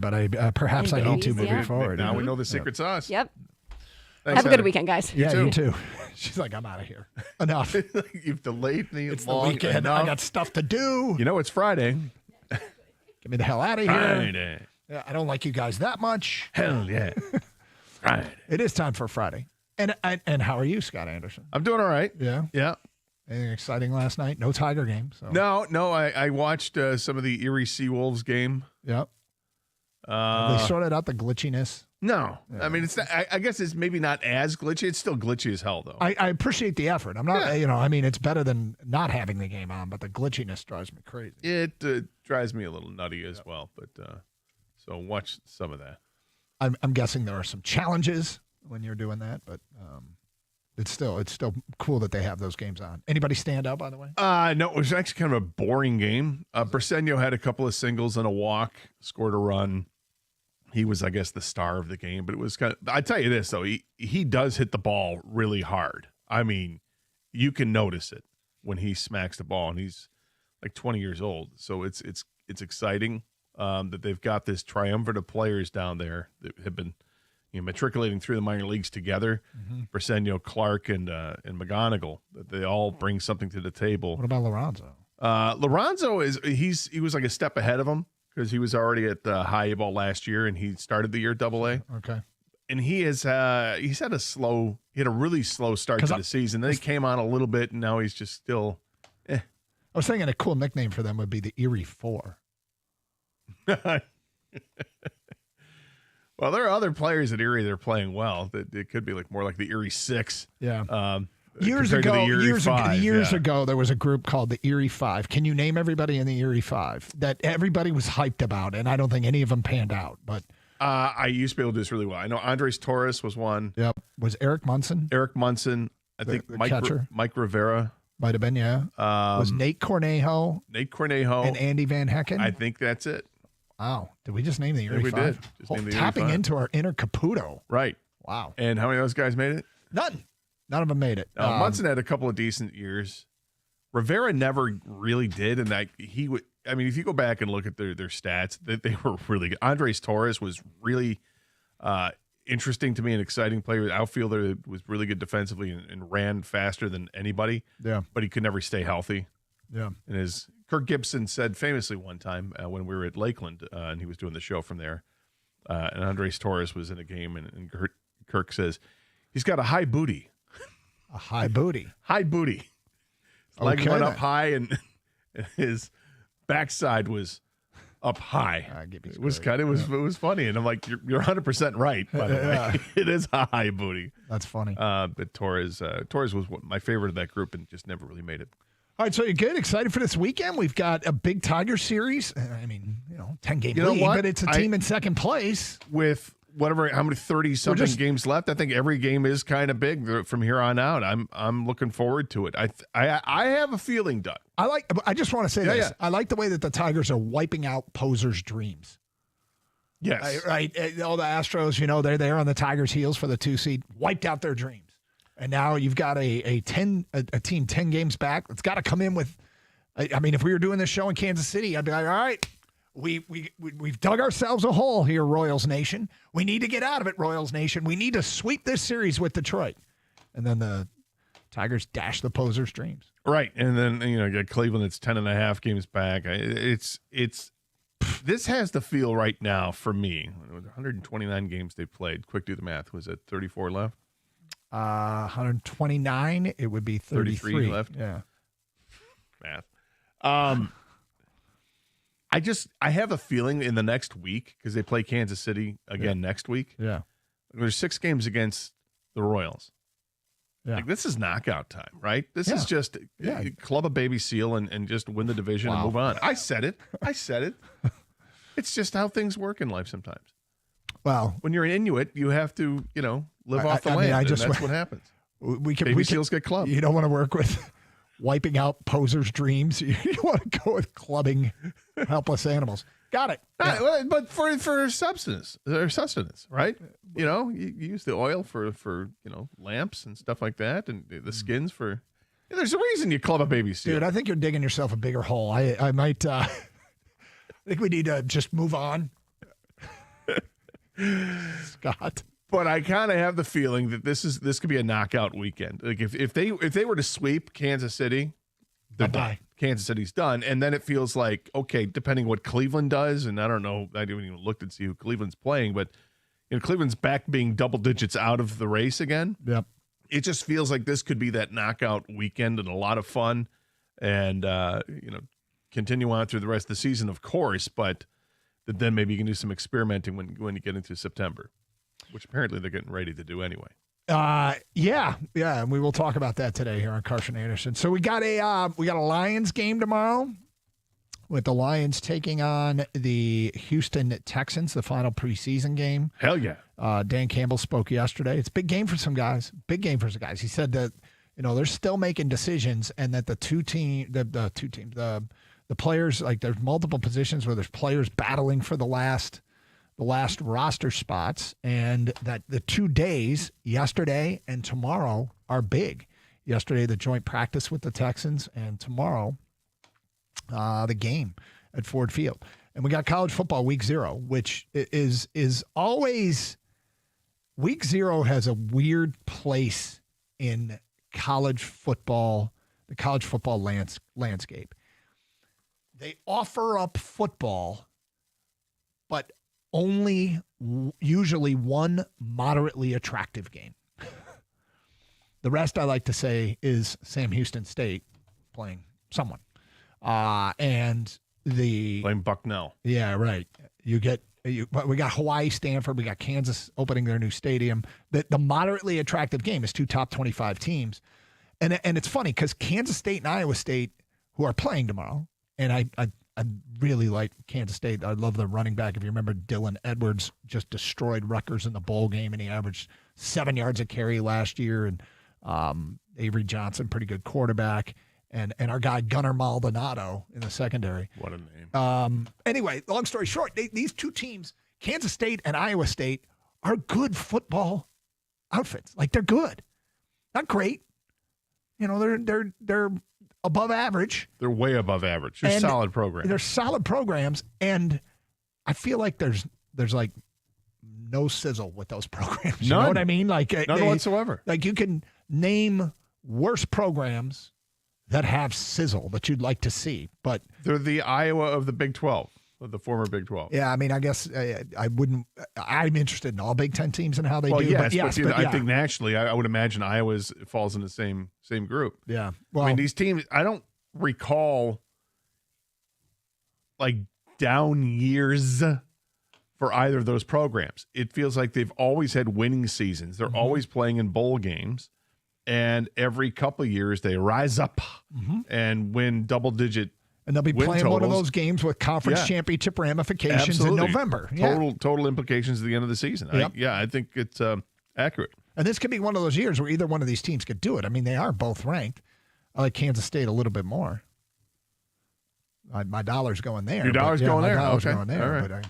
but perhaps I need to moving yeah. forward. Now we know the secret sauce. Yep. Thanks, Have a good Heather. weekend, guys. Yeah, you too. She's like, I'm out of here. Enough. You've delayed me It's the long weekend. enough. I got stuff to do. You know it's Friday. Get me the hell out of here. Friday. Yeah, I don't like you guys that much. Hell yeah. Friday. It is time for Friday. And how are you, Scott Anderson? I'm doing all right. Yeah. Yeah. Anything exciting last night? No Tiger game. So. No. I watched some of the Erie Seawolves game. Yep. They sorted out the glitchiness. No. Yeah. I mean, it's not, I guess it's maybe not as glitchy. It's still glitchy as hell, though. I appreciate the effort. I'm not, it's better than not having the game on, but the glitchiness drives me crazy. It drives me a little nutty as well. But so watch some of that. I'm guessing there are some challenges when you're doing that, but it's still cool that they have those games on. Anybody stand out, by the way? No, it was actually kind of a boring game. Briseño had a couple of singles and a walk, scored a run. He was, I guess, the star of the game, but it was kind of, I tell you this, though, he does hit the ball really hard. I mean, you can notice it when he smacks the ball, and he's like 20 years old. So it's exciting that they've got this triumvirate of players down there that have been matriculating through the minor leagues together. Mm-hmm. Briseño, Clark, and McGonigal, that they all bring something to the table. What about Lorenzo? Lorenzo he was like a step ahead of him, because he was already at the high A ball last year, and he started the year Double A. Okay. And he's had a really slow start to the season. Then he came on a little bit, and now he's just still. I was thinking a cool nickname for them would be the Erie Four. Well, there are other players at Erie that are playing well. That it could be more like the Erie Six. Yeah. Years ago, there was a group called the Erie Five. Can you name everybody in the Erie Five that everybody was hyped about? And I don't think any of them panned out. But I used to be able to do this really well. I know Andres Torres was one. Yep. Was Eric Munson? I think the Mike catcher. Mike Rivera. Might have been, yeah. Was Nate Cornejo? And Andy Van Hecken? I think that's it. Wow. Did we just name the Erie Five? We did. Just named the tapping Erie Five. into our inner Caputo. Right. Wow. And how many of those guys made it? None of them made it. Munson had a couple of decent years. Rivera never really did, and that he would. I mean, if you go back and look at their stats, they were really good. Andres Torres was really interesting to me, an exciting player. Outfielder that was really good defensively and ran faster than anybody. Yeah, but he could never stay healthy. Yeah, and as Kirk Gibson said famously one time when we were at Lakeland and he was doing the show from there, and Andres Torres was in a game, and Kirk says he's got a high booty. A high booty. High booty. His leg went up high, and his backside was up high. It was funny, and I'm like, you're 100% right. By the way, it is a high booty. That's funny. But Torres was my favorite of that group, and just never really made it. All right, so you're good, excited for this weekend. We've got a big Tiger series. I mean, 10-game lead, but it's a team in second place with. How many 30-something games left? I think every game is kind of big from here on out. I'm looking forward to it. I have a feeling, Doug. I just want to say this. Yeah. I like the way that the Tigers are wiping out posers' dreams. Yes. Right. All the Astros, they're there on the Tigers' heels for the 2 seed, wiped out their dreams. And now you've got a team 10 games back. It's got to come in with. I mean, if we were doing this show in Kansas City, I'd be like, all right. We've dug ourselves a hole here, Royals Nation. We need to get out of it, Royals Nation. We need to sweep this series with Detroit. And then the Tigers dash the posers' dreams. Right. And then, you get Cleveland, it's 10.5 games back. This has the feel right now for me. 129 games they played. Quick do the math. Was it 34 left? 129. It would be 33 left. Yeah. Math. I have a feeling in the next week, because they play Kansas City again next week. Yeah. There's 6 games against the Royals. Yeah. This is knockout time, right? This is just club a baby seal and just win the division and move on. I said it. It's just how things work in life sometimes. Well, when you're an Inuit, you have to, live off the land. That's what happens. Baby seals get clubbed. You don't want to work with wiping out posers' dreams. You want to go with clubbing helpless animals. Got it. Yeah. But for sustenance, right? You use the oil for lamps and stuff like that, and the skins for. There's a reason you club a baby seal. Dude, I think you're digging yourself a bigger hole. I might. I think we need to just move on. Scott. But I kind of have the feeling that this could be a knockout weekend. Like if they were to sweep Kansas City, they're done. Kansas City's done, and then it feels like, okay, depending what Cleveland does, and I don't know, I didn't even look to see who Cleveland's playing, but Cleveland's back being double digits out of the race again. Yep. It just feels like this could be that knockout weekend and a lot of fun, and continue on through the rest of the season, of course, but then maybe you can do some experimenting when you get into September, which apparently they're getting ready to do anyway. Yeah, and we will talk about that today here on Carson Anderson. So we got a Lions game tomorrow, with the Lions taking on the Houston Texans, the final preseason game. Hell yeah! Dan Campbell spoke yesterday. It's a big game for some guys. He said that they're still making decisions, and that the players, like, there's multiple positions where there's players battling for the last roster spots, and that the 2 days, yesterday and tomorrow, are big. Yesterday, the joint practice with the Texans, and tomorrow, the game at Ford Field. And we got college football week 0, which is always, week 0 has a weird place in college football, the college football landscape. They offer up football, but only usually one moderately attractive game. The rest, I like to say, is Sam Houston State playing someone. And playing Bucknell. Yeah, right. We got Hawaii, Stanford. We got Kansas opening their new stadium. The moderately attractive game is 2 top 25 teams. And it's funny because Kansas State and Iowa State, who are playing tomorrow, and I really like Kansas State. I love the running back. If you remember, Dylan Edwards just destroyed Rutgers in the bowl game, and he averaged 7 yards a carry last year. And Avery Johnson, pretty good quarterback. And our guy Gunnar Maldonado in the secondary. What a name. Anyway, long story short, these two teams, Kansas State and Iowa State, are good football outfits. Like, they're good. Not great. They're above average. They're way above average. They're solid programs. They're solid programs, and I feel like there's like no sizzle with those programs. You know what I mean? Like, none whatsoever. Like, you can name worse programs that have sizzle that you'd like to see, but they're the Iowa of the Big 12, of the former Big 12. Yeah, I mean, I guess I wouldn't. I'm interested in all Big 10 teams and how they do. Yes, but I think nationally, I would imagine Iowa falls in the same group. Yeah, well, I mean, these teams, I don't recall like down years for either of those programs. It feels like they've always had winning seasons. They're always playing in bowl games. And every couple of years, they rise up and win double-digit and they'll be playing totals. One of those games with conference championship ramifications in November. Total implications at the end of the season. Yep. I think it's accurate. And this could be one of those years where either one of these teams could do it. I mean, they are both ranked. I like Kansas State a little bit more. My dollar's going there. Your dollar's going there? Okay. Going there. All right. But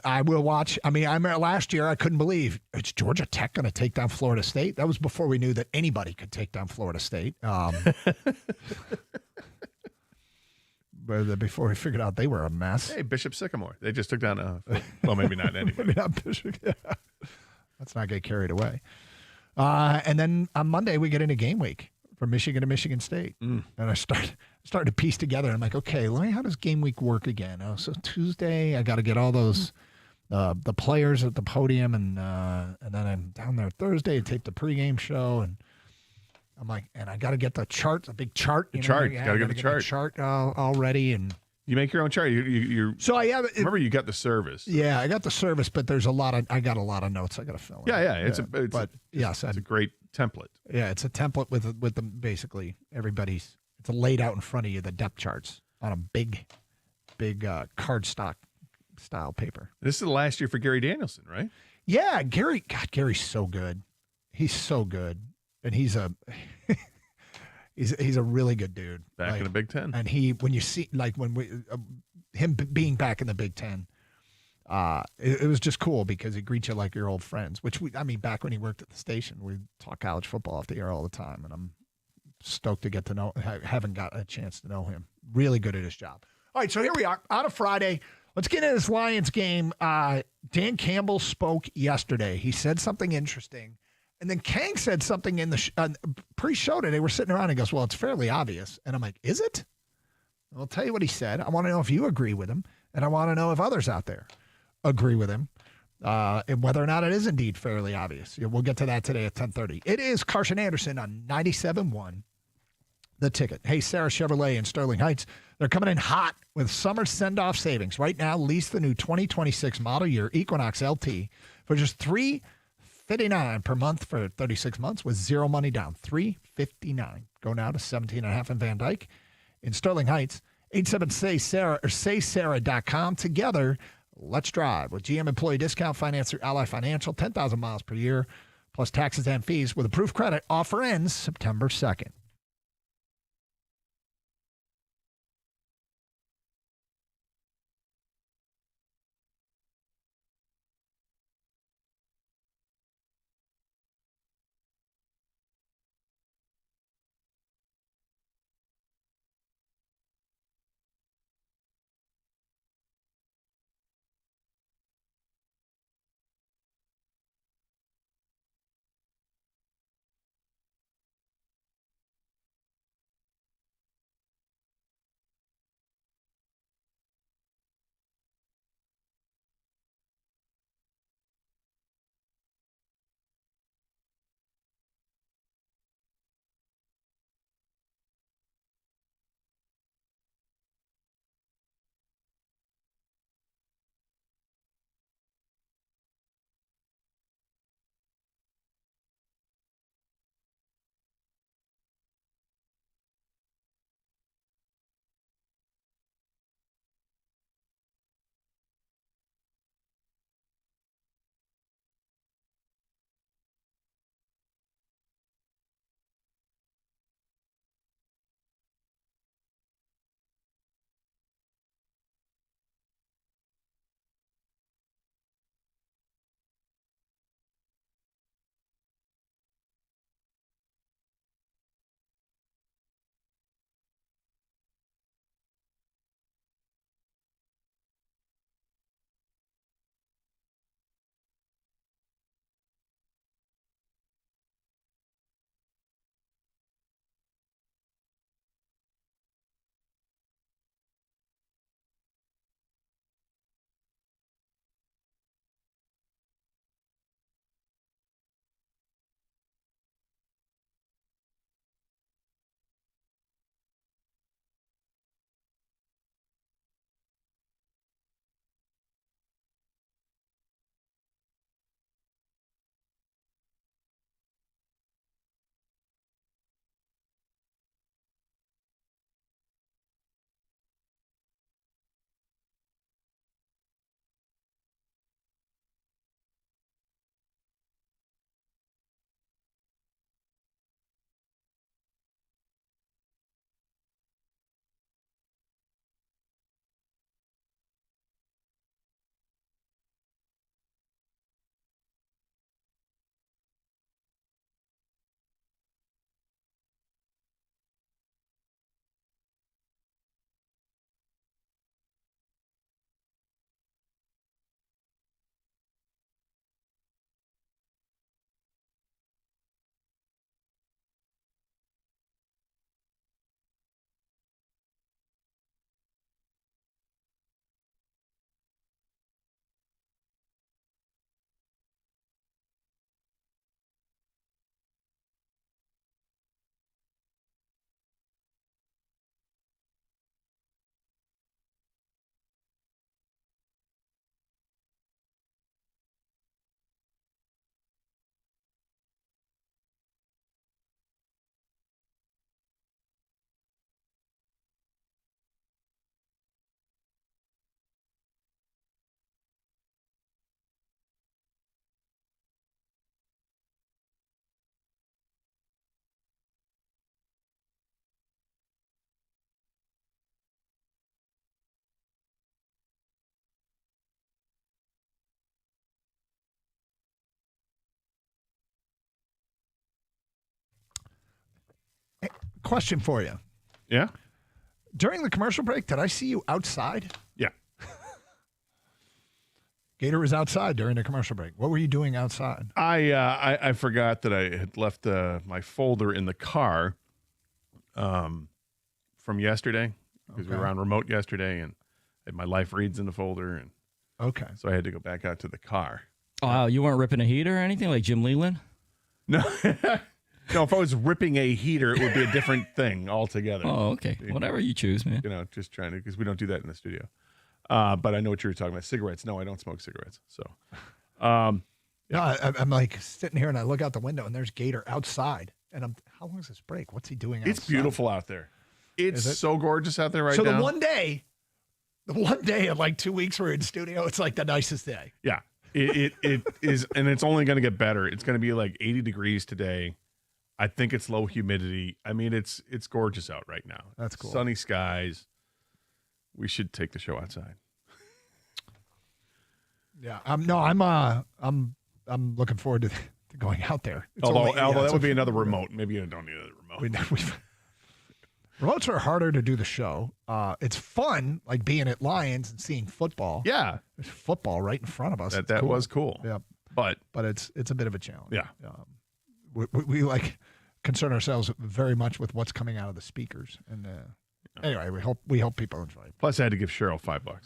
I will watch. I mean, last year I couldn't believe it's Georgia Tech going to take down Florida State. That was before we knew that anybody could take down Florida State. But before we figured out they were a mess. Hey, Bishop Sycamore. They just took down well, maybe not anybody. Maybe not Bishop. Yeah. Let's not get carried away. And then on Monday we get into game week from Michigan to Michigan State. And I started to piece together. I'm like, okay, how does game week work again? Oh, so Tuesday, I got to get all those the players at the podium, and then I'm down there Thursday to tape the pregame show, and I'm like, and I got to get the chart, a big chart. You got to get the chart. Chart all ready, and you make your own chart. So I have. Remember, you got the service. Yeah, I got the service, but I got a lot of notes I got to fill in. Yeah. It's a great template. Yeah, it's a template with the basically everybody's. It's laid out in front of you, the depth charts on a big cardstock style paper. This is the last year for Gary Danielson, right? Yeah, Gary's so good. He's so good, and he's a really good dude. Back in the Big Ten, and when you see him being back in the Big Ten, it was just cool because he greets you like your old friends. Back when he worked at the station, we talk college football off the air all the time, and I'm stoked to get to know. Haven't got a chance to know him. Really good at his job. All right, so here we are on a Friday. Let's get into this Lions game. Dan Campbell spoke yesterday. He said something interesting. And then Kang said something in the pre-show today. We're sitting around and he goes, well, it's fairly obvious. And I'm like, is it? I'll tell you what he said. I want to know if you agree with him. And I want to know if others out there agree with him. And whether or not it is indeed fairly obvious. We'll get to that today at 10:30. It is Carson Anderson on 97.1. The Ticket. Hey, Sarah Chevrolet in Sterling Heights. They're coming in hot with summer send-off savings. Right now, lease the new 2026 model year Equinox LT for just $359 per month for 36 months with zero money down. $359. Go now to 17.5 in Van Dyke. In Sterling Heights, 87-SAY-SARAH or saysarah.com. Together, let's drive with GM employee discount finance through Ally Financial, 10,000 miles per year, plus taxes and fees with approved credit. Offer ends September 2nd. Question for you. Yeah? During the commercial break, did I see you outside? Yeah. Gator was outside during the commercial break. What were you doing outside? I forgot that I had left my folder in the car from yesterday because we were on remote yesterday, and I had my life reads in the folder, and so I had to go back out to the car. Oh, you weren't ripping a heater or anything like Jim Leland? No. No, if I was ripping a heater, it would be a different thing altogether. Oh, okay. Whatever you choose, man. You know, just trying to, because we don't do that in the studio. But I know what you were talking about. Cigarettes. No, I don't smoke cigarettes. So, I'm like sitting here and I look out the window and there's Gator outside. And how long is this break? What's he doing outside? It's beautiful out there. It's so gorgeous out there right now. So the one day in like 2 weeks we're in studio, it's like the nicest day. Yeah, it is. And it's only going to get better. It's going to be like 80 degrees today. I think it's low humidity. I mean, it's gorgeous out right now. That's cool. Sunny skies. We should take the show outside. Yeah. I'm looking forward to going out there. Although that would be another remote. Maybe you don't need another remote. Remotes are harder to do the show. It's fun, like being at Lions and seeing football. Yeah. There's football right in front of us. That was cool. Yeah. But it's a bit of a challenge. Yeah. We like concern ourselves very much with what's coming out of the speakers. And anyway, we hope people enjoy it. Plus I had to give Cheryl $5.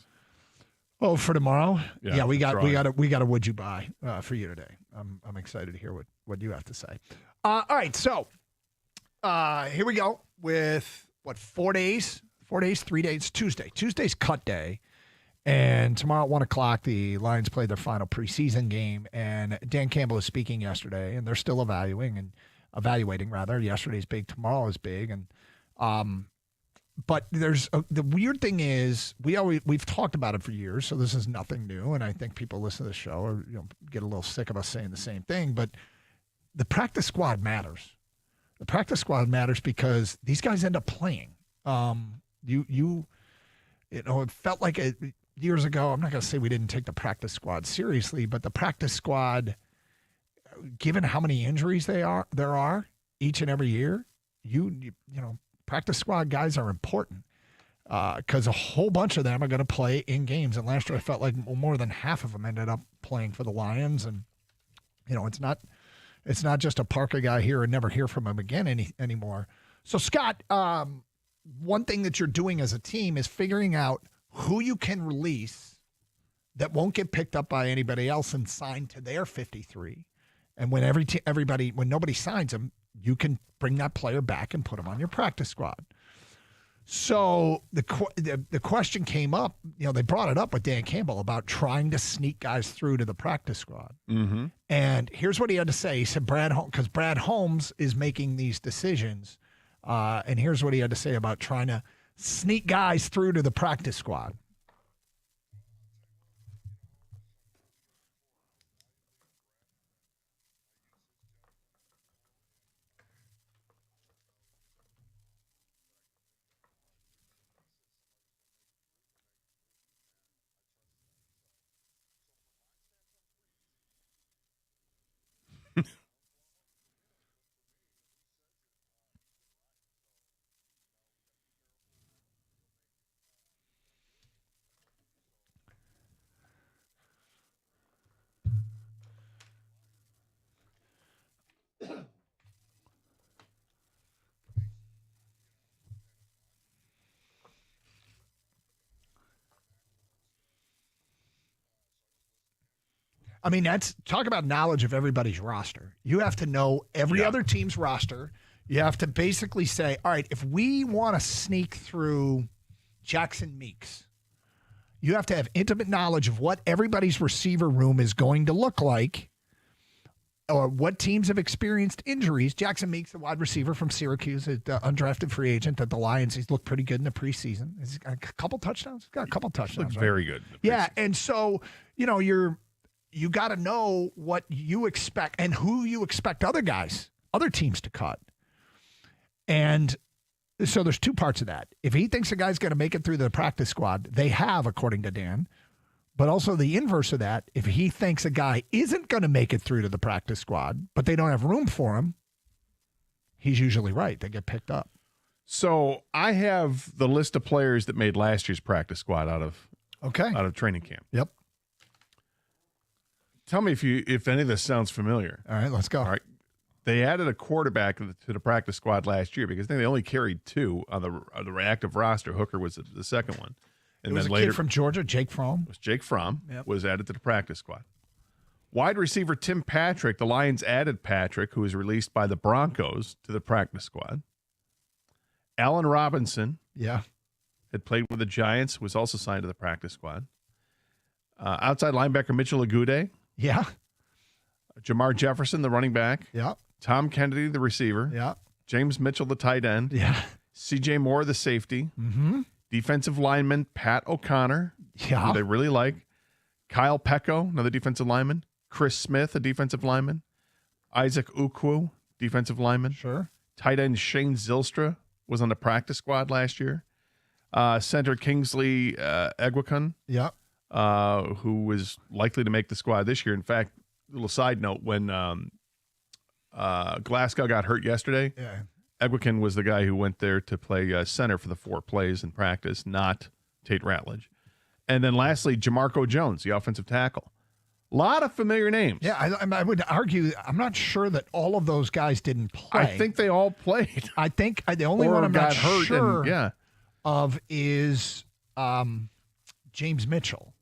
Oh, for tomorrow? Yeah, we got a would you buy for you today. I'm excited to hear what you have to say. All right, so here we go with 4 days, 3 days, Tuesday. Tuesday's cut day. And tomorrow at 1 o'clock, the Lions play their final preseason game. And Dan Campbell was speaking yesterday, and they're still evaluating. Yesterday's big, tomorrow is big. And but there's the weird thing is we've talked about it for years, so this is nothing new. And I think people listen to the show or get a little sick of us saying the same thing. But the practice squad matters. The practice squad matters because these guys end up playing. It felt like years ago, I'm not going to say we didn't take the practice squad seriously, but the practice squad, given how many injuries there are each and every year, practice squad guys are important because a whole bunch of them are going to play in games. And last year, I felt like more than half of them ended up playing for the Lions. And it's not just a Parker guy here and never hear from him again anymore. So Scott, one thing that you're doing as a team is figuring out who you can release that won't get picked up by anybody else and signed to their 53. And when when nobody signs them, you can bring that player back and put him on your practice squad. So the question came up, they brought it up with Dan Campbell about trying to sneak guys through to the practice squad. Mm-hmm. And here's what he had to say. He said, because Brad Holmes is making these decisions. And here's what he had to say about trying to sneak guys through to the practice squad. I mean, talk about knowledge of everybody's roster. You have to know every other team's roster. You have to basically say, all right, if we want to sneak through Jackson Meeks, you have to have intimate knowledge of what everybody's receiver room is going to look like or what teams have experienced injuries. Jackson Meeks, the wide receiver from Syracuse, the undrafted free agent at the Lions. He's looked pretty good in the preseason. He's got a couple touchdowns. He's got a couple touchdowns. Looked very good. Yeah, and so, you got to know what you expect and who you expect other teams to cut. And so there's two parts of that. If he thinks a guy's going to make it through the practice squad, they have, according to Dan. But also the inverse of that, if he thinks a guy isn't going to make it through to the practice squad, but they don't have room for him, he's usually right. They get picked up. So I have the list of players that made last year's practice squad out of training camp. Yep. Tell me if any of this sounds familiar. All right, let's go. All right. They added a quarterback to the practice squad last year because I think they only carried 2 on the active roster. Hooker was the second one. And it was then a later, kid from Georgia, Jake Fromm. was Jake Fromm, Yep. was added to the practice squad. Wide receiver Tim Patrick, the Lions added Patrick, who was released by the Broncos, to the practice squad. Allen Robinson Yeah. had played with the Giants, was also signed to the practice squad. Outside linebacker Mitchell Agude, Yeah. Jamar Jefferson, the running back, Yeah. Tom Kennedy, the receiver, Yeah. James Mitchell, the tight end, Yeah. CJ Moore, the safety, Mm-hmm. defensive lineman Pat O'Connor, Yeah. who they really like, Kyle Pecco, another defensive lineman, Chris Smith, a defensive lineman, Isaac Ukwu, defensive lineman, Sure. tight end Shane Zylstra was on the practice squad last year, center Kingsley Egwakun, Yeah. who was likely to make the squad this year. In fact, little side note, when Glasgow got hurt yesterday, Yeah. Egwakun was the guy who went there to play center for the 4 plays in practice, not Tate Ratledge. And then lastly, Jamarco Jones, the offensive tackle. A lot of familiar names. Yeah, I would argue, I'm not sure that all of those guys didn't play. I think they all played. I think the only Or one I'm got not hurt. sure And, yeah. of is James Mitchell.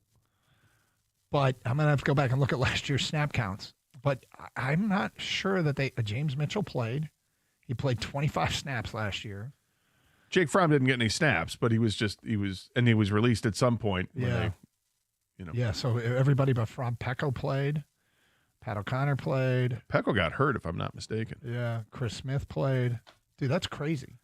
But I'm going to have to go back and look at last year's snap counts. But I'm not sure that James Mitchell played. He played 25 snaps last year. Jake Fromm didn't get any snaps, but he was released at some point. When Yeah. Yeah, so everybody but From Pecco played. Pat O'Connor played. Pecco got hurt, if I'm not mistaken. Yeah, Chris Smith played. Dude, that's crazy.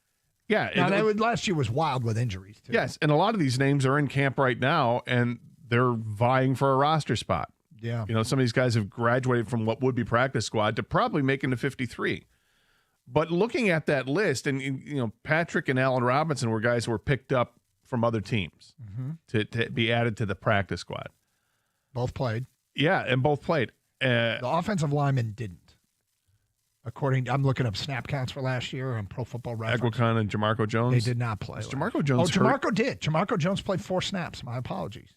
Yeah. Last year was wild with injuries, too. Yes, and a lot of these names are in camp right now, and they're vying for a roster spot. Yeah. You know, some of these guys have graduated from what would be practice squad to probably making the 53. But looking at that list, and you know, Patrick and Allen Robinson were guys who were picked up from other teams to be added to the practice squad. Both played. Yeah, and both played. The offensive linemen didn't. I'm looking up snap counts for last year on Pro Football Reference. Egwakun and Jamarco Jones. They did not play. Was Jamarco Jones Jamarco did. Jamarco Jones played 4 snaps. My apologies.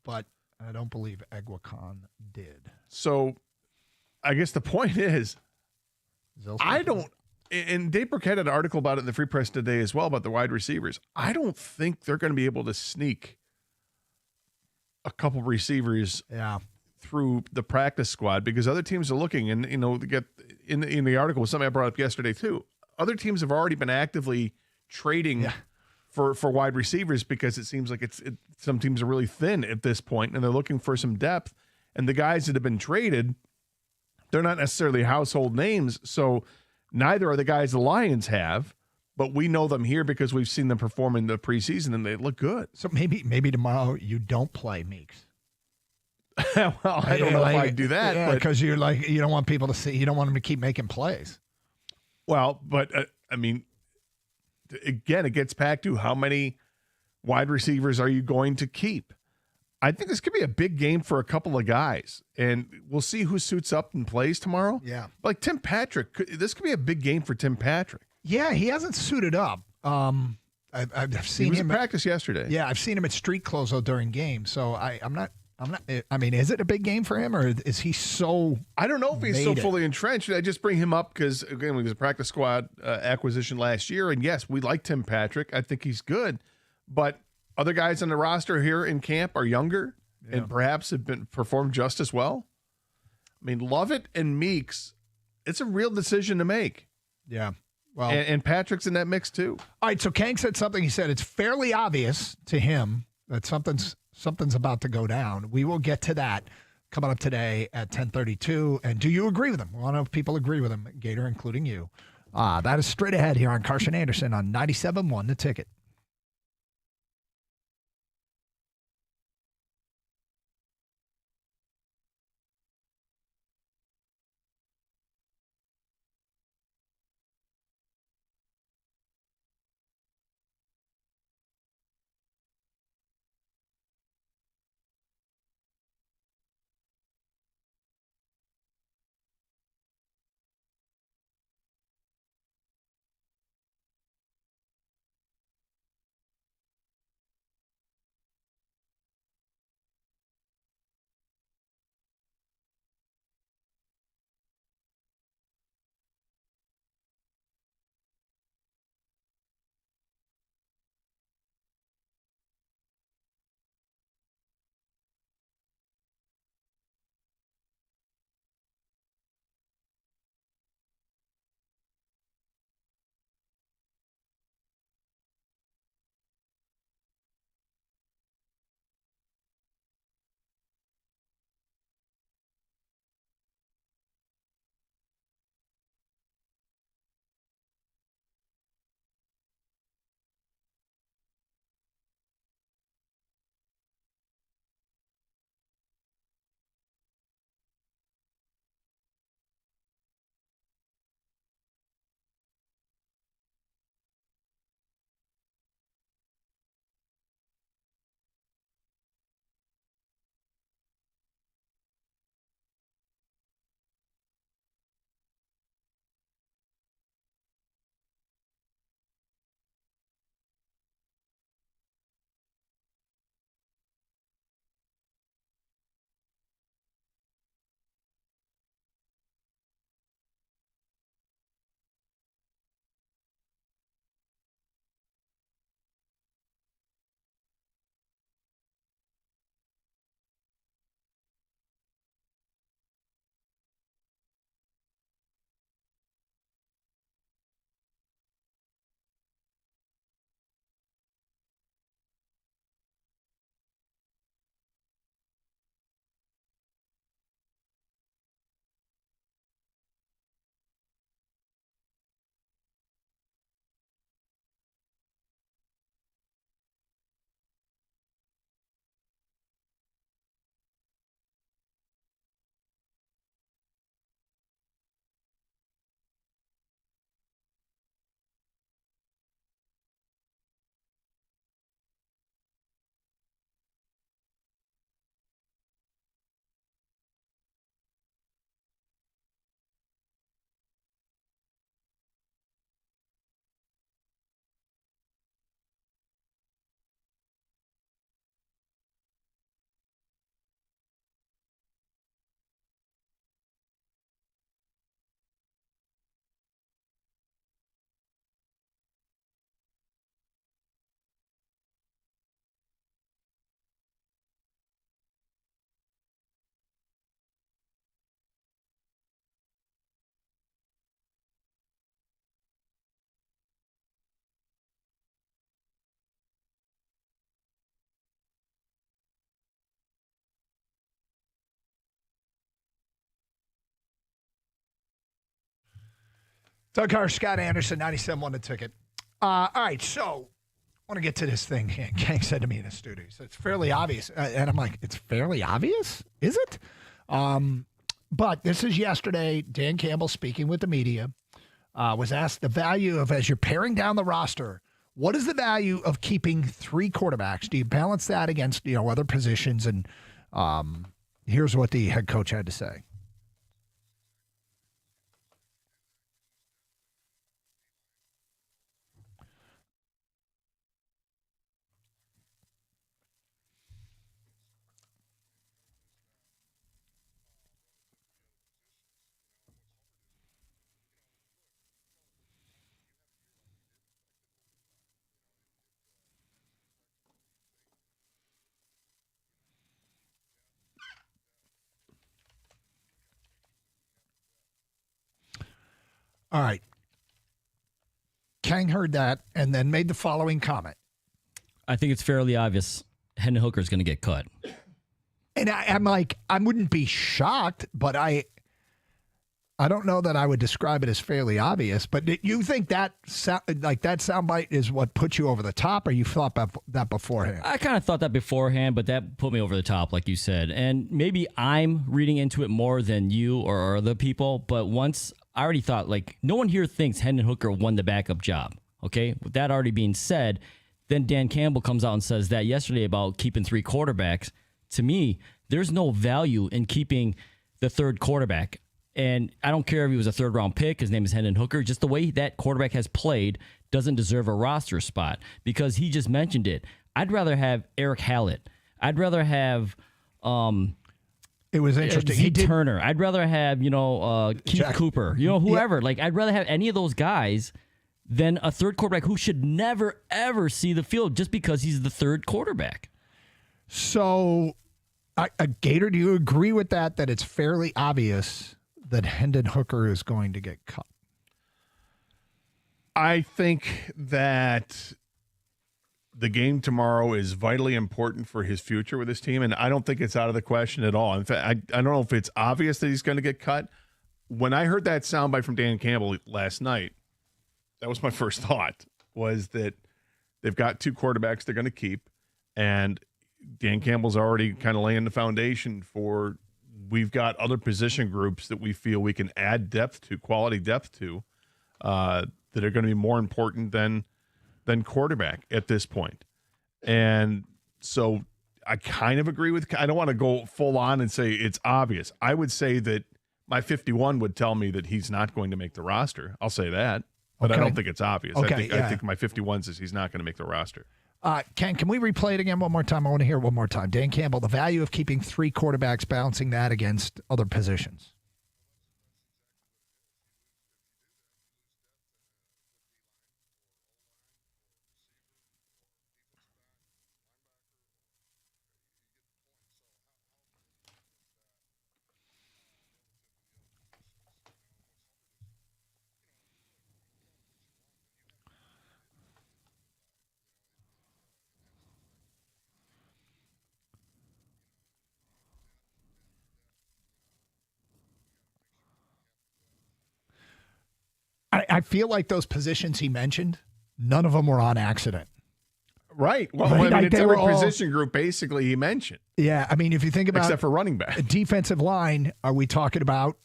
But I don't believe Egwakun did. So I guess the point is, I don't, and Dave Burkett had an article about it in the Free Press today as well about the wide receivers. I don't think they're going to be able to sneak a couple receivers through the practice squad because other teams are looking, and you know, get in the article was something I brought up yesterday too. Other teams have already been actively trading for wide receivers because it seems like some teams are really thin at this point and they're looking for some depth. And the guys that have been traded, they're not necessarily household names, so neither are the guys the Lions have, but we know them here because we've seen them perform in the preseason and they look good. So maybe tomorrow you don't play Meeks. Well, I don't know if I'd do that. Because you're like, you don't want people to see, you don't want them to keep making plays. Well, but I mean, again, it gets back to how many wide receivers are you going to keep? I think this could be a big game for a couple of guys, and we'll see who suits up and plays tomorrow. Yeah. Like Tim Patrick, this could be a big game for Tim Patrick. Yeah, he hasn't suited up. I've seen him him in practice yesterday. Yeah, I've seen him at street clothes during games. So I'm not. I mean, is it a big game for him, or is he so? I don't know if he's so fully entrenched. I just bring him up because again, he was a practice squad acquisition last year, and yes, we like Tim Patrick. I think he's good, but other guys on the roster here in camp are younger and perhaps have been performed just as well. I mean, Lovett and Meeks, it's a real decision to make. Yeah. Well, and Patrick's in that mix too. All right. So Kank said something. He said it's fairly obvious to him that something's about to go down. We will get to that coming up today at 10:32. And do you agree with him? We want to know if people agree with him, Gator, including you. That is straight ahead here on Carson Anderson on 97.1 The Ticket. Doug Hart, Scott Anderson, 97 The Ticket. All right, so I want to get to this thing. Kang said to me in the studio, so it's fairly obvious. And I'm like, it's fairly obvious? Is it? But this is yesterday. Dan Campbell, speaking with the media, was asked the value of, as you're paring down the roster, what is the value of keeping 3 quarterbacks? Do you balance that against other positions? And here's what the head coach had to say. All right. Kang heard that and then made the following comment. I think it's fairly obvious Hendon Hooker is going to get cut. And I'm like, I wouldn't be shocked, but I don't know that I would describe it as fairly obvious. But you think that soundbite is what put you over the top, or you thought that beforehand? I kind of thought that beforehand, but that put me over the top, like you said. And maybe I'm reading into it more than you or other people. But once I already thought, no one here thinks Hendon Hooker won the backup job. Okay, with that already being said, then Dan Campbell comes out and says that yesterday about keeping 3 quarterbacks. To me, there's no value in keeping the 3rd quarterback. And I don't care if he was a 3rd-round pick. His name is Hendon Hooker. Just the way that quarterback has played doesn't deserve a roster spot because he just mentioned it. I'd rather have Eric Hallett. I'd rather have it was interesting. Zeke Turner. I'd rather have Keith Cooper. Whoever. Yeah. I'd rather have any of those guys than a 3rd quarterback who should never ever see the field just because he's the 3rd quarterback. So, Gator, do you agree with that? That it's fairly obvious that Hendon Hooker is going to get cut? I think that the game tomorrow is vitally important for his future with his team, and I don't think it's out of the question at all. In fact, I don't know if it's obvious that he's going to get cut. When I heard that soundbite from Dan Campbell last night, that was my first thought, was that they've got 2 quarterbacks they're going to keep, and Dan Campbell's already kind of laying the foundation for we've got other position groups that we feel we can add depth to, quality depth to, that are going to be more important than quarterback at this point. And so I kind of agree with, I don't want to go full on and say it's obvious. I would say that my 51 would tell me that he's not going to make the roster. I'll say that, but I don't think it's obvious. Okay, I think my 51 says he's not going to make the roster. Can we replay it again one more time? I want to hear it one more time. Dan Campbell, the value of keeping 3 quarterbacks, balancing that against other positions. I feel like those positions he mentioned, none of them were on accident. Right. Well, Right, I mean, it's every all- position group basically he mentioned, Yeah, I mean, if you think about except for running back. defensive line, are we talking about,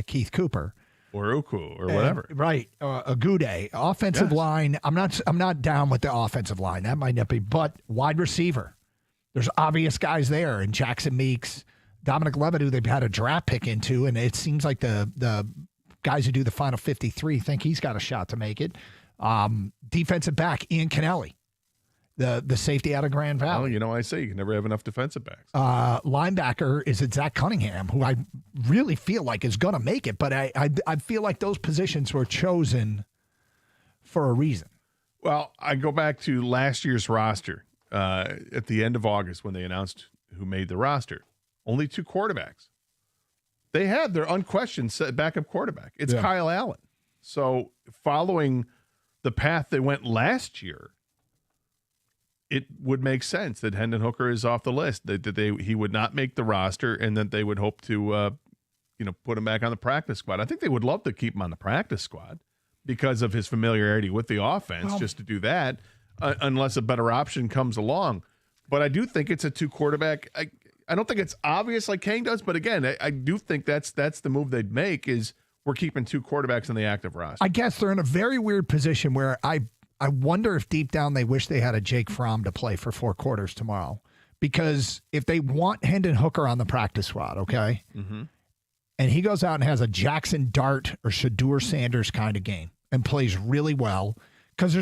Keith Cooper? Or Uku or whatever. Right. Agude. Offensive Yes. line, I'm not down with the offensive line. That might not be, but wide receiver. There's obvious guys there, and Jackson Meeks, Dominic Levitt, who they've had a draft pick into, and it seems like the guys who do the final 53 think he's got a shot to make it. Defensive back, Ian Kennelly, the safety out of Grand Valley. Well, I say you can never have enough defensive backs. Linebacker is it Zach Cunningham, who I really feel like is going to make it, but I feel like those positions were chosen for a reason. Well, I go back to last year's roster at the end of August when they announced who made the roster. Only 2 quarterbacks. They had their unquestioned backup quarterback. It's Kyle Allen. So following the path they went last year, it would make sense that Hendon Hooker is off the list, that he would not make the roster, and that they would hope to put him back on the practice squad. I think they would love to keep him on the practice squad because of his familiarity with the offense, just to do that, unless a better option comes along. But I do think it's a 2 quarterback. I don't think it's obvious like Kang does, but again, I do think that's the move they'd make is we're keeping 2 quarterbacks on the active roster. I guess they're in a very weird position where I wonder if deep down they wish they had a Jake Fromm to play for 4 quarters tomorrow. Because if they want Hendon Hooker on the practice squad, okay, and he goes out and has a Jackson Dart or Shadur Sanders kind of game and plays really well, because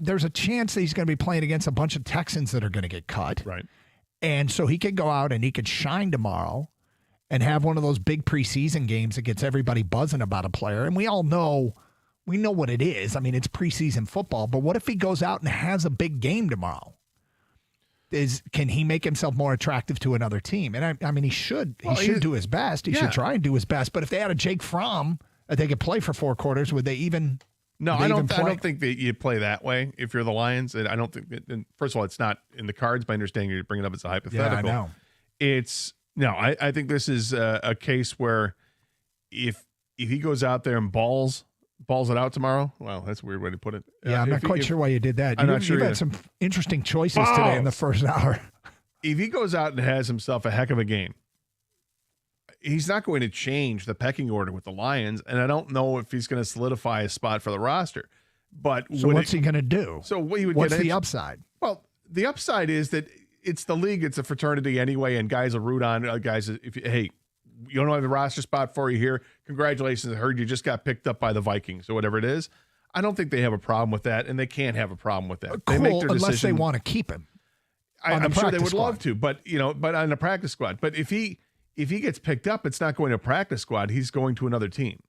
there's a chance that he's going to be playing against a bunch of Texans that are going to get cut. Right. And so he could go out and he could shine tomorrow and have one of those big preseason games that gets everybody buzzing about a player. And we know what it is. I mean, it's preseason football. But what if he goes out and has a big game tomorrow? Can he make himself more attractive to another team? And I mean, he should do his best. He should try and do his best. But if they had a Jake Fromm that they could play for 4 quarters, would they even? No, I don't think that you play that way if you're the Lions. And I don't think that, and first of all, it's not in the cards. By understanding you're bringing it up as a hypothetical. Yeah, I know. I think this is a case where if he goes out there and balls it out tomorrow. Well, that's a weird way to put it. Yeah, I'm not quite sure why you did that. I'm not sure you've had some interesting choices today in the first hour. If he goes out and has himself a heck of a game, he's not going to change the pecking order with the Lions, and I don't know if he's going to solidify a spot for the roster. But so what's he going to do? So what's the upside? Well, the upside is that it's the league, it's a fraternity anyway, and guys will root on guys. Hey, you don't have the roster spot for you here. Congratulations. I heard you just got picked up by the Vikings or whatever it is. I don't think they have a problem with that, and they can't have a problem with that. Cool, they make their unless decision. they want to keep him. I'm sure they would love to, but on the practice squad. But if he gets picked up, it's not going to a practice squad. He's going to another team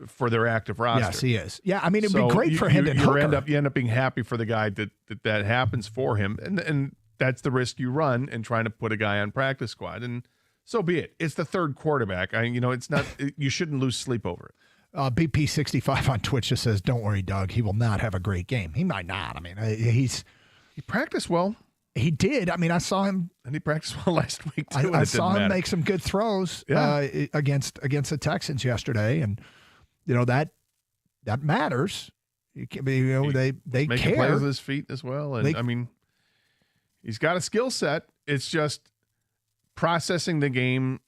for their active roster. Yes, he is. Yeah, I mean, it'd be great for Hendon Hooker. You end up being happy for the guy that happens for him, and that's the risk you run in trying to put a guy on practice squad. And so be it. It's the 3rd quarterback. It's not. You shouldn't lose sleep over it. BP65 on Twitch just says, "Don't worry, Doug. He will not have a great game. He might not. I mean, he practiced well. He did. I mean, I saw him, and he practiced well last week too. I saw him make some good throws against the Texans yesterday, and that matters. They Making care. plays with his feet as well, and I mean, he's got a skill set. It's just processing the game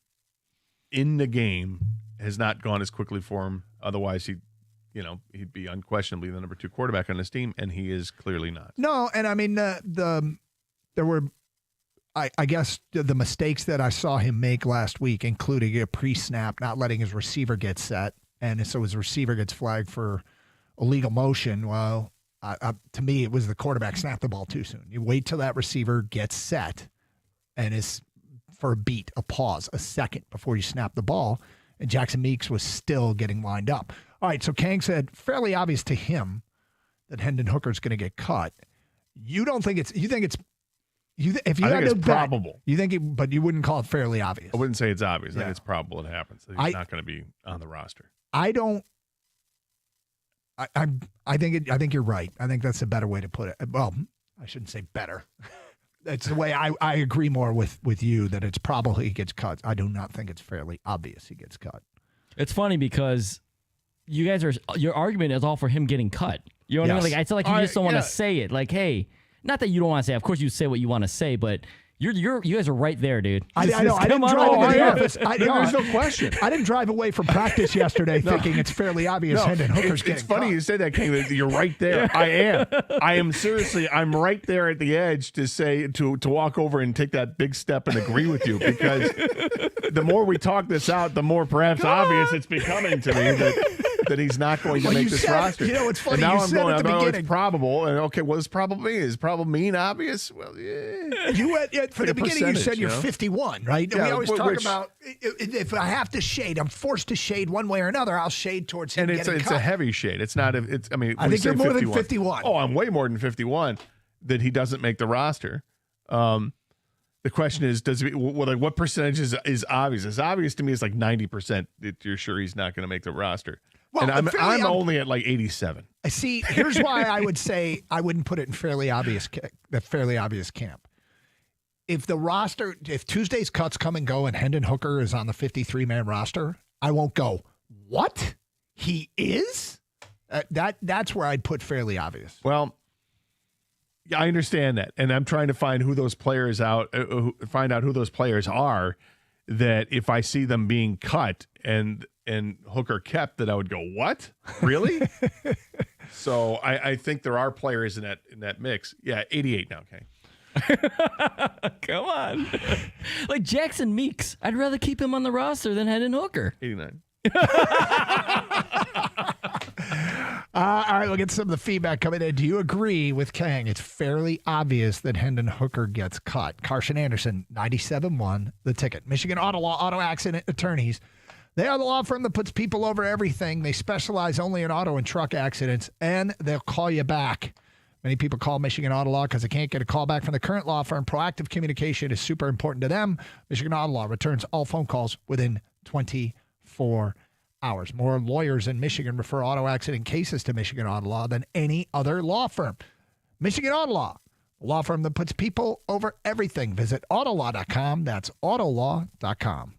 in the game has not gone as quickly for him. Otherwise, he'd be unquestionably the number 2 quarterback on his team, and he is clearly not. No, and I mean there were, I guess, the mistakes that I saw him make last week, including a pre-snap, not letting his receiver get set, and so his receiver gets flagged for illegal motion. Well, to me, it was the quarterback snapped the ball too soon. You wait till that receiver gets set, and is for a beat, a pause, a second before you snap the ball, and Jackson Meeks was still getting lined up. All right, so Kang said, fairly obvious to him that Hendon Hooker's going to get cut. You don't think it's, you think it's, if you had to bet, probable. You think but you wouldn't call it fairly obvious. I wouldn't say it's obvious. I think it's probable it happens. He's not going to be on the roster. I think you're right. I think that's a better way to put it. Well, I shouldn't say better. That's the way I agree more with you that it's probably he gets cut. I do not think it's fairly obvious he gets cut. It's funny because you guys your argument is all for him getting cut. You know what I mean? Like, I feel like you just don't want to say it. Like, hey, not that you don't want to say. Of course, you say what you want to say, but you guys are right there, dude. I know. I didn't drive away the office. There's no question. I didn't drive away from practice yesterday thinking it's fairly obvious Hendon Hooker's getting It's funny cut. you say that, King. You're right there. I am seriously. I'm right there at the edge to say to walk over and take that big step and agree with you, because the more we talk this out, the more perhaps obvious it's becoming to me that he's not going to make this roster. You know, it's funny. And now you I'm said going, at the beginning. it's probable. And okay, what does probable mean? Is probable mean obvious? Well, yeah. You went from the beginning. You said you're 51, right? And Yeah, we always talk about if I have to shade, I'm forced to shade one way or another. I'll shade towards him. And it's cut. a heavy shade. It's not. It's. I mean, I think you're more than 51. Oh, I'm way more than 51. That he doesn't make the roster. The question is, what percentage is obvious? It's obvious to me. It's like 90% that you're sure he's not going to make the roster. Well, and I'm only at like 87. I see. Here's why I would say I wouldn't put it in fairly obvious camp. If Tuesday's cuts come and go and Hendon Hooker is on the 53-man roster, I won't go, what? He is? That's where I'd put fairly obvious. Well, yeah, I understand that, and I'm trying to find who those players find out who those players are. That if I see them being cut and Hooker kept, that I would go, what? Really? So I think there are players in that mix. Yeah, 88 now, okay. Come on. Like Jackson Meeks. I'd rather keep him on the roster than Hendon Hooker. 89. All right, we'll get some of the feedback coming in. Do you agree with Kang? It's fairly obvious that Hendon Hooker gets cut. Carson Anderson, 97.1, The Ticket. Michigan Auto Law, Auto Accident Attorneys. They are the law firm that puts people over everything. They specialize only in auto and truck accidents, and they'll call you back. Many people call Michigan Auto Law because they can't get a call back from the current law firm. Proactive communication is super important to them. Michigan Auto Law returns all phone calls within 24 hours. More lawyers in Michigan refer auto accident cases to Michigan Auto Law than any other law firm. Michigan Auto Law, the law firm that puts people over everything. Visit autolaw.com. That's autolaw.com.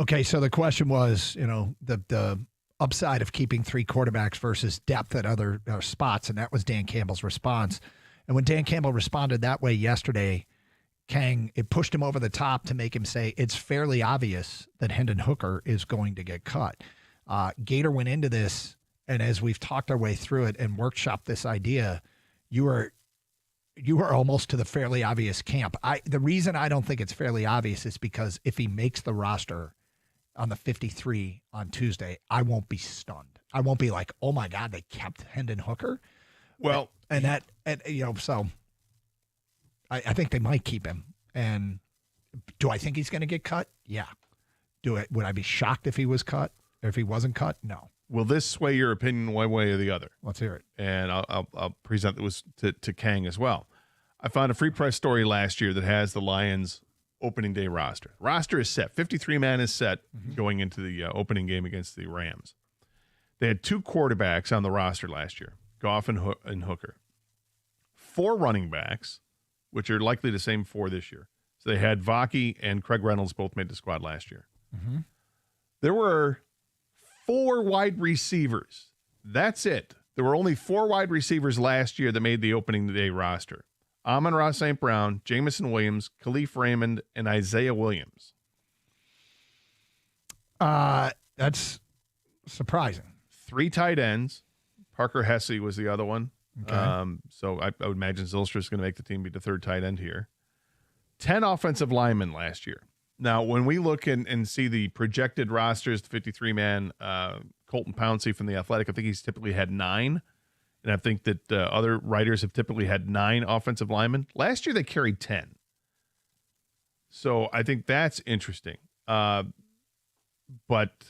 Okay, so the question was, the upside of keeping 3 quarterbacks versus depth at other spots, and that was Dan Campbell's response. And when Dan Campbell responded that way yesterday, Kang, it pushed him over the top to make him say it's fairly obvious that Hendon Hooker is going to get cut. Gator went into this, and as we've talked our way through it and workshopped this idea, you are almost to the fairly obvious camp. The reason I don't think it's fairly obvious is because if he makes the roster on the 53 on Tuesday, I won't be stunned. I won't be like, oh my God, they kept Hendon Hooker. Well, so I think they might keep him. And do I think he's going to get cut? Yeah. Would I be shocked if he was cut or if he wasn't cut? No. will this sway your opinion one way or the other? Let's hear it. And I'll present this to Kang as well. I found a Free Press story last year that has the Lions opening day roster. Roster is set. 53-man is set going into the opening game against the Rams. They had 2 quarterbacks on the roster last year, Goff and Hooker. 4 running backs, which are likely the same 4 this year. So they had Vaki and Craig Reynolds both made the squad last year. Mm-hmm. There were 4 wide receivers. That's it. There were only 4 wide receivers last year that made the opening day roster. Amon-Ra St. Brown, Jamison Williams, Khalif Raymond, and Isaiah Williams. That's surprising. 3 tight ends. Parker Hesse was the other one. Okay. So I would imagine Zylstra is going to make the team be the 3rd tight end here. 10 offensive linemen last year. Now, when we look and see the projected rosters, the 53-man, Colton Pouncey from The Athletic, I think he's typically had 9. And I think that other writers have typically had 9 offensive linemen. Last year, they carried 10. So I think that's interesting. But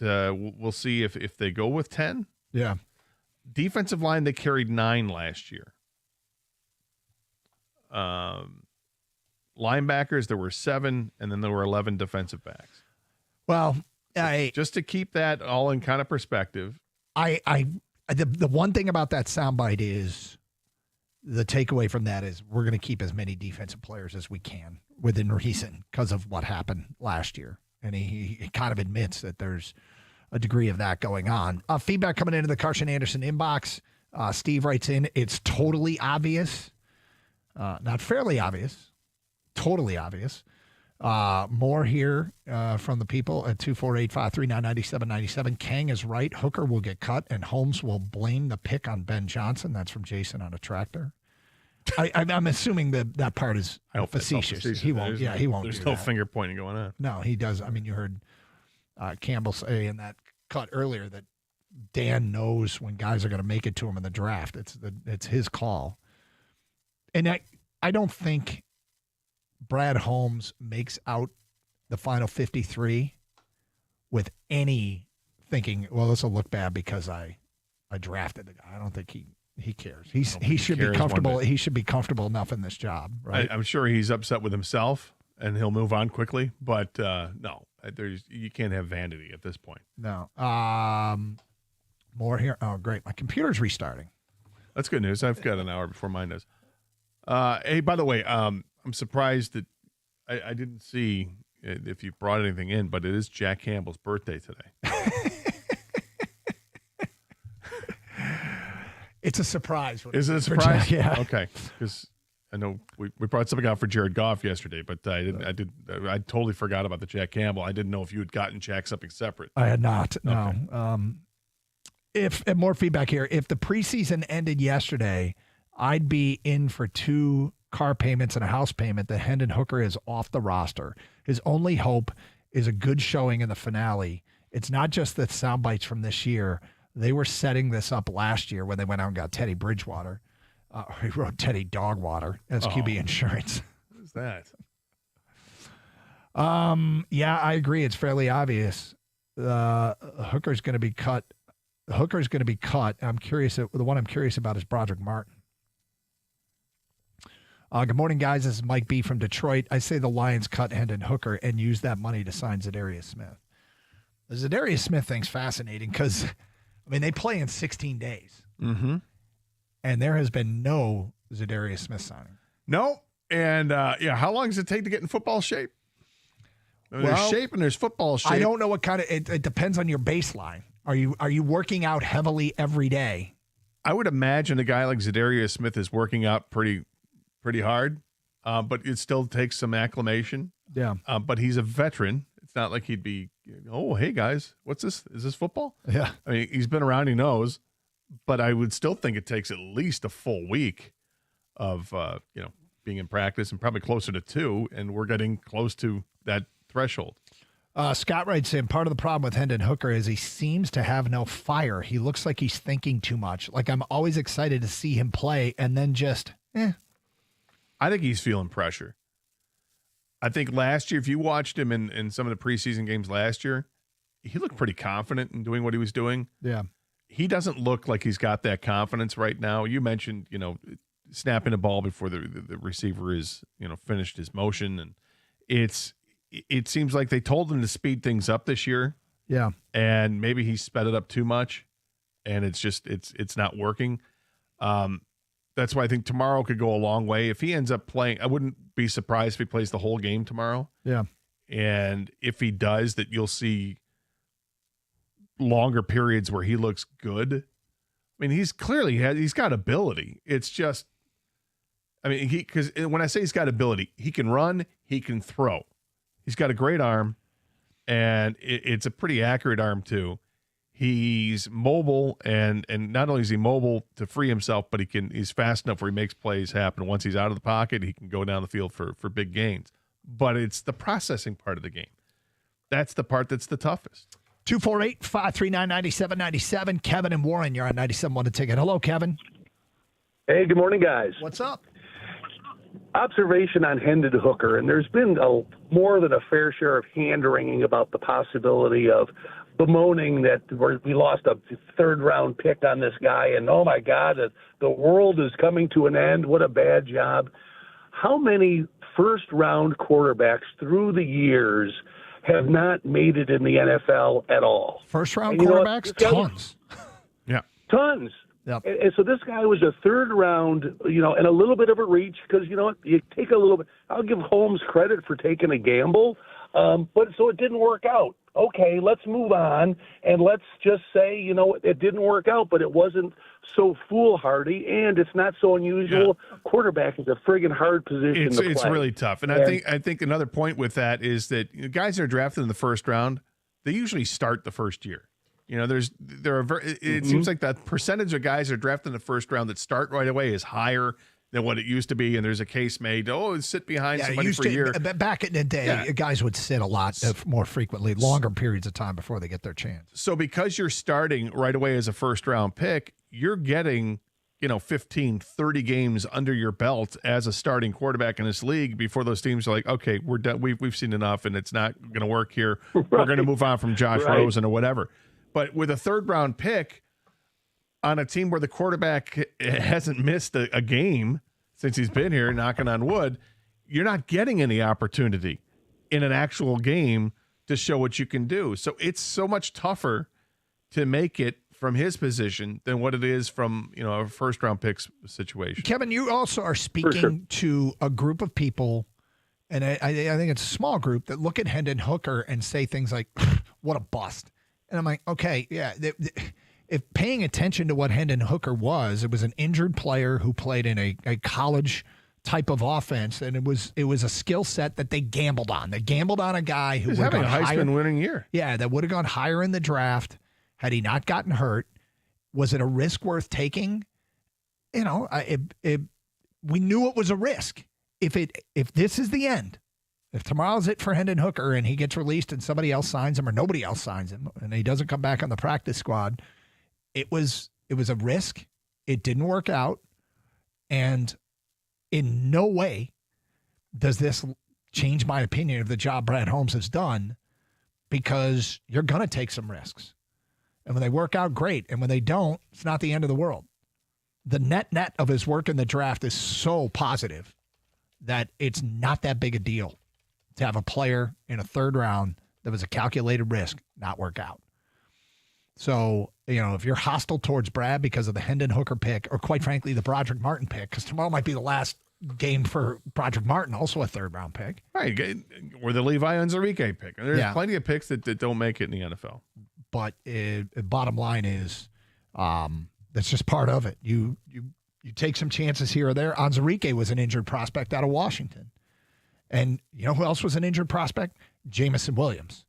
we'll see if they go with 10. Yeah. Defensive line, they carried 9 last year. Linebackers, there were 7, and then there were 11 defensive backs. Well, just to keep that all in kind of perspective. The one thing about that soundbite is the takeaway from that is we're going to keep as many defensive players as we can within reason because of what happened last year. And he kind of admits that there's a degree of that going on. Feedback coming into the Carson Anderson inbox. Steve writes in, it's totally obvious. Not fairly obvious. Totally obvious. More here from the people at 248-539-9797. Kang is right. Hooker will get cut, and Holmes will blame the pick on Ben Johnson. That's from Jason on a tractor. I'm assuming that part is facetious. He won't. Yeah, he won't. There's no finger pointing going on. No, he does. I mean, you heard Campbell say in that cut earlier that Dan knows when guys are going to make it to him in the draft. It's his call, and I don't think Brad Holmes makes out the final 53 with any thinking, well, this will look bad because I drafted the guy. I don't think he cares. He should be comfortable. He should be comfortable enough in this job, right? I'm sure he's upset with himself and he'll move on quickly, but no, you can't have vanity at this point. No. More here. Oh, great. My computer's restarting. That's good news. I've got an hour before mine does. Hey, by the way, I'm surprised that I didn't see if you brought anything in, but it is Jack Campbell's birthday today. It's a surprise. Is it a surprise? Yeah. Okay. Because I know we brought something out for Jared Goff yesterday, but I totally forgot about the Jack Campbell. I didn't know if you had gotten Jack something separate. I had not. No. Okay. And more feedback here. If the preseason ended yesterday, I'd be in for 2 car payments and a house payment that Hendon Hooker is off the roster. His only hope is a good showing in the finale. It's not just the sound bites from this year. They were setting this up last year when they went out and got Teddy Bridgewater. He wrote Teddy Dogwater as QB insurance. What is that? Yeah, I agree. It's fairly obvious. Hooker's going to be cut. Hooker's going to be cut. I'm curious. The one I'm curious about is Broderick Martin. Good morning, guys. This is Mike B. from Detroit. I say the Lions cut Hendon Hooker and use that money to sign Zadarius Smith. The Zadarius Smith thing's fascinating because, they play in 16 days. Mm-hmm. And there has been no Zadarius Smith signing. No. And, how long does it take to get in football shape? There's shape and there's football shape. I don't know what kind of. It depends on your baseline. Are you working out heavily every day? I would imagine a guy like Zadarius Smith is working out pretty hard, but it still takes some acclimation. Yeah. But he's a veteran. It's not like he'd be, oh, hey, guys, what's this? Is this football? Yeah. I mean, he's been around, he knows, but I would still think it takes at least a full week of, being in practice, and probably closer to 2, and we're getting close to that threshold. Scott writes in, part of the problem with Hendon Hooker is he seems to have no fire. He looks like he's thinking too much. Like, I'm always excited to see him play, and then just, I think he's feeling pressure. I think last year, if you watched him in some of the preseason games last year, he looked pretty confident in doing what he was doing. Yeah. He doesn't look like he's got that confidence right now. You mentioned, snapping a ball before the receiver is, finished his motion. And it seems like they told him to speed things up this year. Yeah. And maybe he sped it up too much, and it's not working. That's why I think tomorrow could go a long way. If he ends up playing, I wouldn't be surprised if he plays the whole game tomorrow. Yeah. And if he does, that you'll see longer periods where he looks good. I mean, he's got ability. It's just, because when I say he's got ability, he can run, he can throw. He's got a great arm, and it's a pretty accurate arm too. He's mobile, and not only is he mobile to free himself, but he's fast enough where he makes plays happen. Once he's out of the pocket, he can go down the field for big gains. But it's the processing part of the game. That's the part that's the toughest. 248-539-9797. Kevin and Warren, you're on 97.1 The Ticket. Hello, Kevin. Hey, good morning, guys. What's up? Observation on Hendon Hooker, and there's been more than a fair share of hand-wringing about the possibility of bemoaning that we lost a third-round pick on this guy, and oh my God, the world is coming to an end. What a bad job. How many first-round quarterbacks through the years have not made it in the NFL at all? First-round quarterbacks? Tons. Yeah. Tons. Yep. And so this guy was a third round, and a little bit of a reach because, you take a little bit. I'll give Holmes credit for taking a gamble, but so it didn't work out. Okay, let's move on, and let's just say, it didn't work out, but it wasn't so foolhardy, and it's not so unusual. Yeah. Quarterback is a friggin' hard position to play. It's really tough, and I think another point with that is that guys that are drafted in the first round, they usually start the first year. It seems like the percentage of guys that are drafted in the first round that start right away is higher than what it used to be, and there's a case made, sit behind somebody for a year. Back in the day, guys would sit a lot more frequently, longer periods of time before they get their chance. So because you're starting right away as a first-round pick, you're getting 15, 30 games under your belt as a starting quarterback in this league before those teams are like, okay, we're done. We've seen enough, and it's not going to work here. Right. We're going to move on from Josh Rosen or whatever. But with a third-round pick on a team where the quarterback hasn't missed a game since he's been here, knocking on wood, you're not getting any opportunity in an actual game to show what you can do. So it's so much tougher to make it from his position than what it is from a first-round pick situation. Kevin, you also are speaking to a group of people, and I think it's a small group, that look at Hendon Hooker and say things like, what a bust. And I'm like, okay, yeah. If paying attention to what Hendon Hooker was, it was an injured player who played in a college type of offense, and it was a skill set that they gambled on. They gambled on a guy who was having a Heisman winning year. Yeah, that would have gone higher in the draft had he not gotten hurt. Was it a risk worth taking? We knew it was a risk. If this is the end, if tomorrow's it for Hendon Hooker and he gets released and somebody else signs him or nobody else signs him and he doesn't come back on the practice squad, it was a risk. It didn't work out. And in no way does this change my opinion of the job Brad Holmes has done, because you're going to take some risks. And when they work out, great. And when they don't, it's not the end of the world. The net of his work in the draft is so positive that it's not that big a deal to have a player in a third round that was a calculated risk not work out. So, if you're hostile towards Brad because of the Hendon Hooker pick, or quite frankly, the Broderick Martin pick, because tomorrow might be the last game for Broderick Martin, also a third-round pick. Right. Or the Levi Onwuzurike pick. There's Yeah. plenty of picks that don't make it in the NFL. But bottom line is that's just part of it. You take some chances here or there. Onwuzurike was an injured prospect out of Washington. And you know who else was an injured prospect? Jamison Williams.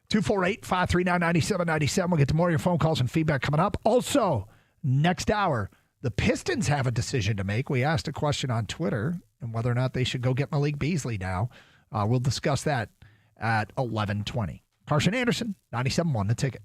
248-539-9797. We'll get to more of your phone calls and feedback coming up. Also, next hour, the Pistons have a decision to make. We asked a question on Twitter and whether or not they should go get Malik Beasley now. We'll discuss that at 11:20. Carson Anderson, 97.1 The Ticket.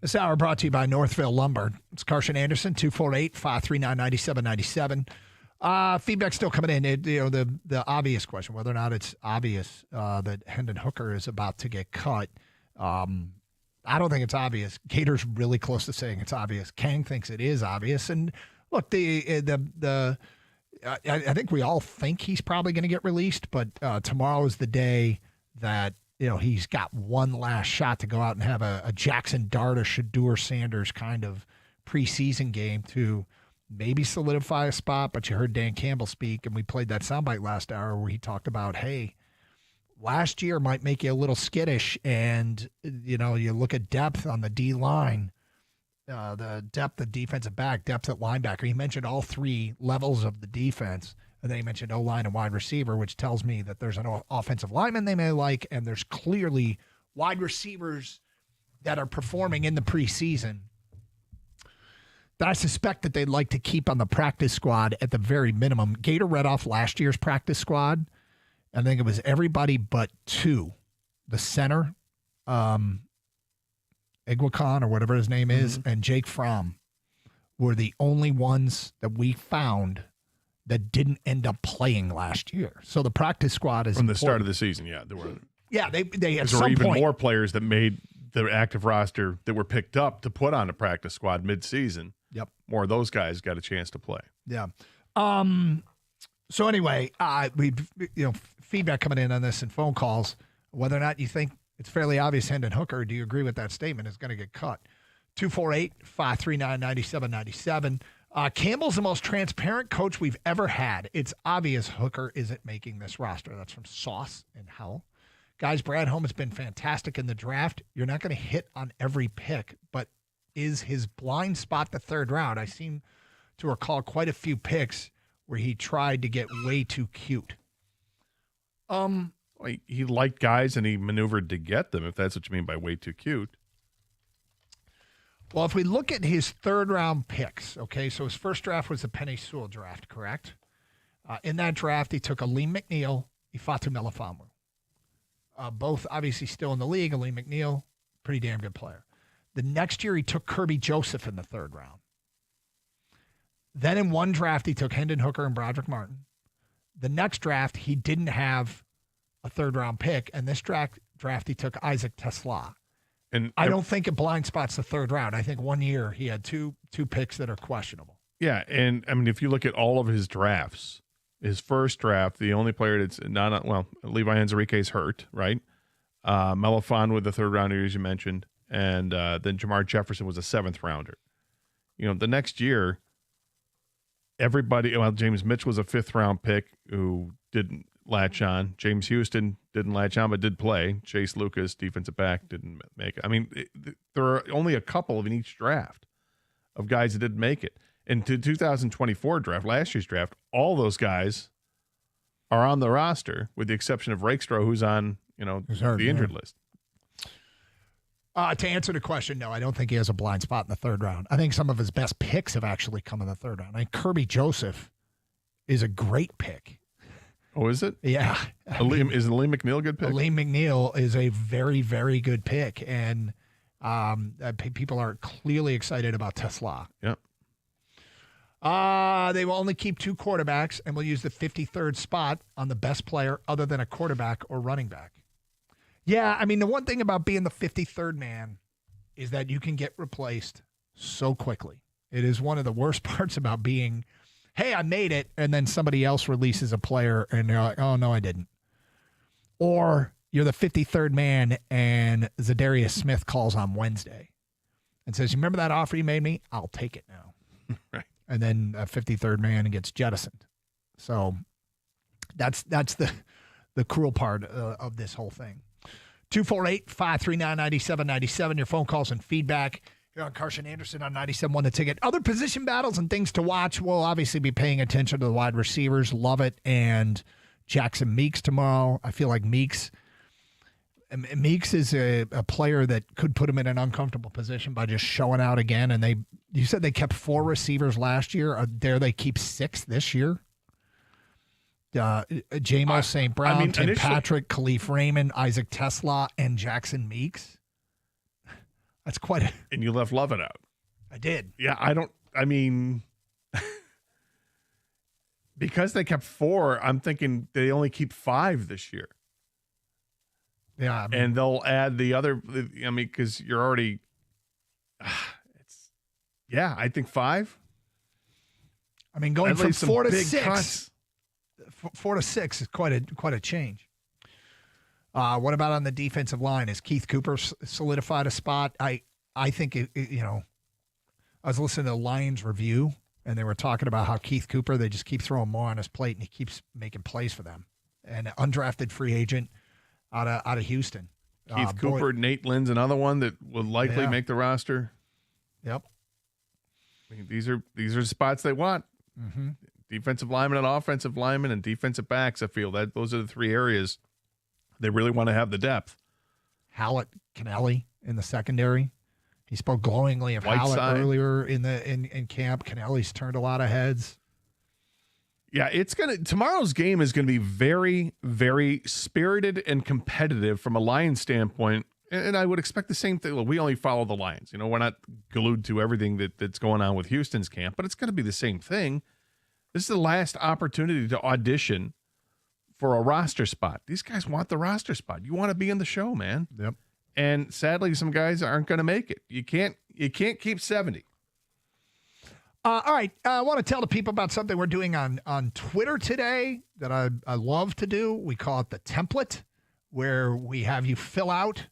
This hour brought to you by Northville Lumber. It's Carson Anderson, 248-539-9797. Feedback still coming in. The obvious question, whether or not it's obvious that Hendon Hooker is about to get cut. I don't think it's obvious. Gator's really close to saying it's obvious. Kang thinks it is obvious. And look, I think we all think he's probably going to get released, but tomorrow is the day that he's got one last shot to go out and have a Jackson Dart or Shedeur Sanders kind of preseason game to maybe solidify a spot. But you heard Dan Campbell speak, and we played that soundbite last hour where he talked about, hey, last year might make you a little skittish, and you look at depth on the D line, the depth of defensive back, depth at linebacker. He mentioned all three levels of the defense, and then he mentioned O-line and wide receiver, which tells me that there's an offensive lineman they may like, and there's clearly wide receivers that are performing in the preseason that I suspect that they'd like to keep on the practice squad at the very minimum. Gator read off last year's practice squad. I think it was everybody but two. The center, Iguacan or whatever his name is, and Jake Fromm were the only ones that we found that didn't end up playing last year. So the practice squad is from the start of the season. Yeah, there were. Yeah, they at there some were even point more players that made the active roster that were picked up to put on a practice squad mid-season. Yep, more of those guys got a chance to play. Yeah. So anyway, we feedback coming in on this and phone calls, whether or not you think it's fairly obvious Hendon Hooker, do you agree with that statement, is going to get cut? 248-539-9797. Campbell's the most transparent coach we've ever had. It's obvious Hooker isn't making this roster. That's from Sauce and Hell. Guys, Brad Holmes has been fantastic in the draft. You're not going to hit on every pick, but is his blind spot the third round? I seem to recall quite a few picks where he tried to get way too cute. He liked guys and he maneuvered to get them, if that's what you mean by way too cute. Well, if we look at his third-round picks, okay, so his first draft was the Penei Sewell draft, correct? In that draft, he took Aleem McNeil, Ifeatu Melifonwu. Both obviously still in the league. Aleem McNeil, pretty damn good player. The next year, he took Kirby Joseph in the third round. Then in one draft, he took Hendon Hooker and Broderick Martin. The next draft, he didn't have a third-round pick, and this draft he took Isaac TeSlaa. And I don't think it blind spots the third round. I think 1 year he had two picks that are questionable. Yeah, and I mean, if you look at all of his drafts, his first draft, the only player that's not Levi Anzarique's hurt, right? Melifonwu with the third rounder, as you mentioned, and then Jamar Jefferson was a seventh rounder. The next year, everybody. Well, James Mitchell was a fifth round pick who didn't latch on. James Houston didn't latch on, but did play. Chase Lucas, defensive back, didn't make it. I mean, there are only a couple in each draft of guys that didn't make it. In the 2024 draft, last year's draft, all those guys are on the roster, with the exception of Rakestraw, who's on the injured list. To answer the question, no, I don't think he has a blind spot in the third round. I think some of his best picks have actually come in the third round. I think Kirby Joseph is a great pick. Oh, is it? Yeah. Is Aleem McNeil a good pick? Aleem McNeil is a very, very good pick, and people are clearly excited about TeSlaa. Yep. They will only keep two quarterbacks and will use the 53rd spot on the best player other than a quarterback or running back. Yeah, I mean, the one thing about being the 53rd man is that you can get replaced so quickly. It is one of the worst parts about being, hey, I made it, and then somebody else releases a player, and you're like, oh, no, I didn't. Or you're the 53rd man, and Zadarius Smith calls on Wednesday and says, you remember that offer you made me? I'll take it now. Right. And then a 53rd man gets jettisoned. So that's the cruel part of this whole thing. 248-539-9797. Your phone calls and feedback here on Carson Anderson on 97.1 The Ticket. Other position battles and things to watch. We'll obviously be paying attention to the wide receivers. Lovett and Jackson Meeks tomorrow. I feel like Meeks is a player that could put him in an uncomfortable position by just showing out again. And you said they kept 4 receivers last year. Dare they keep 6 this year? J-Mo St. Brown, Tim Patrick, Khalif Raymond, Isaac TeSlaa, and Jackson Meeks. That's quite a... And you left Lovett out. I did. Yeah, because they kept 4, I'm thinking they only keep 5 this year. Yeah. And they'll add the other, because you're already, I think 5. I mean, going from 4 to 6. Cuts. 4 to 6 is quite a change. What about on the defensive line? Is Keith Cooper solidified a spot? I think, I was listening to the Lions review, and they were talking about how Keith Cooper, they just keep throwing more on his plate, and he keeps making plays for them. And undrafted free agent out of Houston. Keith Cooper, Nate Lynn's another one that will likely make the roster. Yep. I mean, these are spots they want. Mm-hmm. Defensive lineman and offensive lineman and defensive backs. I feel that those are the three areas they really want to have the depth. Hallett, Kennelly in the secondary. He spoke glowingly of Whiteside. Hallett earlier in camp. Kennelly's turned a lot of heads. Yeah, tomorrow's game is gonna be very, very spirited and competitive from a Lions standpoint. And I would expect the same thing. Well, we only follow the Lions. We're not glued to everything that's going on with Houston's camp, but it's going to be the same thing. This is the last opportunity to audition for a roster spot. These guys want the roster spot. You want to be in the show, man. Yep. And sadly, some guys aren't going to make it. You can't keep 70. All right. I want to tell the people about something we're doing on Twitter today that I love to do. We call it the template, where we have you fill out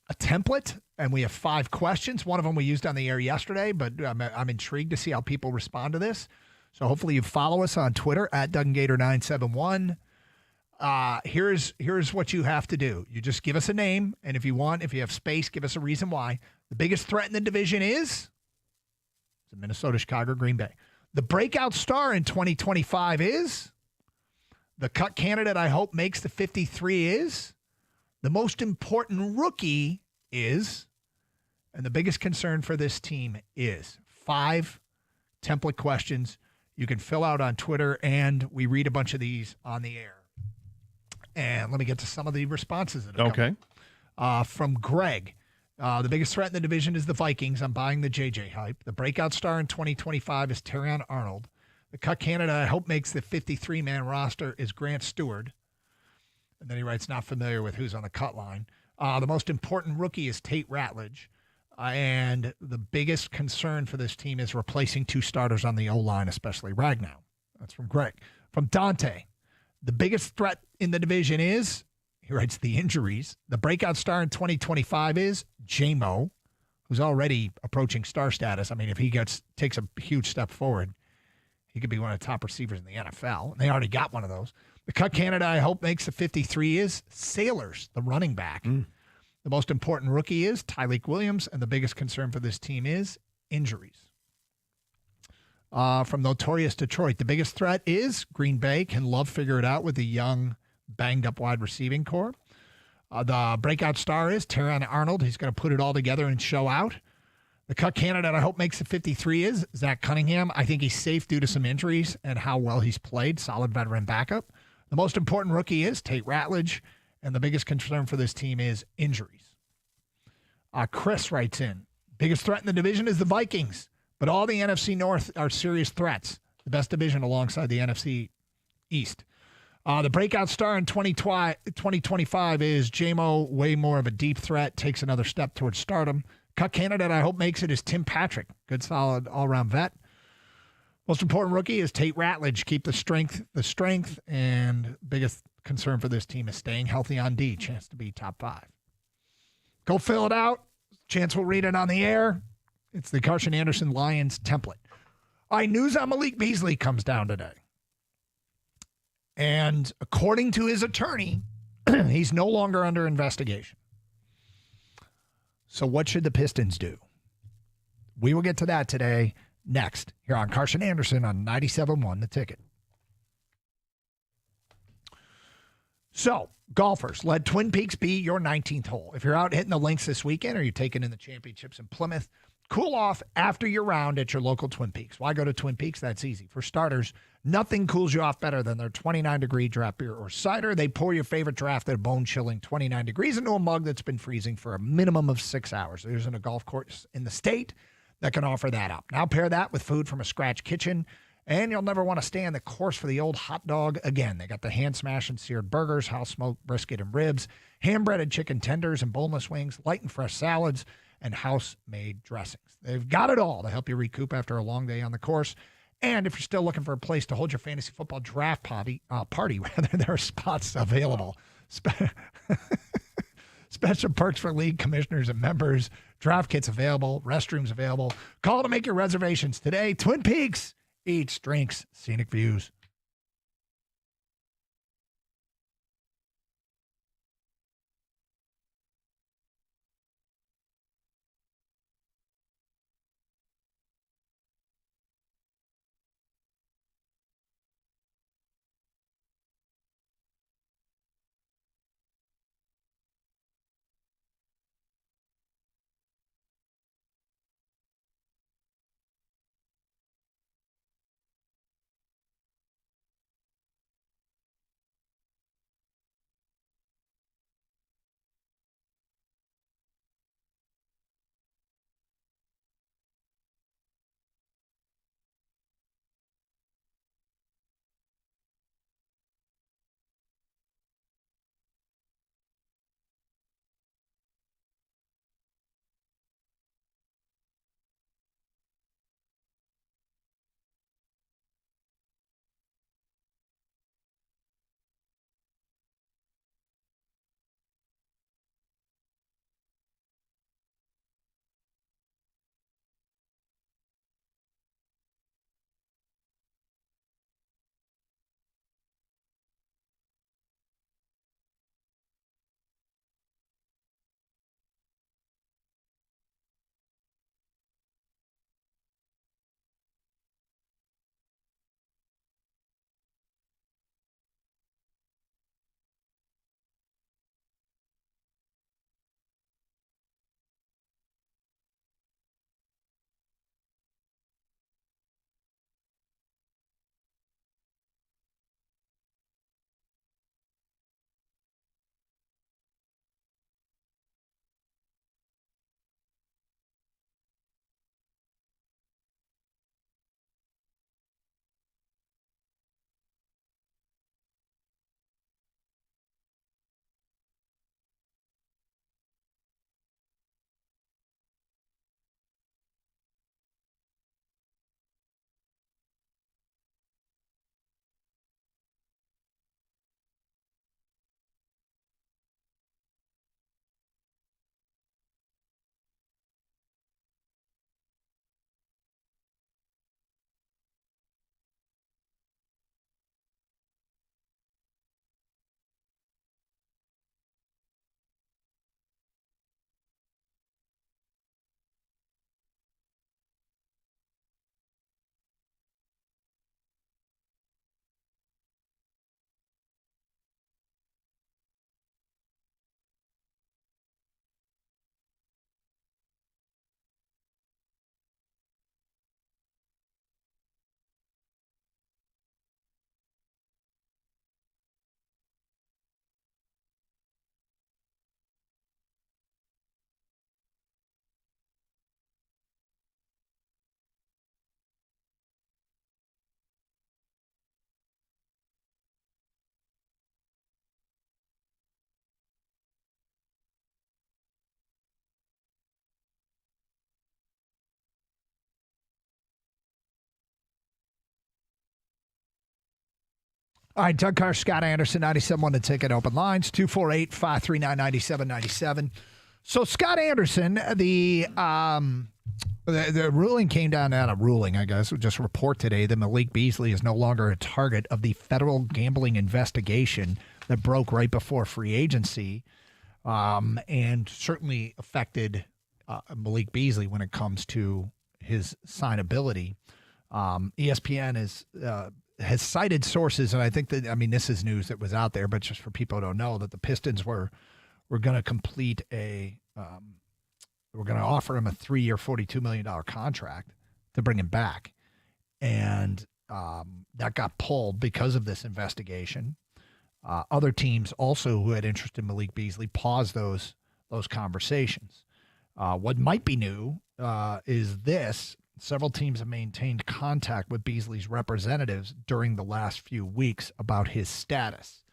a template, and we have 5 questions. One of them we used on the air yesterday, but I'm intrigued to see how people respond to this. So hopefully you follow us on Twitter at DougAndGator971. Here's what you have to do. You just give us a name, and if you have space, give us a reason why. The biggest threat in the division is Minnesota, Chicago, Green Bay. The breakout star in 2025 is the cut candidate I hope makes the 53 is the most important rookie is, and the biggest concern for this team is. 5 template questions you can fill out on Twitter, and we read a bunch of these on the air. And let me get to some of the responses that have come. From Greg, the biggest threat in the division is the Vikings. I'm buying the JJ hype. The breakout star in 2025 is Terrion Arnold. The cut candidate I hope makes the 53-man roster is Grant Stewart. And then he writes, not familiar with who's on the cut line. The most important rookie is Tate Ratledge. And the biggest concern for this team is replacing 2 starters on the O-line, especially Ragnow. That's from Greg. From Dante, the biggest threat in the division is, he writes, the injuries. The breakout star in 2025 is J-Mo, who's already approaching star status. I mean, if he takes a huge step forward, he could be one of the top receivers in the NFL. And they already got one of those. The cut candidate I hope makes the 53 is Sailors, the running back. The most important rookie is Tyleik Williams, and the biggest concern for this team is injuries. From Notorious Detroit, the biggest threat is Green Bay. Can Love figure it out with the young, banged-up wide receiving core? The breakout star is Terrion Arnold. He's going to put it all together and show out. The cut candidate I hope makes the 53 is Zach Cunningham. I think he's safe due to some injuries and how well he's played. Solid veteran backup. The most important rookie is Tate Ratledge, and the biggest concern for this team is injuries. Chris writes in, biggest threat in the division is the Vikings, but all the NFC North are serious threats. The best division alongside the NFC East. The breakout star in 2025 is J-Mo, way more of a deep threat, takes another step towards stardom. Cut candidate I hope makes it is Tim Patrick, good solid all-around vet. Most important rookie is Tate Ratledge. Keep the strength, and biggest concern for this team is staying healthy on D. Chance to be top 5. Go fill it out. Chance will read it on the air. It's the Carson Anderson Lions template. All right, news on Malik Beasley comes down today. And according to his attorney, he's no longer under investigation. So what should the Pistons do? We will get to that today. Next, here on Carson Anderson on 97.1 The Ticket. So, golfers, let Twin Peaks be your 19th hole. If you're out hitting the links this weekend or you're taking in the championships in Plymouth, cool off after your round at your local Twin Peaks. Why go to Twin Peaks? That's easy. For starters, nothing cools you off better than their 29-degree draft beer or cider. They pour your favorite draft at bone-chilling 29 degrees into a mug that's been freezing for a minimum of 6 hours. There isn't a golf course in the state that can offer that up. Now pair that with food from a scratch kitchen, and you'll never want to stay on the course for the old hot dog again. They got the hand-smashed seared burgers, house-smoked brisket and ribs, hand-breaded chicken tenders and boneless wings, light and fresh salads, and house-made dressings. They've got it all to help you recoup after a long day on the course. And if you're still looking for a place to hold your fantasy football draft party, there are spots available. Special perks for league commissioners and members. Draft kits available. Restrooms available. Call to make your reservations today. Twin Peaks. Eats, drinks, scenic views. All right, Doug Carr, Scott Anderson, 97.1 The Ticket, open lines, 248-539-9797. So, Scott Anderson, the ruling came down, not a ruling, I guess, just a report today that Malik Beasley is no longer a target of the federal gambling investigation that broke right before free agency, and certainly affected Malik Beasley when it comes to his signability. ESPN has cited sources, and I think that, I mean, this is news that was out there, but just for people who don't know, that the Pistons were going to complete we're going to offer him a 3-year, $42 million contract to bring him back. And that got pulled because of this investigation. Other teams also who had interest in Malik Beasley paused those conversations. What might be new is this. Several teams have maintained contact with Beasley's representatives during the last few weeks about his status.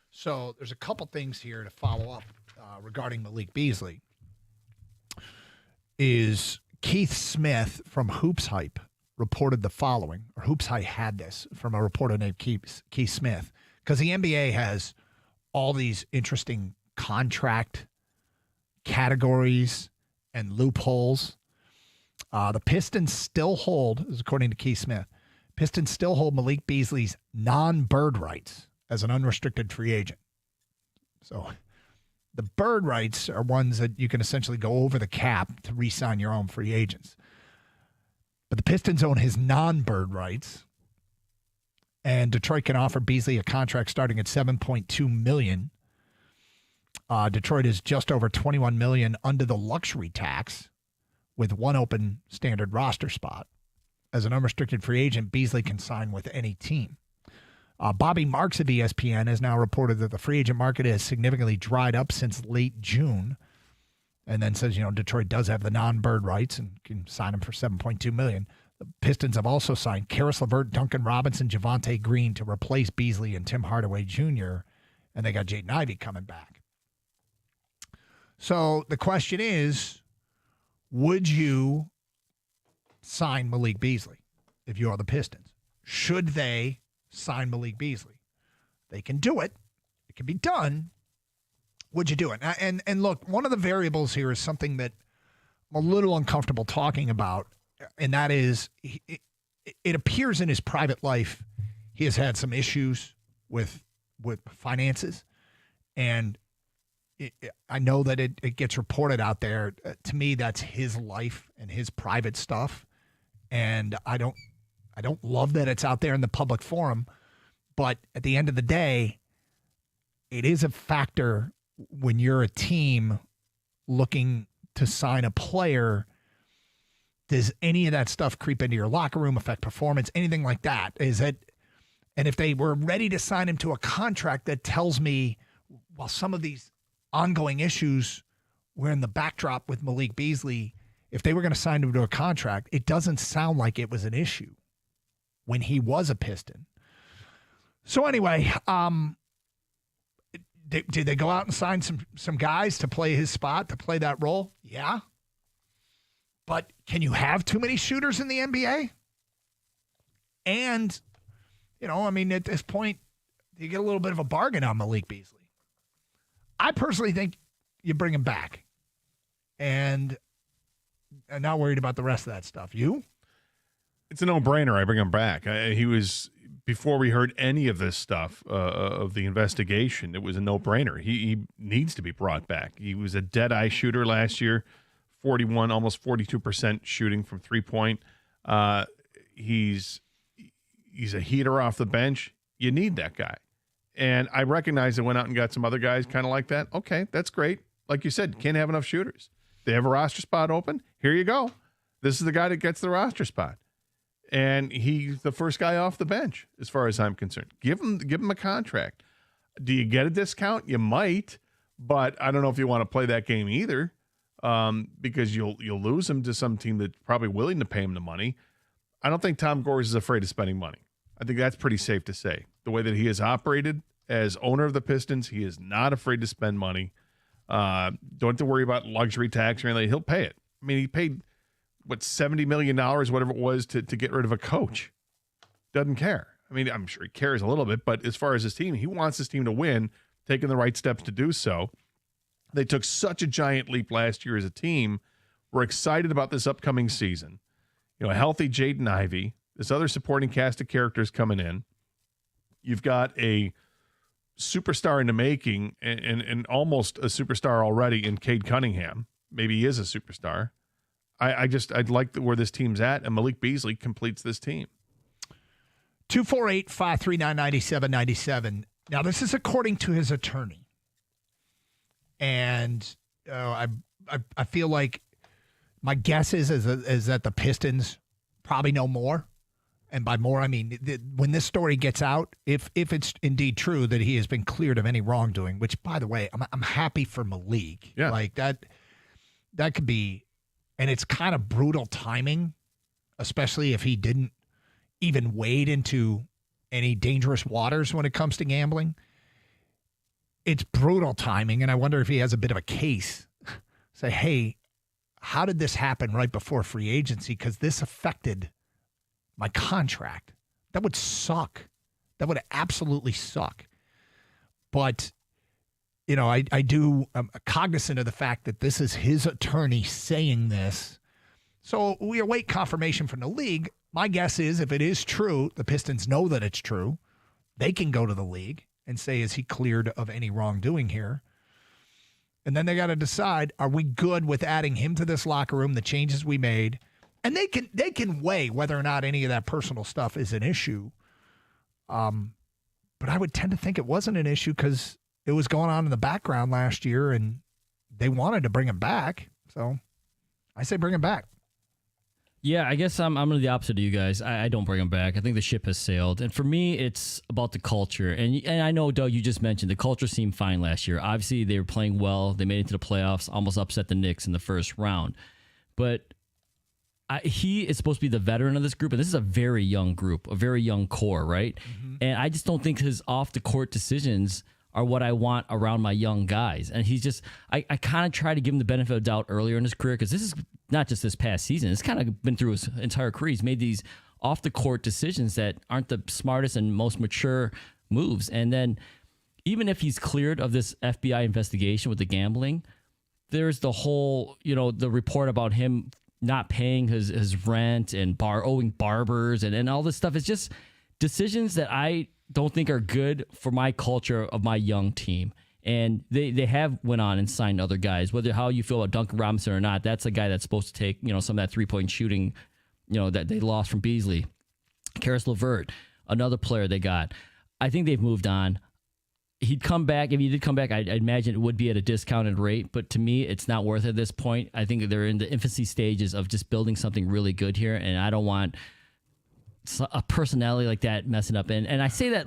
So there's a couple things here to follow up regarding Malik Beasley. Is Keith Smith from Hoops Hype reported the following, or Hoops Hype had this from a reporter named Keith Smith, because the NBA has all these interesting contract categories and loopholes. The Pistons still hold, this is according to Keith Smith, Pistons still hold Malik Beasley's non-bird rights as an unrestricted free agent. So the bird rights are ones that you can essentially go over the cap to re-sign your own free agents. But the Pistons own his non-bird rights, and Detroit can offer Beasley a contract starting at $7.2 million. Detroit is just over $21 million under the luxury tax with one open standard roster spot. As an unrestricted free agent, Beasley can sign with any team. Bobby Marks of ESPN has now reported that the free agent market has significantly dried up since late June, and then says, Detroit does have the non-bird rights and can sign him for $7.2 million. The Pistons have also signed Karis LeVert, Duncan Robinson, Javonte Green to replace Beasley and Tim Hardaway Jr., and they got Jaden Ivey coming back. So the question is, would you sign Malik Beasley if you are the Pistons? Should they sign Malik Beasley? They can do it. It can be done. Would you do it? And look, one of the variables here is something that I'm a little uncomfortable talking about, and that is it appears in his private life he has had some issues with finances, and I know that it gets reported out there. To me, that's his life and his private stuff, and I don't love that it's out there in the public forum, but at the end of the day, it is a factor when you're a team looking to sign a player. Does any of that stuff creep into your locker room, affect performance, anything like that? And if they were ready to sign him to a contract, that tells me, while some of these ongoing issues were in the backdrop with Malik Beasley, if they were going to sign him to a contract, it doesn't sound like it was an issue when he was a Piston. So anyway, did they go out and sign some guys to play his spot, to play that role? Yeah. But can you have too many shooters in the NBA? And, at this point, you get a little bit of a bargain on Malik Beasley. I personally think you bring him back. And I'm not worried about the rest of that stuff. You? It's a no-brainer. I bring him back. He was, before we heard any of this stuff of the investigation, it was a no-brainer. He needs to be brought back. He was a dead-eye shooter last year, 41, almost 42% shooting from three-point. He's a heater off the bench. You need that guy. And I recognize they went out and got some other guys kind of like that. Okay, that's great. Like you said, can't have enough shooters. They have a roster spot open. Here you go. This is the guy that gets the roster spot. And he's the first guy off the bench, as far as I'm concerned. Give him a contract. Do you get a discount? You might, but I don't know if you want to play that game either, because you'll lose him to some team that's probably willing to pay him the money. I don't think Tom Gores is afraid of spending money. I think that's pretty safe to say. The way that he has operated as owner of the Pistons, he is not afraid to spend money. Don't have to worry about luxury tax or anything. He'll pay it. I mean, he paid, $70 million, whatever it was, to get rid of a coach. Doesn't care. I mean, I'm sure he cares a little bit, but as far as his team, he wants his team to win, taking the right steps to do so. They took such a giant leap last year as a team. We're excited about this upcoming season. A healthy Jaden Ivey, this other supporting cast of characters coming in. You've got a superstar in the making and almost a superstar already in Cade Cunningham. Maybe he is a superstar. I'd like where this team's at, and Malik Beasley completes this team. 248-539-9797. Now, this is according to his attorney. And I feel like my guess is that the Pistons probably know more. And by more, I mean, when this story gets out, if it's indeed true that he has been cleared of any wrongdoing, which, by the way, I'm happy for Malik. Yeah. Like that could be, and it's kind of brutal timing, especially if he didn't even wade into any dangerous waters when it comes to gambling. It's brutal timing, and I wonder if he has a bit of a case. Say, hey, how did this happen right before free agency? Because this affected my contract. That would suck. That would absolutely suck. But I'm cognizant of the fact that this is his attorney saying this. So we await confirmation from the league. My guess is if it is true, the Pistons know that it's true. They can go to the league and say, is he cleared of any wrongdoing here? And then they got to decide, are we good with adding him to this locker room, the changes we made? And they can weigh whether or not any of that personal stuff is an issue. But I would tend to think it wasn't an issue because it was going on in the background last year and they wanted to bring him back. So I say bring him back. Yeah, I guess I'm the opposite of you guys. I don't bring him back. I think the ship has sailed. And for me, it's about the culture. And I know, Doug, you just mentioned the culture seemed fine last year. Obviously, they were playing well. They made it to the playoffs, almost upset the Knicks in the first round. But he is supposed to be the veteran of this group, and this is a very young group, a very young core, right? Mm-hmm. And I just don't think his off-the-court decisions are what I want around my young guys. And he's just, I kind of try to give him the benefit of doubt earlier in his career because this is not just this past season. It's kind of been through his entire career. He's made these off-the-court decisions that aren't the smartest and most mature moves. And then even if he's cleared of this FBI investigation with the gambling, there's the whole, the report about him not paying his rent and owing barbers and all this stuff. It's just decisions that I don't think are good for my culture of my young team. And they have went on and signed other guys. Whether how you feel about Duncan Robinson or not, that's a guy that's supposed to take, some of that 3-point shooting, that they lost from Beasley. Karis LeVert, another player they got. I think they've moved on. He'd come back. If he did come back, I'd imagine it would be at a discounted rate. But to me, it's not worth it at this point. I think they're in the infancy stages of just building something really good here. And I don't want a personality like that messing up. And I say that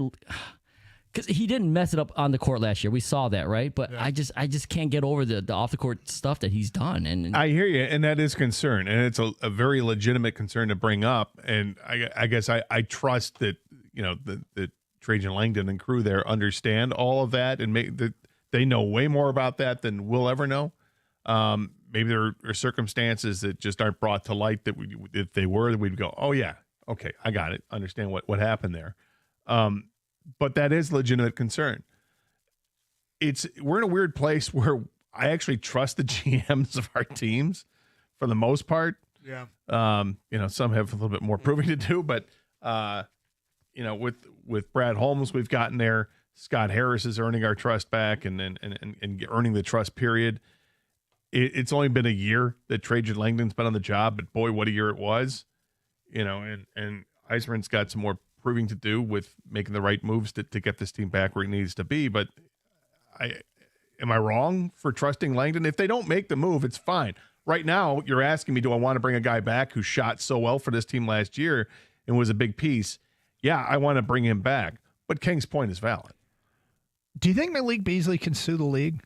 because he didn't mess it up on the court last year. We saw that, right? But yeah. I just can't get over the off the court stuff that he's done. And I hear you, and that is concern, and it's a very legitimate concern to bring up. And I guess I trust that that Trajan Langdon and crew there understand all of that and that they know way more about that than we'll ever know. Maybe there are circumstances that just aren't brought to light that if they were, we'd go, oh yeah, okay, I got it. Understand what happened there. But that is legitimate concern. We're in a weird place where I actually trust the GMs of our teams for the most part. Yeah. Some have a little bit more proving to do, but with Brad Holmes, we've gotten there. Scott Harris is earning our trust back and earning the trust period. It's only been a year that Trajan Langdon's been on the job, but boy, what a year it was. And Eisman's got some more proving to do with making the right moves to get this team back where it needs to be. But am I wrong for trusting Langdon? If they don't make the move, it's fine. Right now, you're asking me, do I want to bring a guy back who shot so well for this team last year and was a big piece? Yeah, I want to bring him back. But King's point is valid. Do you think Malik Beasley can sue the league?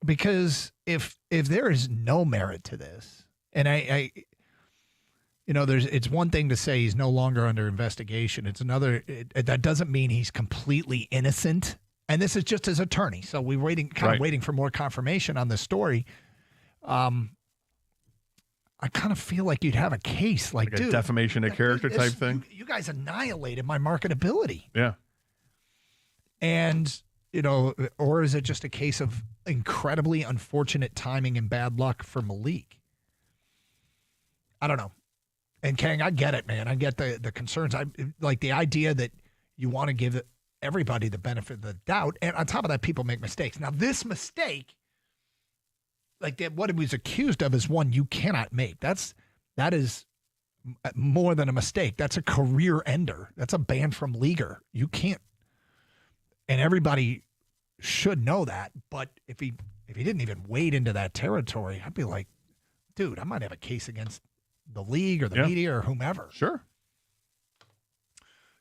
Because if there is no merit to this, and it's one thing to say he's no longer under investigation. It's another. That doesn't mean he's completely innocent. And this is just his attorney. So we're waiting for more confirmation on this story. I kind of feel like you'd have a case like a defamation of character type thing. You guys annihilated my marketability. Yeah. And, or is it just a case of incredibly unfortunate timing and bad luck for Malik? I don't know. And Kang, I get it, man. I get the concerns. I like the idea that you want to give everybody the benefit of the doubt. And on top of that, people make mistakes. Now, this mistake, like what he was accused of, is one you cannot make. That is more than a mistake. That's a career ender. That's a ban from leaguer. You can't. And everybody should know that. But if he didn't even wade into that territory, I'd be like, dude, I might have a case against the league or the media or whomever. Sure.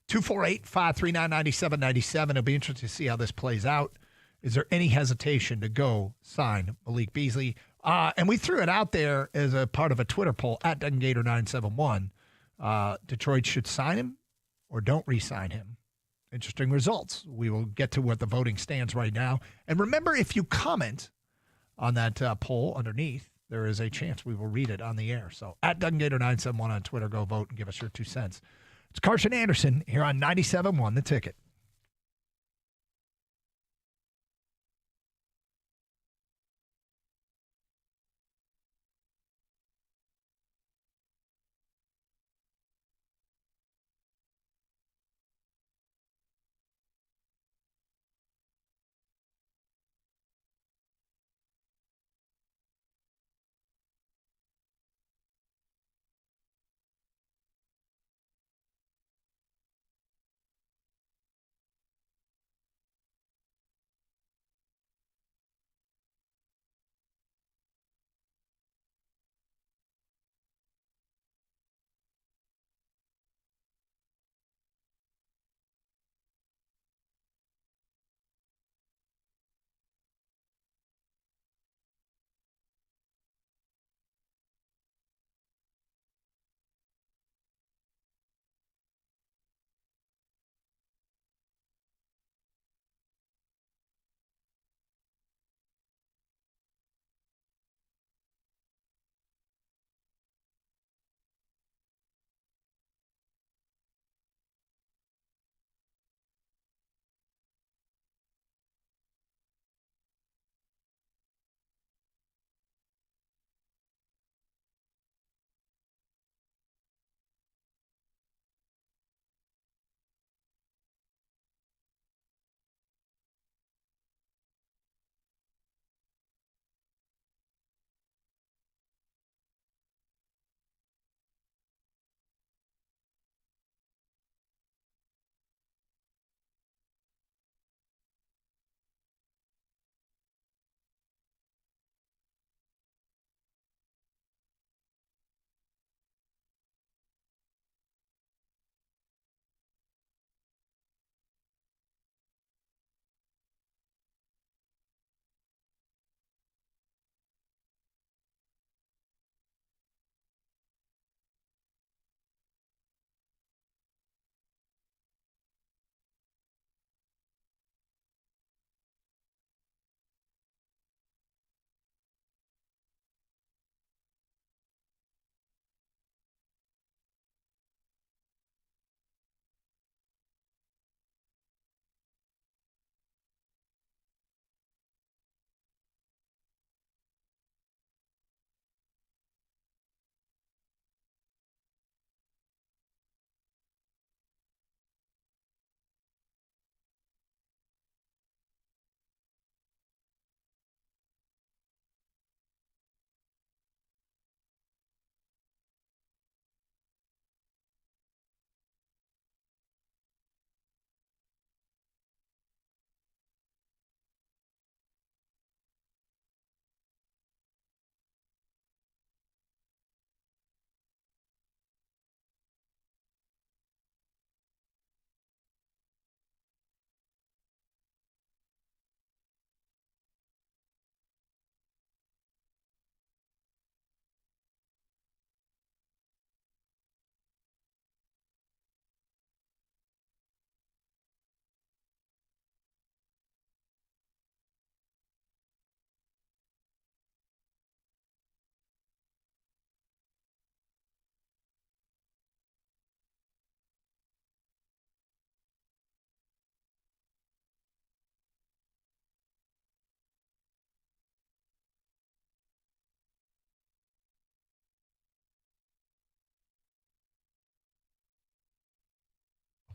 248-539-9797. It'll be interesting to see how this plays out. Is there any hesitation to go sign Malik Beasley? And we threw it out there as a part of a Twitter poll at Dungator971. Detroit should sign him or don't re-sign him. Interesting results. We will get to what the voting stands right now. And remember, if you comment on that poll underneath, there is a chance we will read it on the air. So at Dungator971 on Twitter, go vote and give us your 2 cents. It's Carson Anderson here on 97.1 The Ticket.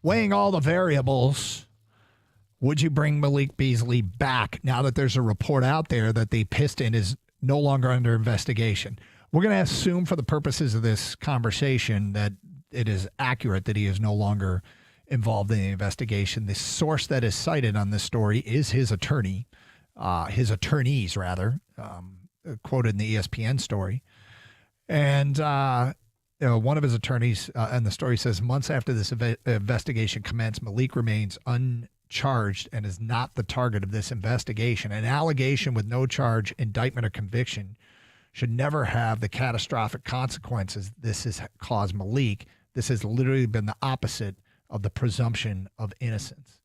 weighing all the variables, would you bring Malik Beasley back now that there's a report out there that the Piston is no longer under investigation? We're going to assume for the purposes of this conversation that it is accurate that he is no longer involved in the investigation. The source that is cited on this story is his attorney, his attorneys rather, quoted in the ESPN story. And one of his attorneys, and the story says, months after this investigation commenced, Malik remains uncharged and is not the target of this investigation. An allegation with no charge, indictment, or conviction should never have the catastrophic consequences this has caused Malik. This has literally been the opposite of the presumption of innocence.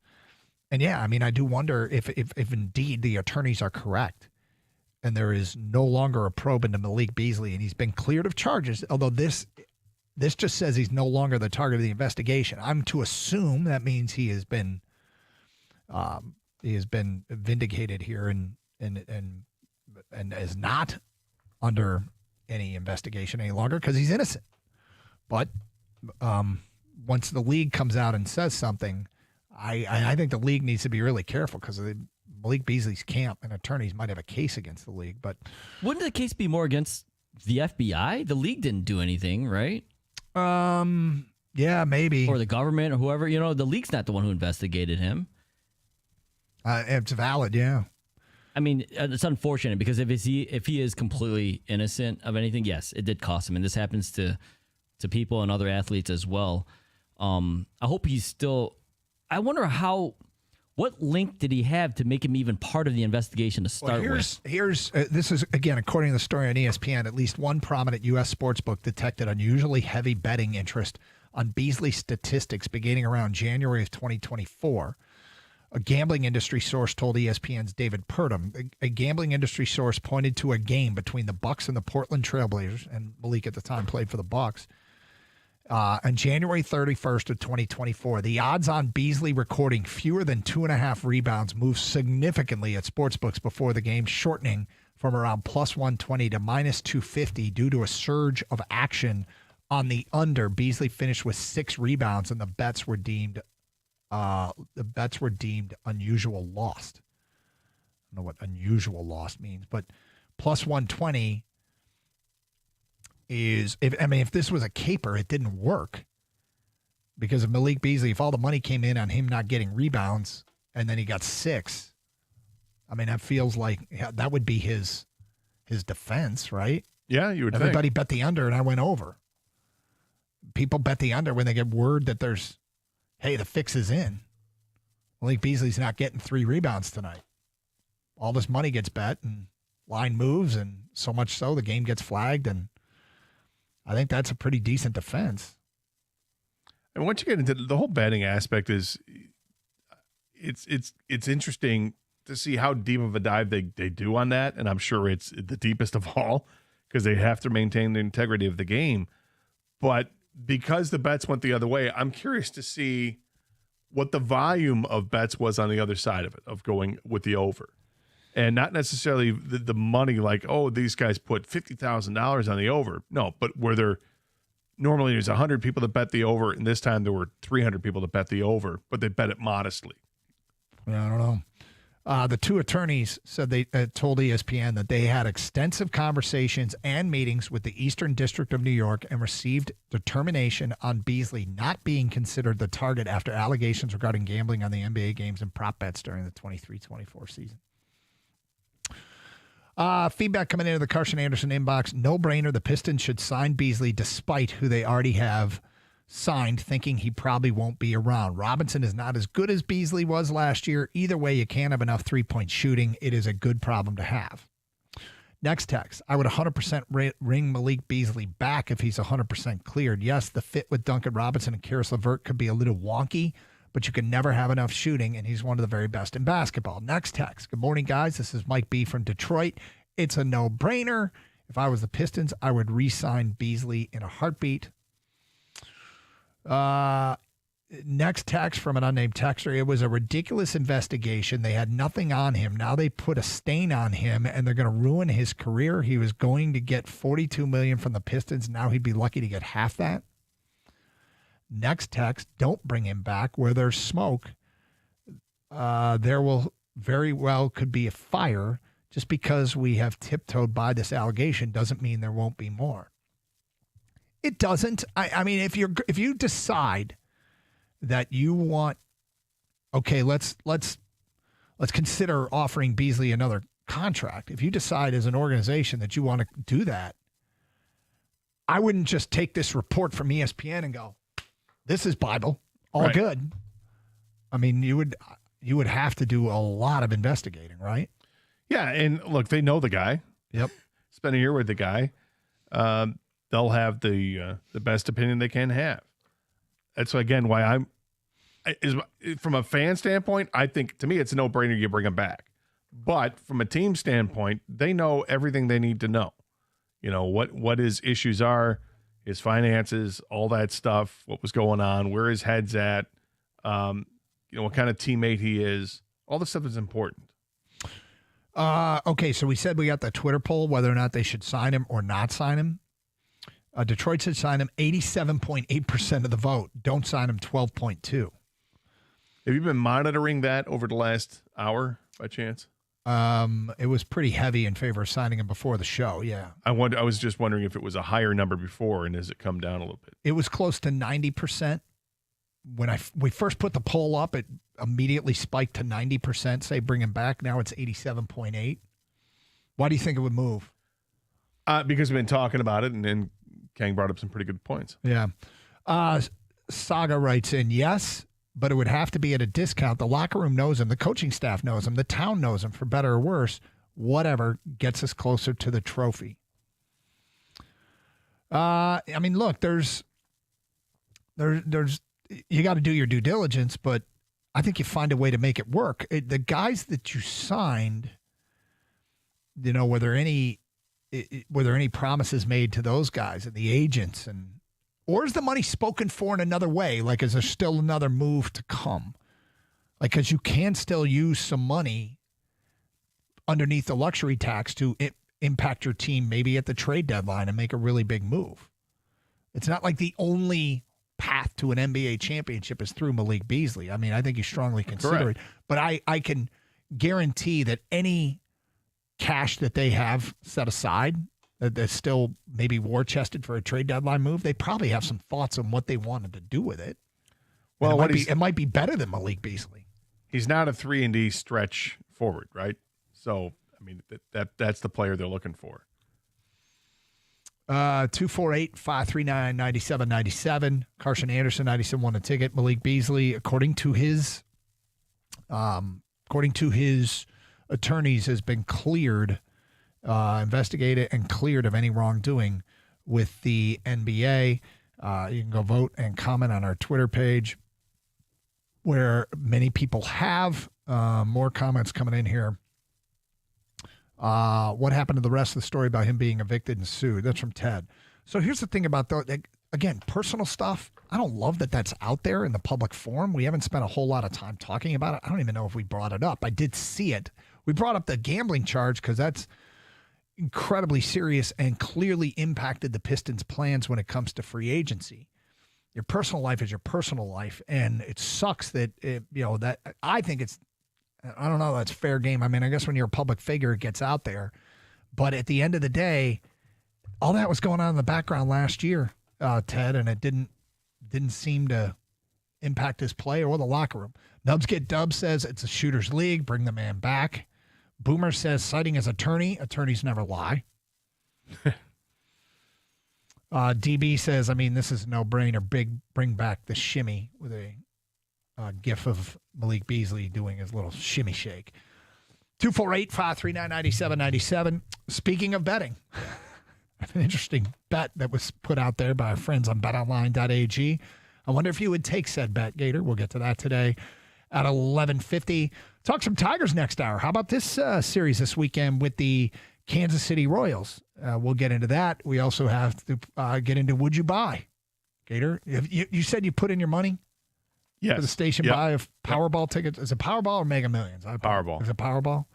And yeah, I mean, I do wonder if indeed the attorneys are correct and there is no longer a probe into Malik Beasley and he's been cleared of charges, although this just says he's no longer the target of the investigation. I'm to assume that means he has been vindicated here and is not under any investigation any longer because he's innocent. But once the league comes out and says something, I think the league needs to be really careful because Malik Beasley's camp and attorneys might have a case against the league. But wouldn't the case be more against the FBI? The league didn't do anything, right? Yeah, maybe. Or the government or whoever. You know, the league's not the one who investigated him. It's valid, yeah. I mean, it's unfortunate because if he is completely innocent of anything, yes, it did cost him, and this happens to people and other athletes as well. I hope he's still. I wonder what link did he have to make him even part of the investigation to start with? Here's this is again according to the story on ESPN. At least one prominent U.S. sportsbook detected unusually heavy betting interest on Beasley's statistics beginning around January of 2024. A gambling industry source told ESPN's David Purdom. A gambling industry source pointed to a game between the Bucks and the Portland Trailblazers, and Malik at the time played for the Bucks, on January 31st of 2024. The odds on Beasley recording fewer than 2.5 rebounds moved significantly at sportsbooks before the game, shortening from around plus 120 to minus 250 due to a surge of action on the under. Beasley finished with 6 rebounds, and the bets were deemed unusual lost. I don't know what unusual lost means, but plus 120 is, if this was a caper, it didn't work because of Malik Beasley. If all the money came in on him not getting rebounds and then he got 6, I mean, that feels like that would be his defense, right? Yeah, you would Everybody think. bet the under and I went over. People bet the under when they get word that there's, hey, the fix is in. Malik Beasley's not getting 3 rebounds tonight. All this money gets bet and line moves, and so much so the game gets flagged, and I think that's a pretty decent defense. And once you get into the whole betting aspect, it's interesting to see how deep of a dive they do on that, and I'm sure it's the deepest of all because they have to maintain the integrity of the game. But because the bets went the other way, I'm curious to see what the volume of bets was on the other side of it, of going with the over. And not necessarily the money like, oh, these guys put $50,000 on the over. No, but were there normally there's 100 people that bet the over, and this time there were 300 people that bet the over, but they bet it modestly. Yeah, I don't know. The 2 attorneys said they told ESPN that they had extensive conversations and meetings with the Eastern District of New York and received determination on Beasley not being considered the target after allegations regarding gambling on the NBA games and prop bets during the 23-24 season. Feedback coming into the Carson Anderson inbox. No brainer. The Pistons should sign Beasley despite who they already have signed, thinking he probably won't be around. Robinson is not as good as Beasley was last year. Either way, you can't have enough three-point shooting. It is a good problem to have. Next text. I would 100% ring Malik Beasley back if he's 100% cleared. Yes, the fit with Duncan Robinson and Karis LeVert could be a little wonky, but you can never have enough shooting, and he's one of the very best in basketball. Next text. Good morning, guys. This is Mike B. from Detroit. It's a no-brainer. If I was the Pistons, I would re-sign Beasley in a heartbeat. Next text from an unnamed texter. It was a ridiculous investigation. They had nothing on him. Now they put a stain on him, and they're going to ruin his career. He was going to get $42 million from the Pistons. Now he'd be lucky to get half that. Next text, don't bring him back. Where there's smoke, there will very well could be a fire. Just because we have tiptoed by this allegation doesn't mean there won't be more. It doesn't. I mean, if you decide that you want, okay, let's consider offering Beasley another contract. If you decide as an organization that you want to do that, I wouldn't just take this report from ESPN and go, this is Bible, all right. good. I mean, you would have to do a lot of investigating, right? Yeah, and look, they know the guy. Yep. Spent a year with the guy. They'll have the best opinion they can have. That's again why from a fan standpoint, I think to me it's a no-brainer you bring him back. But from a team standpoint, they know everything they need to know. You know what his issues are, his finances, all that stuff, what was going on, where his head's at, what kind of teammate he is, all the stuff that's important. Okay, so we said we got the Twitter poll, whether or not they should sign him or not sign him. Detroit should sign him, 87.8% of the vote. Don't sign him, 12.2%. Have you been monitoring that over the last hour by chance? It was pretty heavy in favor of signing him before the show, yeah. I was just wondering if it was a higher number before, and has it come down a little bit? It was close to 90%. When we first put the poll up, it immediately spiked to 90%. Say bring him back. Now it's 87.8%. Why do you think it would move? Because we've been talking about it, and then Kang brought up some pretty good points. Yeah. Saga writes in, yes, but it would have to be at a discount. The locker room knows him. The coaching staff knows him. The town knows him, for better or worse. Whatever gets us closer to the trophy. I mean, look, there's you got to do your due diligence, but I think you find a way to make it work. The guys that you signed, were there any promises made to those guys and the agents, or is the money spoken for in another way? Like, is there still another move to come? Like, because you can still use some money underneath the luxury tax to impact your team maybe at the trade deadline and make a really big move. It's not like the only path to an NBA championship is through Malik Beasley. I mean, I think you strongly consider it. But I can guarantee that any cash that they have set aside that's still maybe war-chested for a trade deadline move, they probably have some thoughts on what they wanted to do with it. Well, it might be better than Malik Beasley. He's not a 3-and-D stretch forward, right? So, I mean, that's the player they're looking for. 248-539-9797. Carson Anderson, 97 won a ticket. Malik Beasley, according to his attorneys, has been cleared, investigated, and cleared of any wrongdoing with the NBA. You can go vote and comment on our Twitter page, where many people have. More comments coming in here. What happened to the rest of the story about him being evicted and sued? That's from Ted. So here's the thing about again, personal stuff. I don't love that that's out there in the public forum. We haven't spent a whole lot of time talking about it. I don't even know if we brought it up. I did see it. We brought up the gambling charge because that's incredibly serious and clearly impacted the Pistons' plans when it comes to free agency. Your personal life is your personal life, and it sucks that that I think it's. I don't know. That's fair game. I mean, I guess when you're a public figure, it gets out there. But at the end of the day, all that was going on in the background last year, Ted, and it didn't seem to impact his play or the locker room. Nubs Get Dubs says it's a shooter's league. Bring the man back. Boomer says citing his attorney. Attorneys never lie. DB says, I mean, this is a no-brainer. Bring back the shimmy with a gif of Malik Beasley doing his little shimmy shake. 248-539-9797. Speaking of betting, an interesting bet that was put out there by our friends on betonline.ag. I wonder if you would take said bet, Gator. We'll get to that today at 11:50. Talk some Tigers next hour. How about this series this weekend with the Kansas City Royals? We'll get into that. We also have to get into Would You Buy? Gator, you said you put in your money? Yes. For the station buy of Powerball tickets. Is it Powerball or Mega Millions? Powerball. Is it Powerball?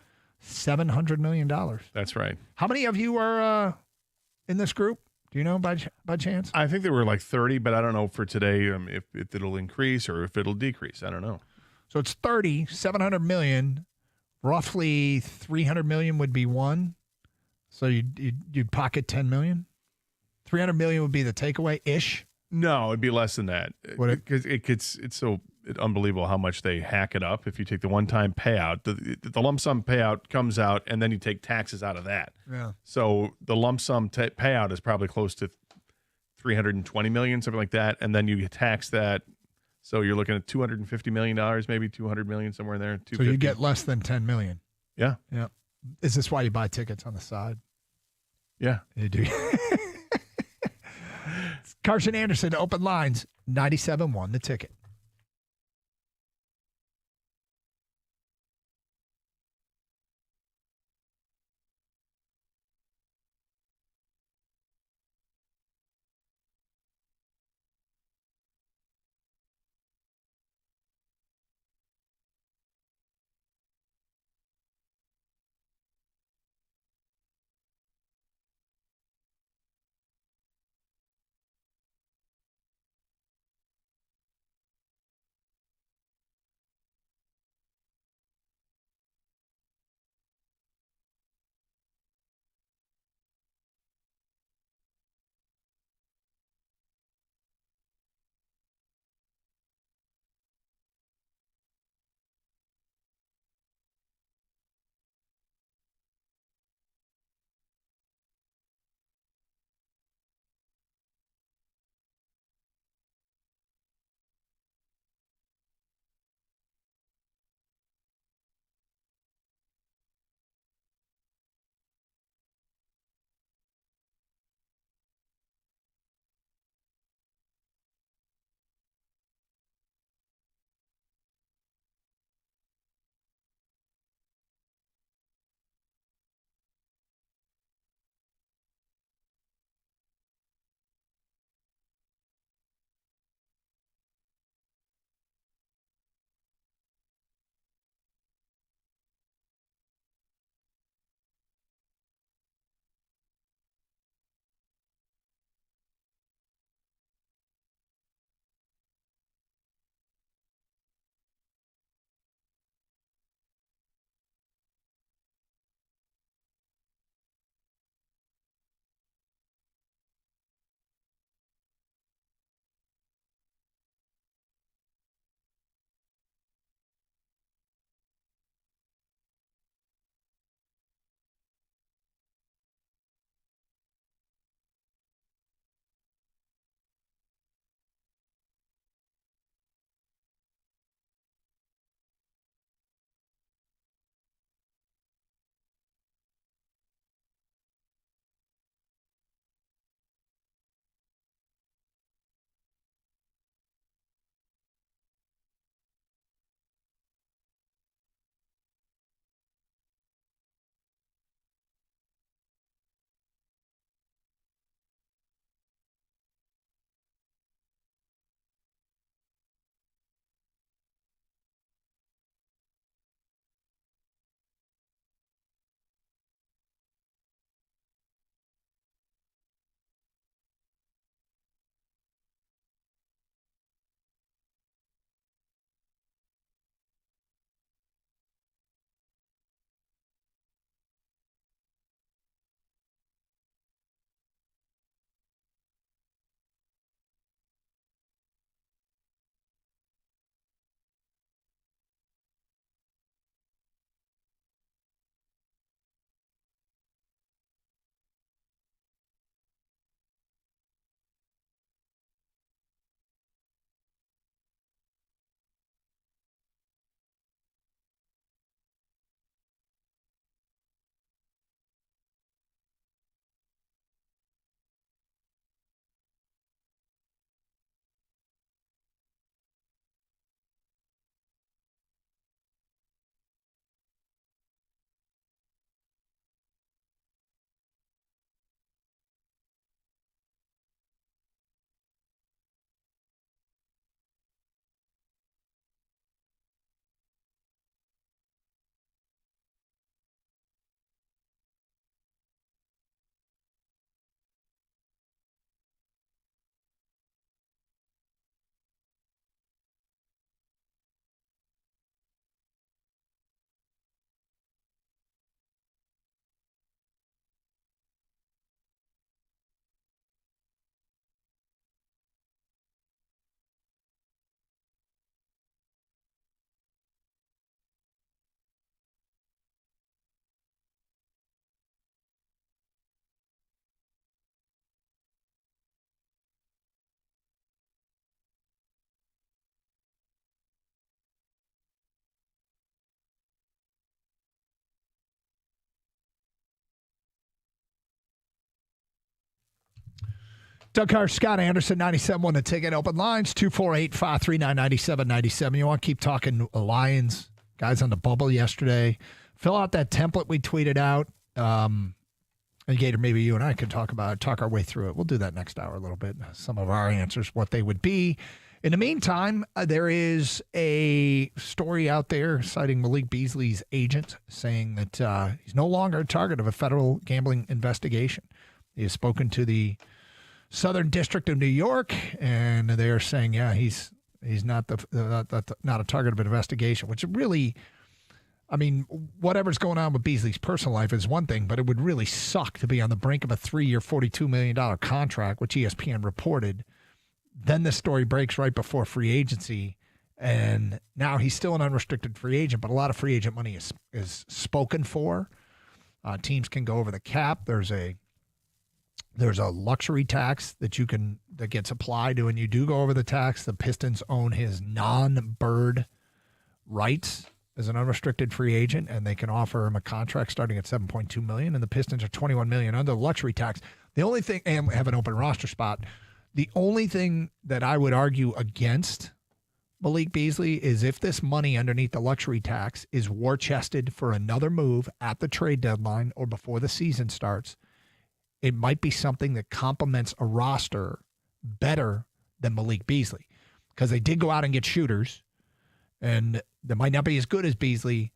$700 million. That's right. How many of you are in this group? Do you know by chance? I think they were like 30, but I don't know for today if it'll increase or if it'll decrease. I don't know. So it's 30, 700 million, roughly 300 million would be one. So you'd pocket 10 million. 300 million would be the takeaway ish. No, it'd be less than that because it's so unbelievable how much they hack it up. If you take the one-time payout, the lump sum payout comes out, and then you take taxes out of that. Yeah. So the lump sum payout is probably close to 320 million, something like that, and then you tax that. So you're looking at $250 million, maybe 200 million, somewhere in there. So you get less than 10 million. Yeah. Yeah. Is this why you buy tickets on the side? Yeah. You do. Carson Anderson, Open Lines, 97.1 The Ticket. Doug Carr, Scott Anderson, 97.1 The Ticket. Open lines, 248-539-9797. You want to keep talking Lions, guys on the bubble yesterday. Fill out that template we tweeted out. And Gator, maybe you and I could talk our way through it. We'll do that next hour a little bit. Some of our answers, what they would be. In the meantime, there is a story out there citing Malik Beasley's agent saying that he's no longer a target of a federal gambling investigation. He has spoken to the Southern District of New York, and they are saying, yeah, he's not not a target of an investigation, which really, I mean, whatever's going on with Beasley's personal life is one thing, but it would really suck to be on the brink of a 3-year, $42 million contract, which ESPN reported. Then the story breaks right before free agency, and now he's still an unrestricted free agent, but a lot of free agent money is spoken for. Teams can go over the cap. There's a luxury tax that gets applied to when you do go over the tax. The Pistons own his non-bird rights as an unrestricted free agent, and they can offer him a contract starting at $7.2 million, and the Pistons are $21 million under the luxury tax. The only thing, and have an open roster spot. The only thing that I would argue against Malik Beasley is if this money underneath the luxury tax is war-chested for another move at the trade deadline or before the season starts, it might be something that complements a roster better than Malik Beasley, because they did go out and get shooters, and they might not be as good as Beasley,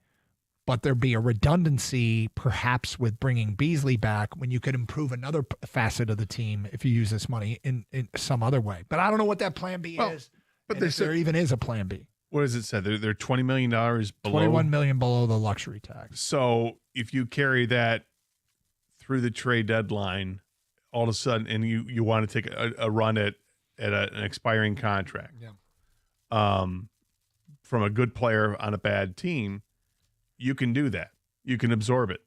but there'd be a redundancy perhaps with bringing Beasley back when you could improve another facet of the team if you use this money in some other way. But I don't know what that plan B is, but if there even is a plan B. What does it say? They're $20 million below? $21 million below the luxury tax. So if you carry that through the trade deadline, all of a sudden, and you want to take a run at an expiring contract from a good player on a bad team, you can do that. You can absorb it.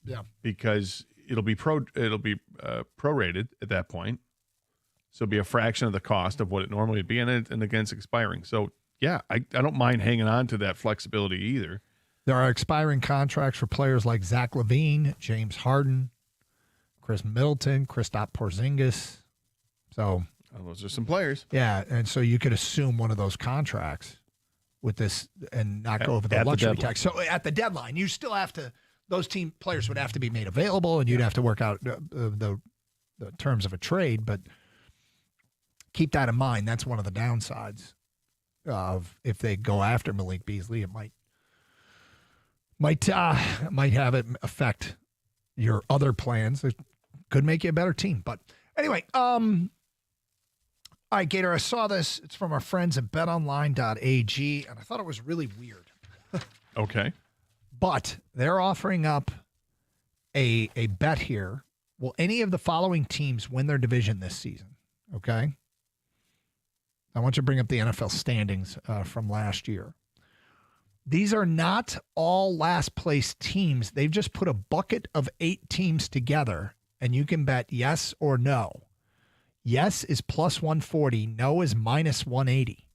Yeah. Because it'll be prorated at that point. So it'll be a fraction of the cost of what it normally would be, and against expiring. So yeah, I don't mind hanging on to that flexibility either. There are expiring contracts for players like Zach LaVine, James Harden, Chris Middleton, Kristaps Porzingis. So those are some players. Yeah, and so you could assume one of those contracts with this and not go over the luxury tax. So at the deadline, you still have to, those team players would have to be made available, and you'd have to work out the terms of a trade. But keep that in mind. That's one of the downsides of if they go after Malik Beasley. It might have it affect your other plans. It could make you a better team. But anyway, all right, Gator, I saw this. It's from our friends at betonline.ag, and I thought it was really weird. Okay. But they're offering up a bet here. Will any of the following teams win their division this season? Okay. I want you to bring up the NFL standings from last year. These are not all last place teams. They've just put a bucket of 8 teams together, and you can bet yes or no. Yes is plus 140. No is minus 180.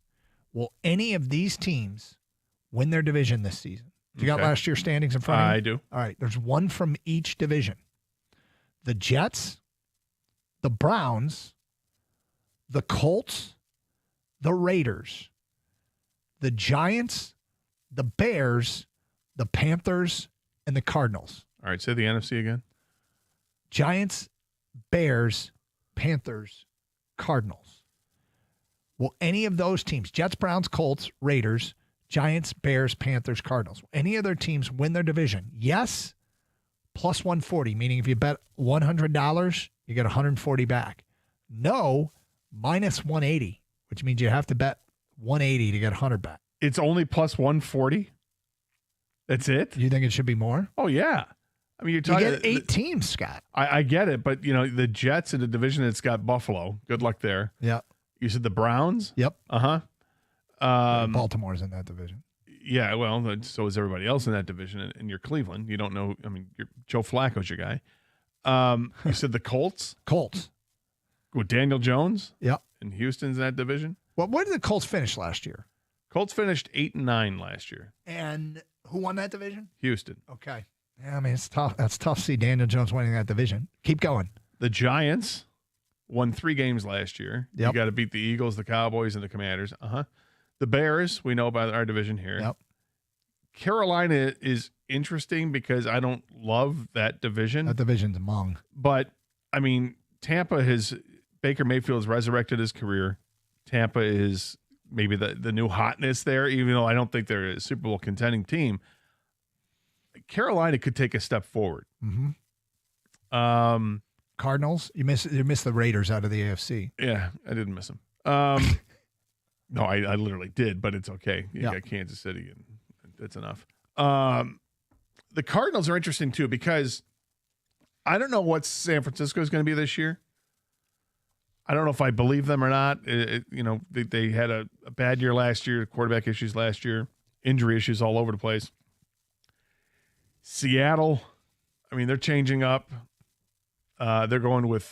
Will any of these teams win their division this season? Do you got last year's standings in front of you? I do. All right. There's one from each division. The Jets, the Browns, the Colts, the Raiders, the Giants, the Bears, the Panthers, and the Cardinals. All right. Say the NFC again. Giants, Bears, Panthers, Cardinals. Will any of those teams, Jets, Browns, Colts, Raiders, Giants, Bears, Panthers, Cardinals, will any of their teams win their division? Yes, plus 140, meaning if you bet $100, you get 140 back. No, minus 180, which means you have to bet 180 to get 100 back. It's only plus 140? That's it? You think it should be more? Oh, yeah. I mean, you get 8 teams, Scott. I get it, but the Jets in a division that's got Buffalo. Good luck there. Yeah. You said the Browns? Yep. Uh-huh. Baltimore's in that division. Yeah, well, so is everybody else in that division, and you're Cleveland. You don't know. I mean, Joe Flacco's your guy. You said the Colts? Colts. With Daniel Jones? Yep. And Houston's in that division? Well, where did the Colts finish last year? Colts finished 8-9 last year. And who won that division? Houston. Okay. Yeah, I mean, it's tough. That's tough to see Daniel Jones winning that division. Keep going. The Giants. won 3 games last year. Yep. You got to beat the Eagles, the Cowboys, and the Commanders. The Bears, we know about our division here. Yep. Carolina is interesting because I don't love that division. That division's among. But, I mean, Baker Mayfield's resurrected his career. Tampa is maybe the new hotness there, even though I don't think they're a Super Bowl contending team. Carolina could take a step forward. Mm-hmm. Cardinals, you miss the Raiders out of the AFC. Yeah, I didn't miss them. No, I literally did, but it's okay. You got Kansas City, and that's enough. The Cardinals are interesting too because I don't know what San Francisco is going to be this year. I don't know if I believe them or not. They had a bad year last year, quarterback issues last year, injury issues all over the place. Seattle, I mean, they're changing up. They're going with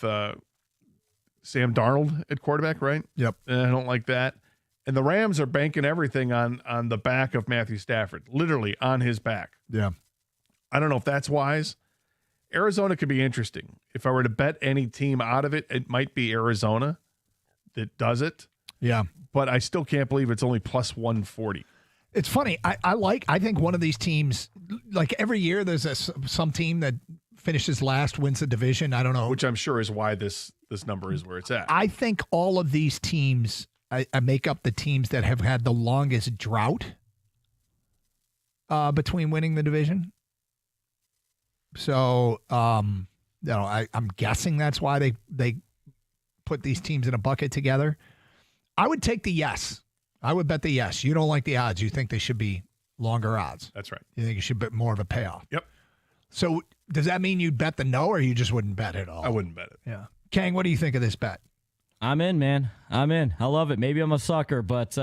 Sam Darnold at quarterback, right? Yep. And I don't like that. And the Rams are banking everything on the back of Matthew Stafford, literally on his back. Yeah. I don't know if that's wise. Arizona could be interesting. If I were to bet any team out of it, it might be Arizona that does it. Yeah. But I still can't believe it's only plus 140. It's funny. I think one of these teams, like every year, there's some team that finishes last, wins the division. I don't know. Which I'm sure is why this number is where it's at. I think all of these teams, I make up the teams that have had the longest drought between winning the division. So, I'm guessing that's why they put these teams in a bucket together. I would take the yes. I would bet the yes. You don't like the odds. You think they should be longer odds. That's right. You think it should be more of a payoff. Yep. So does that mean you'd bet the no, or you just wouldn't bet at all? I wouldn't bet it. Yeah. Kang, what do you think of this bet? I'm in, man. I'm in. I love it. Maybe I'm a sucker, but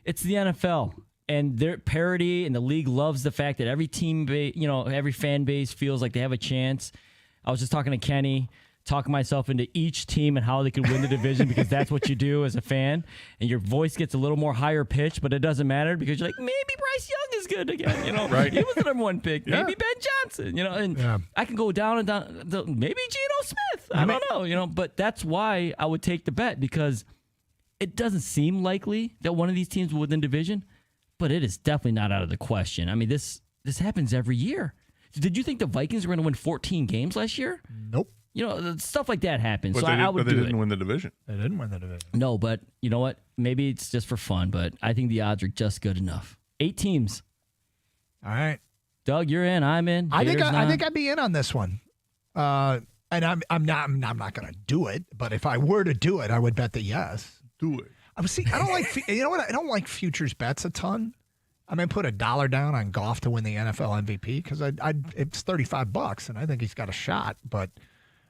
it's the NFL. And their parity, and the league loves the fact that every team, every fan base feels like they have a chance. I was just talking to Kenny, talking myself into each team and how they could win the division because that's what you do as a fan. And your voice gets a little more higher pitched, but it doesn't matter because you're like, maybe Bryce Young is good again. Right. He was the number 1 pick. Yeah. Maybe Ben Johnson. And I can go down and down. Maybe Geno Smith. I don't know. But that's why I would take the bet because it doesn't seem likely that one of these teams will win the division. But it is definitely not out of the question. I mean, this happens every year. Did you think the Vikings were going to win 14 games last year? Nope. Stuff like that happens. But So they, I would do it. they didn't win the division. They didn't win the division. No, but you know what? Maybe it's just for fun, but I think the odds are just good enough. 8 teams. All right. Doug, you're in. I'm in. I think Haters I'd be in on this one. And I'm not going to do it, but if I were to do it, I would bet the yes. Do it. I don't like, you know what? I don't like futures bets a ton. I mean, put $1 down on Goff to win the NFL MVP because it's $35 and I think he's got a shot. But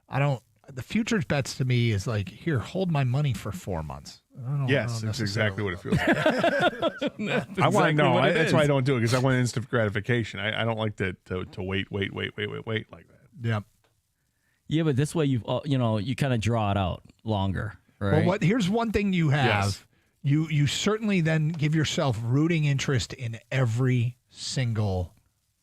the futures bets to me is like, here, hold my money for 4 months. Yes, that's exactly what it feels like. I want to know. That's why I don't do it because I want instant gratification. I don't like to wait like that. Yeah. Yeah, but this way you kind of draw it out longer. Right. Well, here's one thing you have. Yes. You certainly then give yourself rooting interest in every single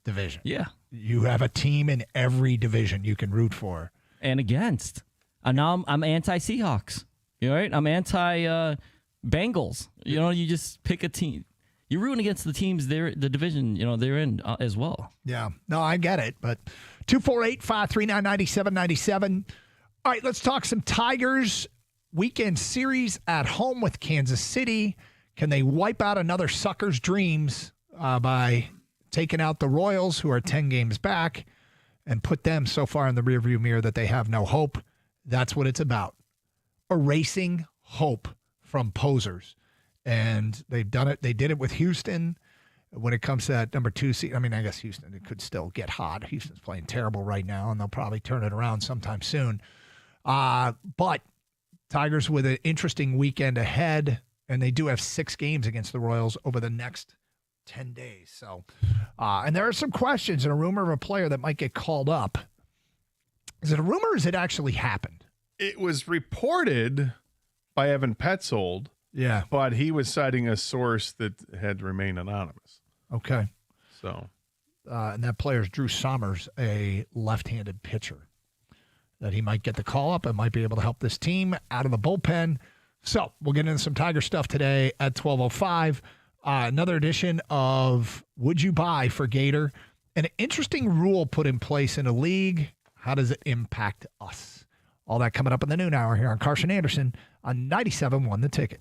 division. Yeah. You have a team in every division you can root for. And against. Now I'm anti-Seahawks. Right? I'm anti-Bengals. You just pick a team. You're rooting against the teams the division they're in as well. Yeah. No, I get it. But 248-539-9797. All right, let's talk some Tigers. Weekend series at home with Kansas City. Can they wipe out another sucker's dreams by taking out the Royals, who are 10 games back, and put them so far in the rearview mirror that they have no hope? That's what it's about. Erasing hope from posers. And they've done it. They did it with Houston when it comes to that number 2 seed. I mean, I guess Houston, it could still get hot. Houston's playing terrible right now, and they'll probably turn it around sometime soon. But Tigers with an interesting weekend ahead, and they do have 6 games against the Royals over the next 10 days. So, and there are some questions and a rumor of a player that might get called up. Is it a rumor or has it actually happened? It was reported by Evan Petzold. Yeah. But he was citing a source that had remained anonymous. Okay. So. And that player is Drew Sommers, a left-handed pitcher. that he might get the call up and might be able to help this team out of the bullpen. So we'll get into some Tiger stuff today at 12:05. Another edition of Would You Buy for Gator. An interesting rule put in place in a league. How does it impact us? All that coming up in the noon hour here on Carson Anderson on 97.1 The Ticket.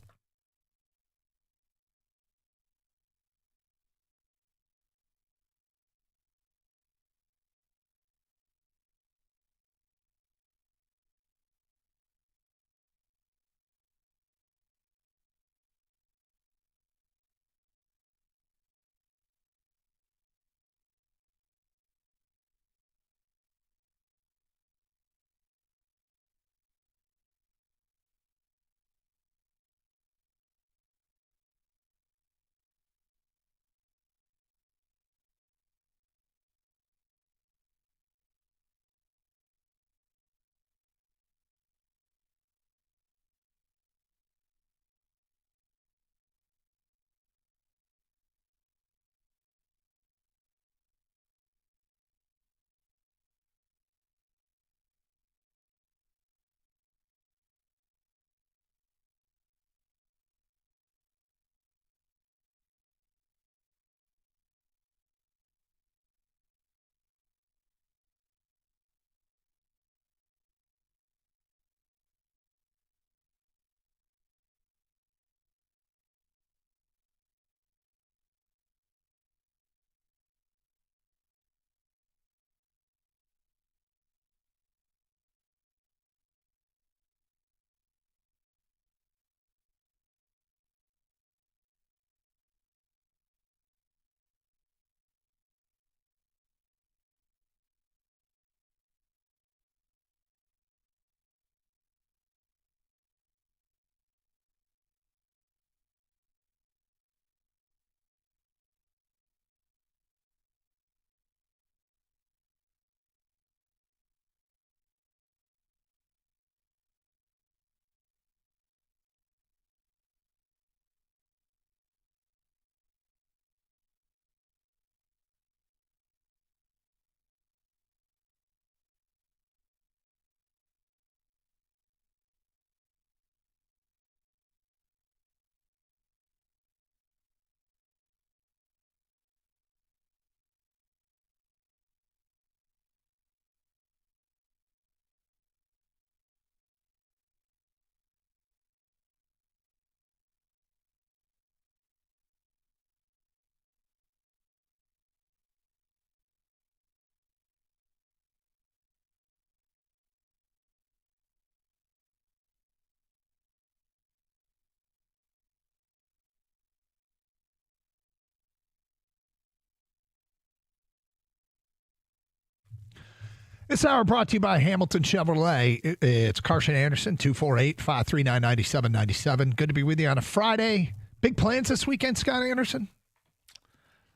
This hour brought to you by Hamilton Chevrolet. It's Carson Anderson, 248-539-9797. Good to be with you on a Friday. Big plans this weekend, Scott Anderson?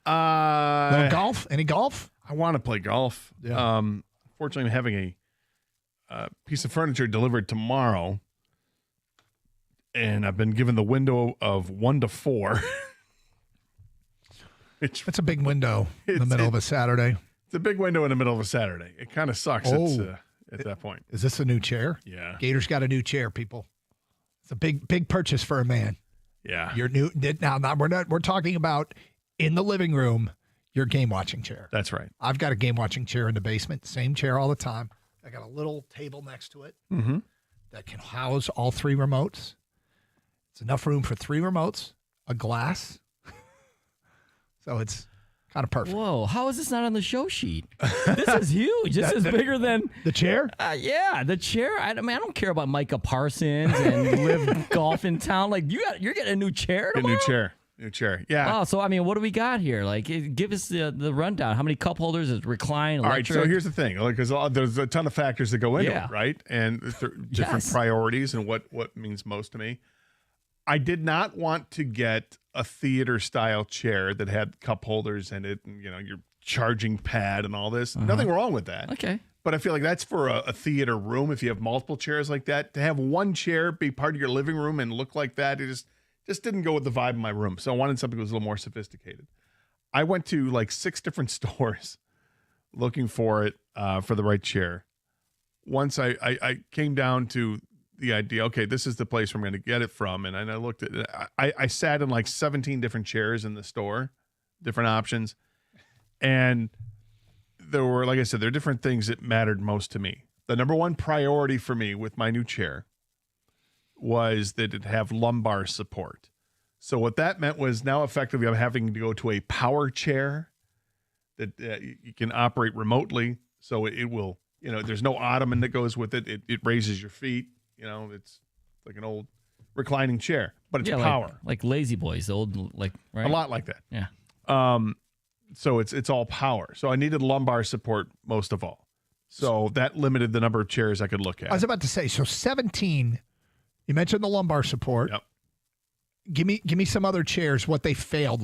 Little golf? Any golf? I want to play golf. Yeah. Fortunately, I'm having a piece of furniture delivered tomorrow, and I've been given the window of 1 to 4. That's a big window in the middle of a Saturday. It's a big window in the middle of a Saturday. It kind of sucks at that point. Is this a new chair? Yeah. Gator's got a new chair, people. It's a big purchase for a man. Yeah. Your new now we're talking about in the living room, your game watching chair. That's right. I've got a game watching chair in the basement, same chair all the time. I got a little table next to it that can house all 3 remotes. It's enough room for 3 remotes, a glass. So it's kind of perfect. Whoa, how is this not on the show sheet? This is huge. This is bigger than the chair. Yeah, the chair. I don't care about Micah Parsons and live golf in town. Like you're getting a new chair tomorrow? New chair. Yeah. Oh, so I mean, what do we got here? Like, give us the rundown. How many cup holders? Is it recline, electric? All right. So here's the thing, because there's a ton of factors that go into it, right? And different priorities and what means most to me. I did not want to get a theater style chair that had cup holders in it and, your charging pad and all this. Nothing wrong with that. Okay. But I feel like that's for a theater room. If you have multiple chairs like that, to have one chair be part of your living room and look like that, it just didn't go with the vibe of my room. So I wanted something that was a little more sophisticated. I went to like 6 different stores looking for it, for the right chair. once I came down to the idea, okay, this is the place where I'm going to get it from. And I looked at it. I sat in like 17 different chairs in the store, different options. And there were, like I said, there are different things that mattered most to me. The number one priority for me with my new chair was that it have lumbar support. So what that meant was now effectively I'm having to go to a power chair that you can operate remotely. So it will, there's no ottoman that goes with it. It raises your feet. It's like an old reclining chair, but it's power. Like Lazy Boys, the old, right? A lot like that. Yeah. So it's all power. So I needed lumbar support most of all. So that limited the number of chairs I could look at. I was about to say, so 17, you mentioned the lumbar support. Yep. Give me some other chairs, what they failed.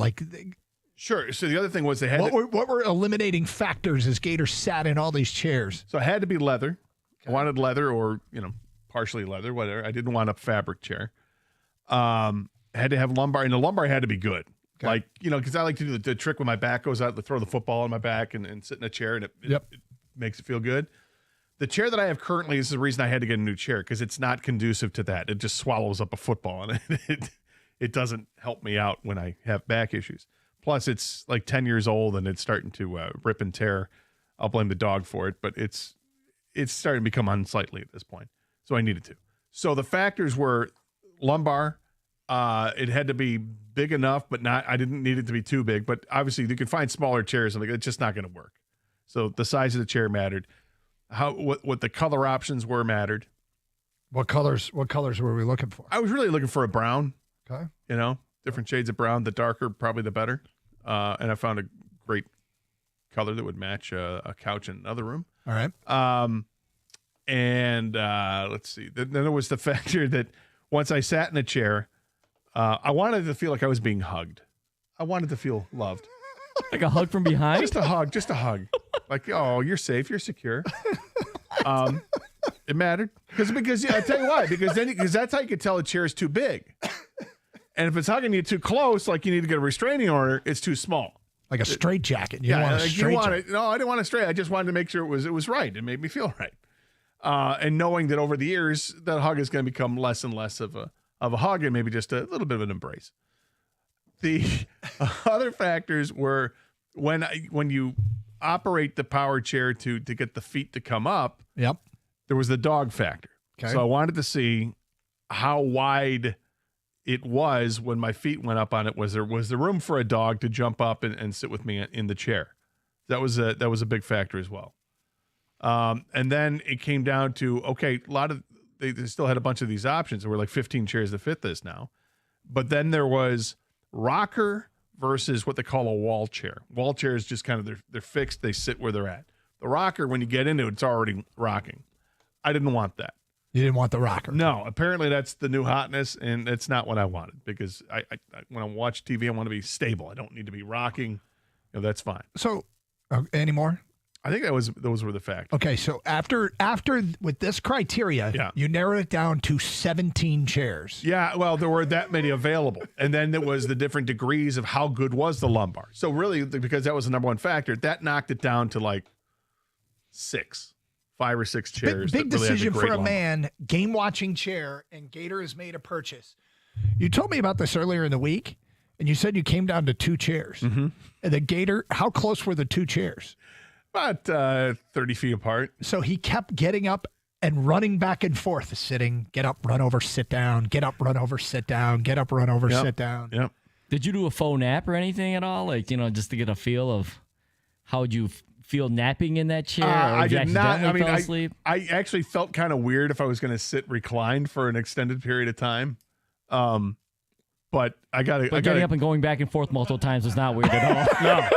Sure. So the other thing was they had what were eliminating factors as Gator sat in all these chairs? So it had to be leather. Okay. I wanted leather or, partially leather, whatever. I didn't want a fabric chair. Had to have lumbar, and the lumbar had to be good. Okay. Like, because I like to do the trick when my back goes out to throw the football on my back and sit in a chair, and it makes it feel good. The chair that I have currently is the reason I had to get a new chair, because it's not conducive to that. It just swallows up a football, and it doesn't help me out when I have back issues. Plus, it's like 10 years old, and it's starting to rip and tear. I'll blame the dog for it, but it's starting to become unsightly at this point. So I needed to. So the factors were lumbar. It had to be big enough, but I didn't need it to be too big. But obviously, you can find smaller chairs, and it's just not going to work. So the size of the chair mattered. What the color options were mattered. What colors were we looking for? I was really looking for a brown. Okay. Different shades of brown. The darker, probably the better. And I found a great color that would match a couch in another room. All right. And let's see. Then there was the factor that once I sat in a chair, I wanted to feel like I was being hugged. I wanted to feel loved. Like a hug from behind? Just a hug. Like, oh, you're safe, you're secure. It mattered because I tell you why. Because that's how you can tell a chair is too big. And if it's hugging you too close, like you need to get a restraining order, it's too small. Like a straight jacket. You want a straight jacket. No, I didn't want a straight. I just wanted to make sure it was right. It made me feel right. And knowing that over the years, that hug is going to become less and less of a hug and maybe just a little bit of an embrace. The other factors were when you operate the power chair to get the feet to come up. Yep. There was the dog factor. Okay. So I wanted to see how wide it was when my feet went up on it. Was there room for a dog to jump up and sit with me in the chair? That was a big factor as well. And then it came down to, okay, they still had a bunch of these options. There were like 15 chairs that fit this now. But then there was rocker versus what they call a wall chair. Wall chairs just kind of, they're fixed. They sit where they're at. The rocker, when you get into it, it's already rocking. I didn't want that. You didn't want the rocker. No, apparently that's the new hotness, and it's not what I wanted, because I when I watch TV, I want to be stable. I don't need to be rocking. That's fine. So, any more? I think those were the factors. Okay, so after with this criteria, you narrowed it down to 17 chairs. Yeah, well, there were that many available. And then there was the different degrees of how good was the lumbar. So really, because that was the number one factor, that knocked it down to like 5 or 6 chairs. Big really decision for a lumbar. man, game-watching chair, and Gator has made a purchase. You told me about this earlier in the week, and you said you came down to 2 chairs. Mm-hmm. And the Gator, how close were the 2 chairs? About 30 feet apart. So he kept getting up and running back and forth, sitting, get up, run over, sit down, get up, run over, sit down, get up, run over, sit down. Yep. Did you do a faux nap or anything at all? Like, just to get a feel of how would you feel napping in that chair? I did not. I mean, fell asleep? I actually felt kind of weird if I was going to sit reclined for an extended period of time. But getting up and going back and forth multiple times was not weird at all. No.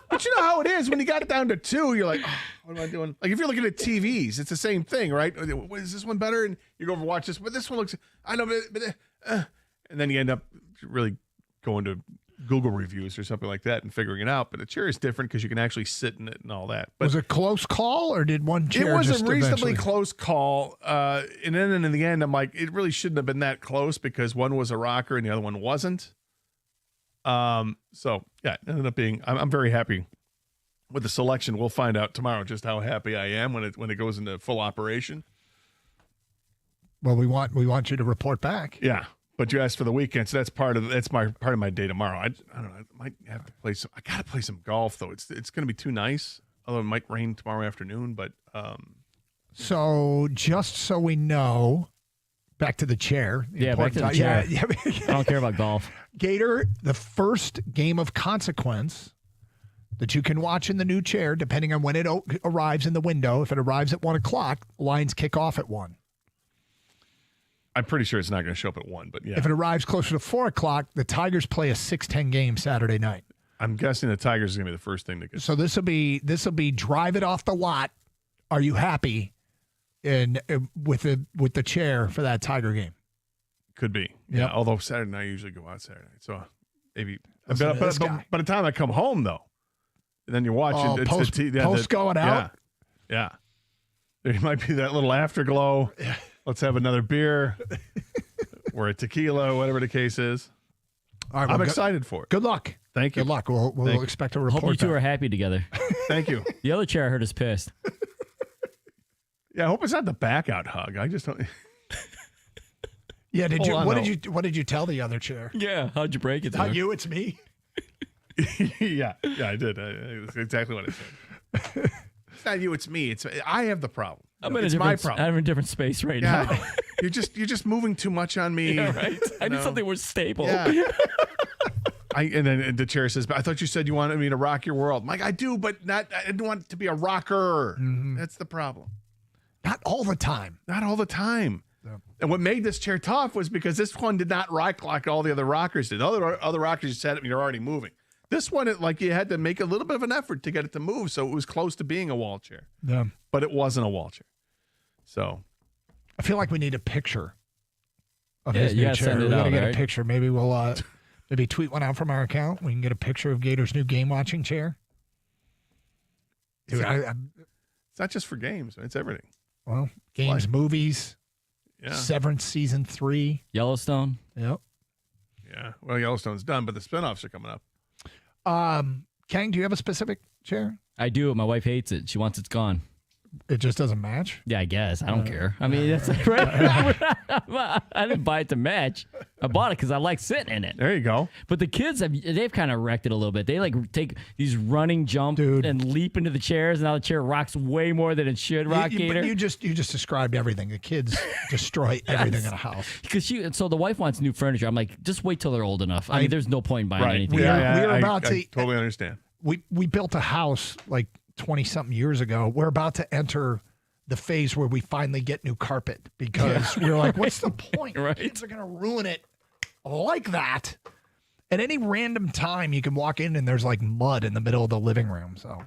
But you know how it is when you got it down to 2, you're like, oh, what am I doing? Like if you're looking at TVs, it's the same thing, right? Is this one better? And you go over and watch this, but this one looks, I know, but and then you end up really going to Google reviews or something like that and figuring it out. But the chair is different because you can actually sit in it and all that. But was it a close call, or did one chair? It was just a reasonably eventually... close call. And then in the end, I'm like, it really shouldn't have been that close because one was a rocker and the other one wasn't. So yeah, it ended up being. I'm very happy with the selection. We'll find out tomorrow just how happy I am when it goes into full operation. Well, we want you to report back. Yeah, but you asked for the weekend, so that's part of my day tomorrow. I don't know. I might have to play some. I gotta play some golf though. It's going to be too nice. Although it might rain tomorrow afternoon, but So just so we know, back to the chair. Yeah, back to the chair. Yeah. I don't care about golf. Gator, the first game of consequence that you can watch in the new chair, depending on when it arrives in the window. If it arrives at 1 o'clock, lines kick off at 1. I'm pretty sure it's not going to show up at 1. But yeah, If it arrives closer to 4 o'clock, the Tigers play a 6:10 game Saturday night. I'm guessing the Tigers is going to be the first thing to get. So this will be drive it off the lot. Are you happy? With the chair for that Tiger game. Could be. Yeah. Although Saturday night, I usually go out Saturday night. So maybe. But by the time I come home, though, and then you're watching. Post going out? Yeah. There might be that little afterglow. Let's have another beer or a tequila, whatever the case is. All right, I'm excited for it. Good luck. Thank you. Good luck. We'll expect a report. Hope you two are happy together. Thank you. The other chair I heard is pissed. Yeah, I hope it's not the back out hug. I just don't. Yeah, what did you tell the other chair? Yeah, how'd you break it? It's not you, it's me. yeah, I did. That's exactly what I said. It's not you, it's me. I have the problem. It's my problem. I'm in a different space right now. You're just moving too much on me. Yeah, right. I need something more stable. Yeah. And then the chair says, "But I thought you said you wanted me to rock your world." I'm like, I do, but not. I didn't want it to be a rocker. Mm-hmm. That's the problem. Not all the time. Not all the time. Yeah. And what made this chair tough was because this one did not rock like all the other rockers did. Other rockers, you set it and you're already moving. This one, you had to make a little bit of an effort to get it to move, so it was close to being a wall chair. Yeah. But it wasn't a wall chair. So I feel like we need a picture of his new chair. Send it we got out, to get right? a picture. Maybe we'll maybe tweet one out from our account. We can get a picture of Gator's new game watching chair. Dude, it's not just for games; it's everything. Well, games, movies, yeah. Severance season 3, Yellowstone. Yep. Yeah. Well, Yellowstone's done, but the spinoffs are coming up. Kang, do you have a specific chair? I do. My wife hates it. She wants it's gone. It just doesn't match? Yeah, I guess. I don't care. I mean, that's right. I didn't buy it to match. I bought it because I like sitting in it. There you go. But the kids, they've kind of wrecked it a little bit. They take these running jumps and leap into the chairs, and now the chair rocks way more than it should rock, Gator. But you just described everything. The kids destroy everything in a house. So the wife wants new furniture. I'm like, just wait till they're old enough. I mean, there's no point in buying anything. I totally understand. We built a house like 20-something years ago. We're about to enter the phase where we finally get new carpet because we're like, what's the point? Right. Kids are going to ruin it like that. At any random time, you can walk in and there's like mud in the middle of the living room. So,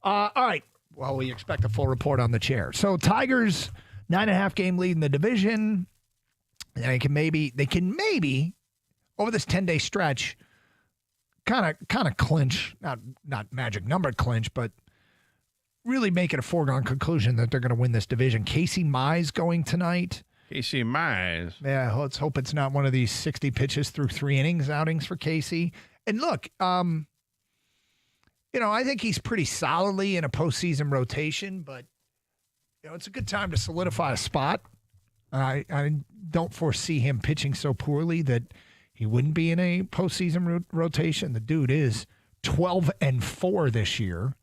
all right. Well, we expect a full report on the chair. So Tigers, 9.5 game lead in the division. And they can maybe over this 10-day stretch kind of clinch, not magic number clinch, but really make it a foregone conclusion that they're going to win this division. Casey Mize going tonight. Casey Mize. Yeah, let's hope it's not one of these 60 pitches through 3 innings outings for Casey. And look, I think he's pretty solidly in a postseason rotation, but it's a good time to solidify a spot. I don't foresee him pitching so poorly that he wouldn't be in a postseason rotation. The dude is 12-4 this year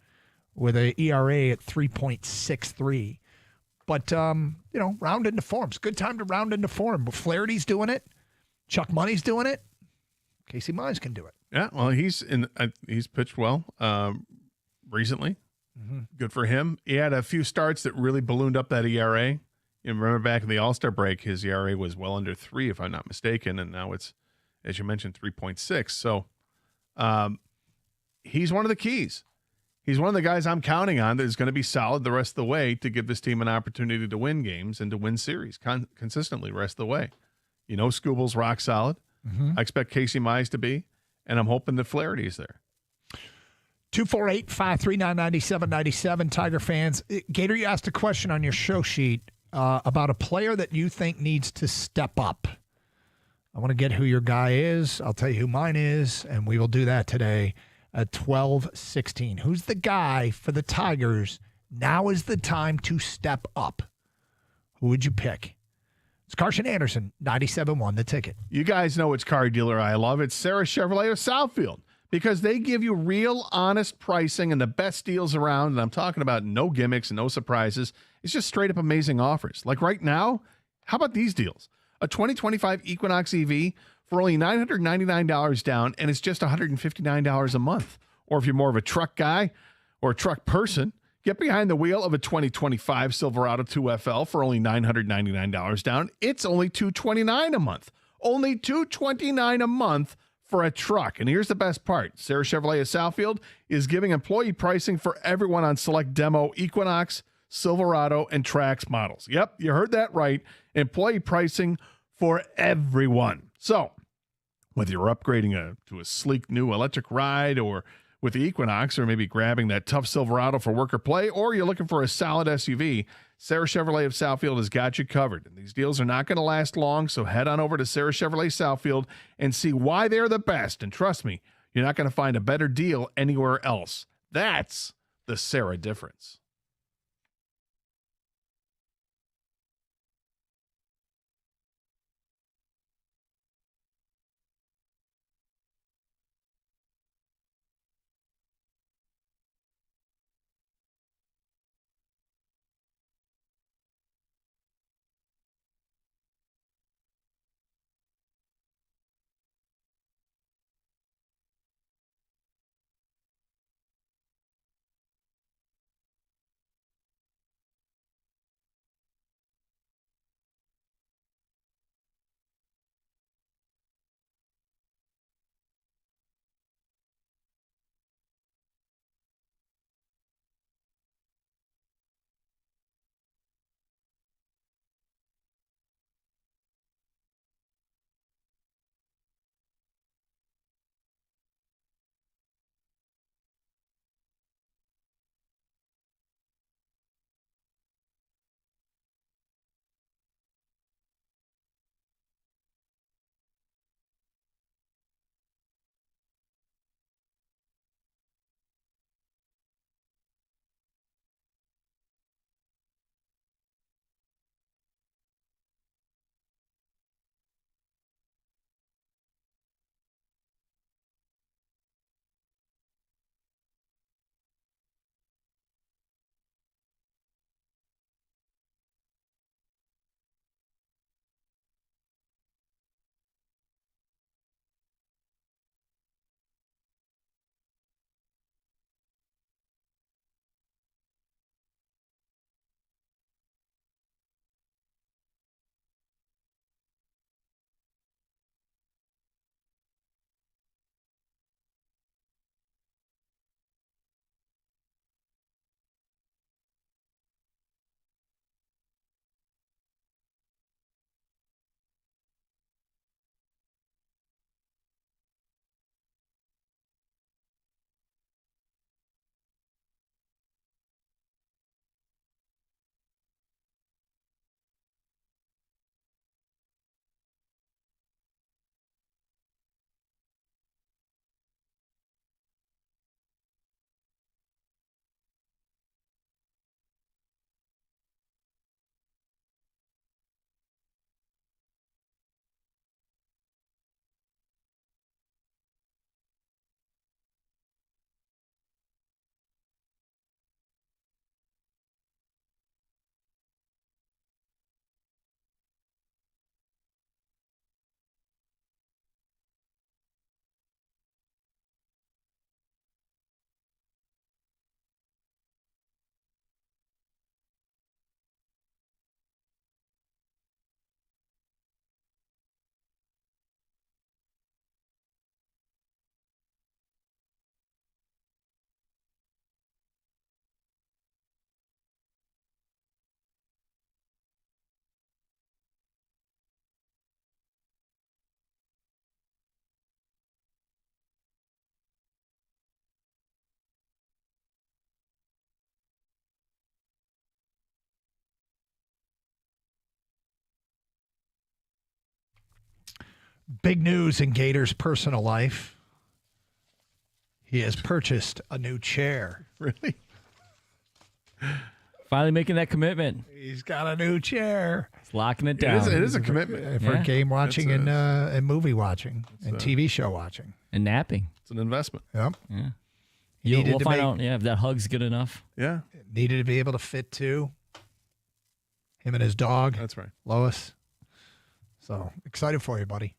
with an ERA at 3.63. But, round into form. It's a good time to round into form. But Flaherty's doing it. Chuck Money's doing it. Casey Mize can do it. Yeah, well, he's pitched well recently. Mm-hmm. Good for him. He had a few starts that really ballooned up that ERA. You remember back in the All-Star break, his ERA was well under 3, if I'm not mistaken, and now it's, as you mentioned, 3.6. So he's one of the keys. He's one of the guys I'm counting on that is going to be solid the rest of the way to give this team an opportunity to win games and to win series consistently the rest of the way. Skubal's rock solid. Mm-hmm. I expect Casey Mize to be, and I'm hoping that Flaherty is there. 248-539-9797, Tiger fans. Gator, you asked a question on your show sheet about a player that you think needs to step up. I want to get who your guy is. I'll tell you who mine is, and we will do that today. at 12-16. Who's the guy for the Tigers? Now is the time to step up. Who would you pick? It's Carson Anderson, 97.1 The Ticket. You guys know which car dealer I love. It's Sarah Chevrolet of Southfield, because they give you real, honest pricing and the best deals around. And I'm talking about no gimmicks and no surprises. It's just straight up amazing offers. Like right now, how about these deals? A 2025 Equinox EV for only $999 down, and it's just $159 a month. Or if you're more of a truck guy or a truck person, get behind the wheel of a 2025 Silverado 2FL for only $999 down. It's only $229 a month. Only $229 a month for a truck. And here's the best part. Sarah Chevrolet of Southfield is giving employee pricing for everyone on select demo Equinox, Silverado, and Trax models. Yep, you heard that right. Employee pricing for everyone. So whether you're upgrading to a sleek new electric ride, or with the Equinox, or maybe grabbing that tough Silverado for work or play, or you're looking for a solid SUV, Sarah Chevrolet of Southfield has got you covered. And these deals are not going to last long, so head on over to Sarah Chevrolet Southfield and see why they're the best. And trust me, you're not going to find a better deal anywhere else. That's the Sarah difference. Big news in Gator's personal life. He has purchased a new chair. Really? Finally making that commitment. He's got a new chair. It's locking it down. It is a commitment. For Yeah. game watching and movie watching and TV show watching. And napping. It's an investment. Yep. Yeah. Needed We'll to find make- out if that hug's good enough. Yeah, Needed to be able to fit two. Him and his dog, that's right. Lois. So excited for you, buddy.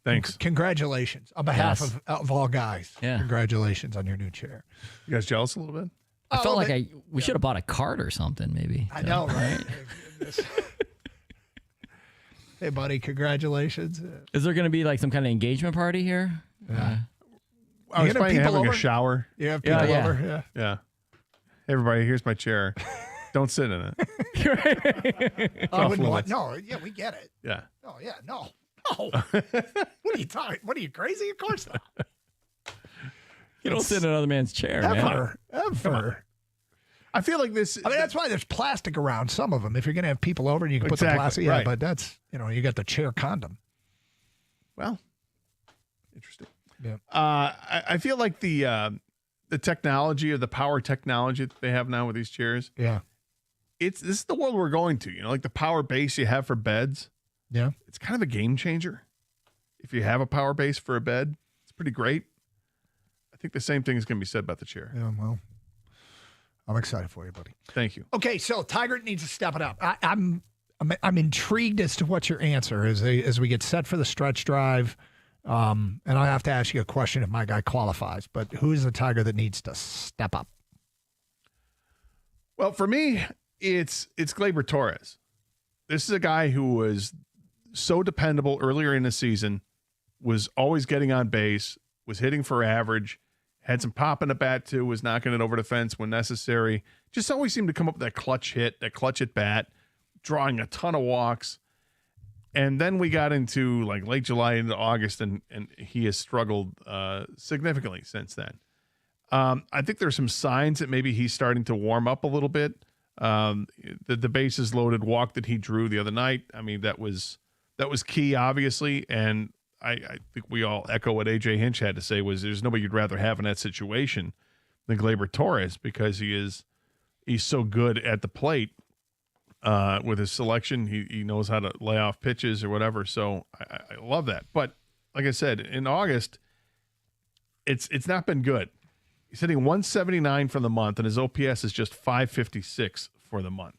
Thanks. Congratulations on behalf Yes. of all guys. Yeah. Congratulations on your new chair. You guys jealous a little bit? I felt like but- we should have bought a cart or something, maybe. I know, right? Hey, buddy, congratulations. Is there going to be like some kind of engagement party here? I was gonna have planning on people having over? a shower. You have people Yeah. over? Yeah. Yeah. Hey, everybody, here's my chair. Don't sit in it. I wouldn't limits. want, no, yeah, we get it. Yeah. Oh, yeah, no. No. What are you talking? What are you, crazy? Of course not. You don't sit in another man's chair, man. Ever. I feel like this. I mean, that's why there's plastic around some of them. If you're going to have people over, you can put the Exactly, plastic. Yeah, right. but that's, you got the chair condom. Well, interesting. Yeah. I feel like the technology or the power technology that they have now with these chairs, Yeah. this is the world we're going to. Like the power base you have for beds. Yeah. It's kind of a game changer. If you have a power base for a bed, it's pretty great. I think the same thing is going to be said about the chair. Yeah. Well, I'm excited for you, buddy. Thank you. Okay, so Tiger needs to step it up. I'm intrigued as to what your answer is as we get set for the stretch drive. And I'll have to ask you a question if my guy qualifies. But who is the Tiger that needs to step up? Well, for me, it's Gleyber Torres. This is a guy who was so dependable earlier in the season, was always getting on base, was hitting for average, had some pop in the bat too, was knocking it over the fence when necessary. Just always seemed to come up with that clutch hit, that clutch at bat, drawing a ton of walks. And then we got into like late July into August, and he has struggled significantly since then. I think there's some signs that maybe he's starting to warm up a little bit. The bases loaded walk that he drew the other night, I mean, that was key, obviously. And I think we all echo what A.J. Hinch had to say was there's nobody you'd rather have in that situation than Gleyber Torres because he's so good at the plate with his selection. He knows how to lay off pitches or whatever. So I love that. But like I said, in August, it's not been good. He's hitting 179 for the month, and his OPS is just 556 for the month.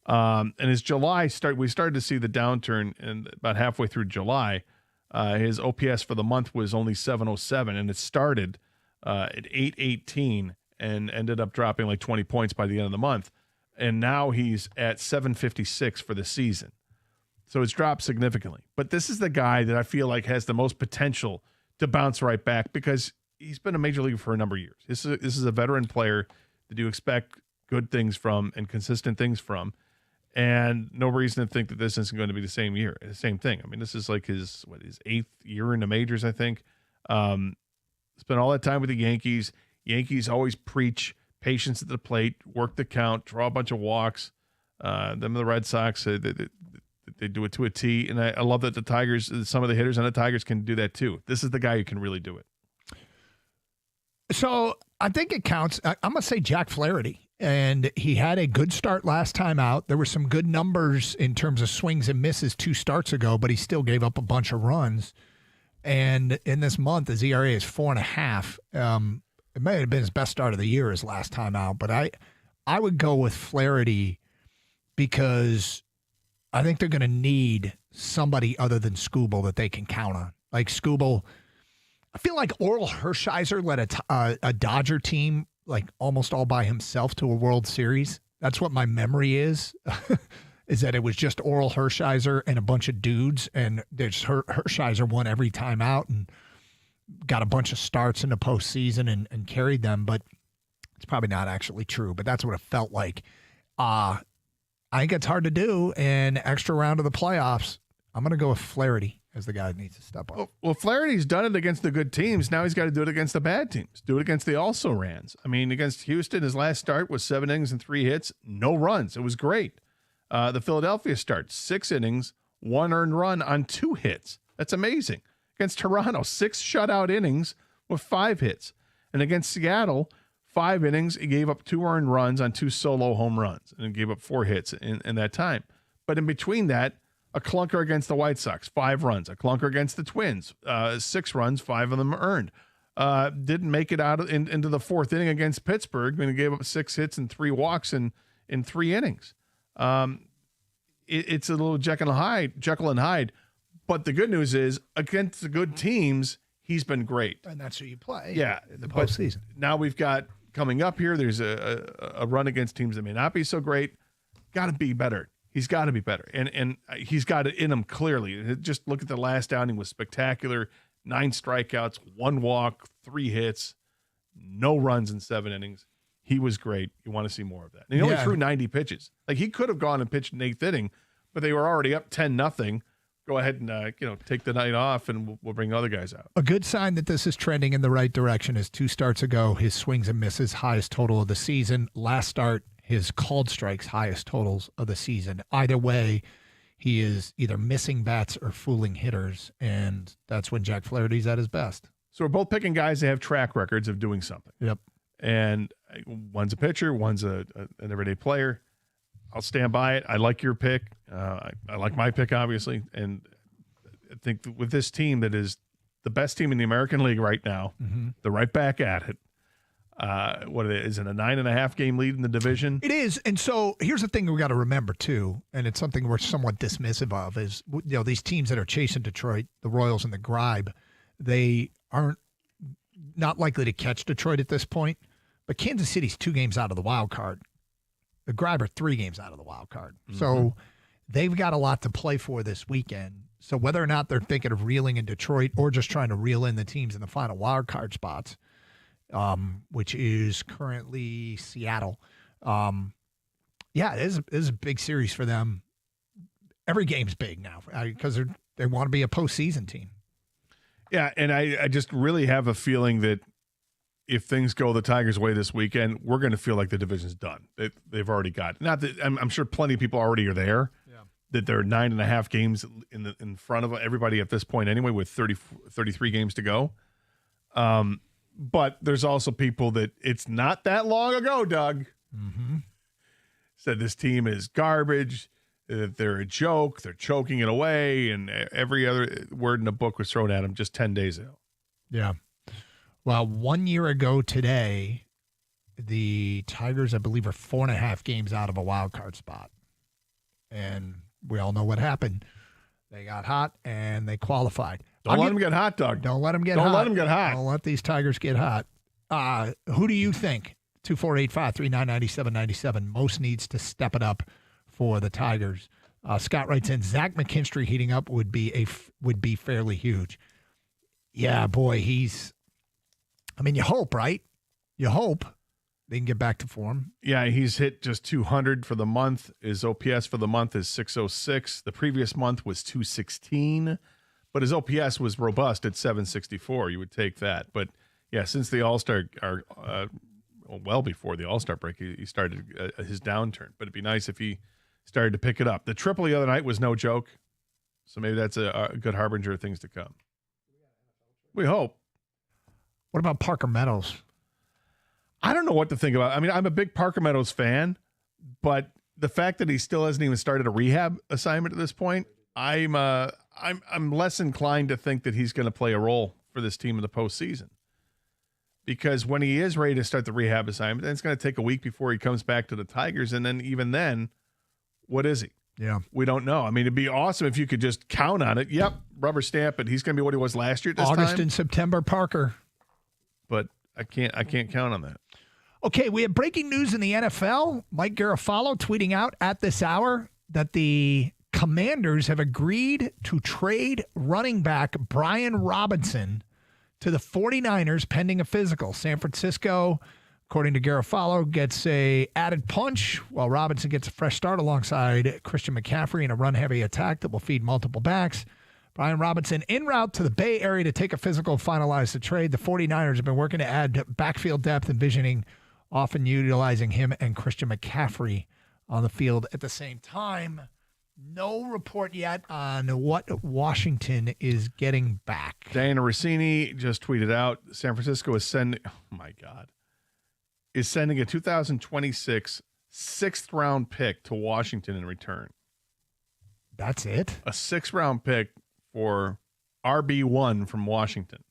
And his July we started to see the downturn, and about halfway through July, his OPS for the month was only 707, and it started at 818 and ended up dropping like 20 points by the end of the month. And now he's at 756 for the season. So it's dropped significantly. But this is the guy that I feel like has the most potential to bounce right back because he's been a major leaguer for a number of years. This is a veteran player that you expect good things from and consistent things from. And no reason to think that this isn't going to be the same thing. I mean, this is like his 8th year in the majors, I think. Spent all that time with the Yankees. Yankees always preach patience at the plate, work the count, draw a bunch of walks. Them and the Red Sox, they do it to a T. And I love that the Tigers, some of the hitters on the Tigers can do that too. This is the guy who can really do it. So I think it counts. I'm going to say Jack Flaherty. And he had a good start last time out. There were some good numbers in terms of swings and misses 2 starts ago, but he still gave up a bunch of runs. And in this month, his ERA is 4.5. It may have been his best start of the year his last time out, but I would go with Flaherty because I think they're going to need somebody other than Skubal that they can count on. Like Skubal, I feel like Oral Hershiser led a Dodger team like almost all by himself to a World Series. That's what my memory is that it was just Oral Hershiser and a bunch of dudes, and there's Hershiser won every time out and got a bunch of starts in the postseason and carried them, but it's probably not actually true, but that's what it felt like. I think it's hard to do in extra round of the playoffs. I'm going to go with Flaherty as the guy that needs to step up. Well, Flaherty's done it against the good teams. Now he's got to do it against the bad teams. Do it against the also-rans. I mean, against Houston, his last start was 7 innings and 3 hits, no runs. It was great. The Philadelphia start, 6 innings, 1 earned run on 2 hits. That's amazing. Against Toronto, 6 shutout innings with 5 hits. And against Seattle, 5 innings, he gave up 2 earned runs on 2 solo home runs and gave up 4 hits in that time. But in between that, a clunker against the White Sox, 5 runs. A clunker against the Twins, 6 runs, 5 of them earned. Didn't make it out into the 4th inning against Pittsburgh when he gave up 6 hits and 3 walks in 3 innings. It's a little Jekyll and Hyde. But the good news is, against the good teams, he's been great. And that's who you play in the but postseason. Now we've got coming up here, there's a run against teams that may not be so great. Got to be better. He's got to be better. And he's got it in him clearly. Just look at the last outing, was spectacular. 9 strikeouts, 1 walk, 3 hits, no runs in 7 innings. He was great. You want to see more of that. And he only threw 90 pitches. Like, he could have gone and pitched an 8th inning, but they were already up 10-0. Go ahead and take the night off, and we'll bring other guys out. A good sign that this is trending in the right direction is 2 starts ago, his swings and misses, highest total of the season. Last start, his called strikes, highest totals of the season. Either way, he is either missing bats or fooling hitters, and that's when Jack Flaherty's at his best. So we're both picking guys that have track records of doing something. Yep. And one's a pitcher, one's an everyday player. I'll stand by it. I like your pick. I like my pick, obviously. And I think with this team that is the best team in the American League right now, they're right back at it. Is it a 9.5 game lead in the division? It is. And so here's the thing we got to remember, too, and it's something we're somewhat dismissive of, is these teams that are chasing Detroit, the Royals and the Gribe, they aren't not likely to catch Detroit at this point. But Kansas City's 2 games out of the wild card. The Gribe are 3 games out of the wild card. So they've got a lot to play for this weekend. So whether or not they're thinking of reeling in Detroit or just trying to reel in the teams in the final wild card spots, which is currently Seattle. It is a big series for them. Every game's big now because they want to be a postseason team. Yeah, and I just really have a feeling that if things go the Tigers' way this weekend, we're going to feel like the division's done. They've already got it. Not that I'm sure plenty of people already are there. Yeah. That there are 9.5 games in front of everybody at this point anyway, with 33 games to go. But there's also people that it's not that long ago, Doug, said this team is garbage, that they're a joke, they're choking it away, and every other word in the book was thrown at them just 10 days ago. Yeah. Well, 1 year ago today, the Tigers, I believe, are 4.5 games out of a wild card spot. And we all know what happened. They got hot, and they qualified. Don't let them get hot, Doug. Don't let them get hot. Don't let them get hot. Don't let these Tigers get hot. Who do you think, 248-539-9797, most needs to step it up for the Tigers? Scott writes in, Zach McKinstry heating up would be fairly huge. Yeah, boy, you hope, right? You hope they can get back to form. Yeah, he's hit just 200 for the month. His OPS for the month is 606. The previous month was 216, but his OPS was robust at 764. You would take that. But, yeah, since the All-Star, well before the All-Star break, he started his downturn. But it'd be nice if he started to pick it up. The triple the other night was no joke, so maybe that's a good harbinger of things to come. We hope. What about Parker Meadows? I don't know what to think about. I mean, I'm a big Parker Meadows fan, but the fact that he still hasn't even started a rehab assignment at this point, I'm less inclined to think that he's going to play a role for this team in the postseason. Because when he is ready to start the rehab assignment, then it's going to take a week before he comes back to the Tigers, and then even then, what is he? Yeah, we don't know. I mean, it'd be awesome if you could just count on it. Yep, rubber stamp it. He's going to be what he was last year at this August time. and September, Parker. But I can't count on that. Okay, we have breaking news in the NFL. Mike Garafolo tweeting out at this hour that the Commanders have agreed to trade running back Brian Robinson to the 49ers pending a physical. San Francisco, according to Garafolo, gets a added punch while Robinson gets a fresh start alongside Christian McCaffrey in a run-heavy attack that will feed multiple backs. Brian Robinson en route to the Bay Area to take a physical, finalize the trade. The 49ers have been working to add backfield depth, envisioning often utilizing him and Christian McCaffrey on the field at the same time. No report yet on what Washington is getting back. Diana Rossini just tweeted out San Francisco is sending a 2026 sixth round pick to Washington in return. That's it? A 6th round pick for RB1 from Washington.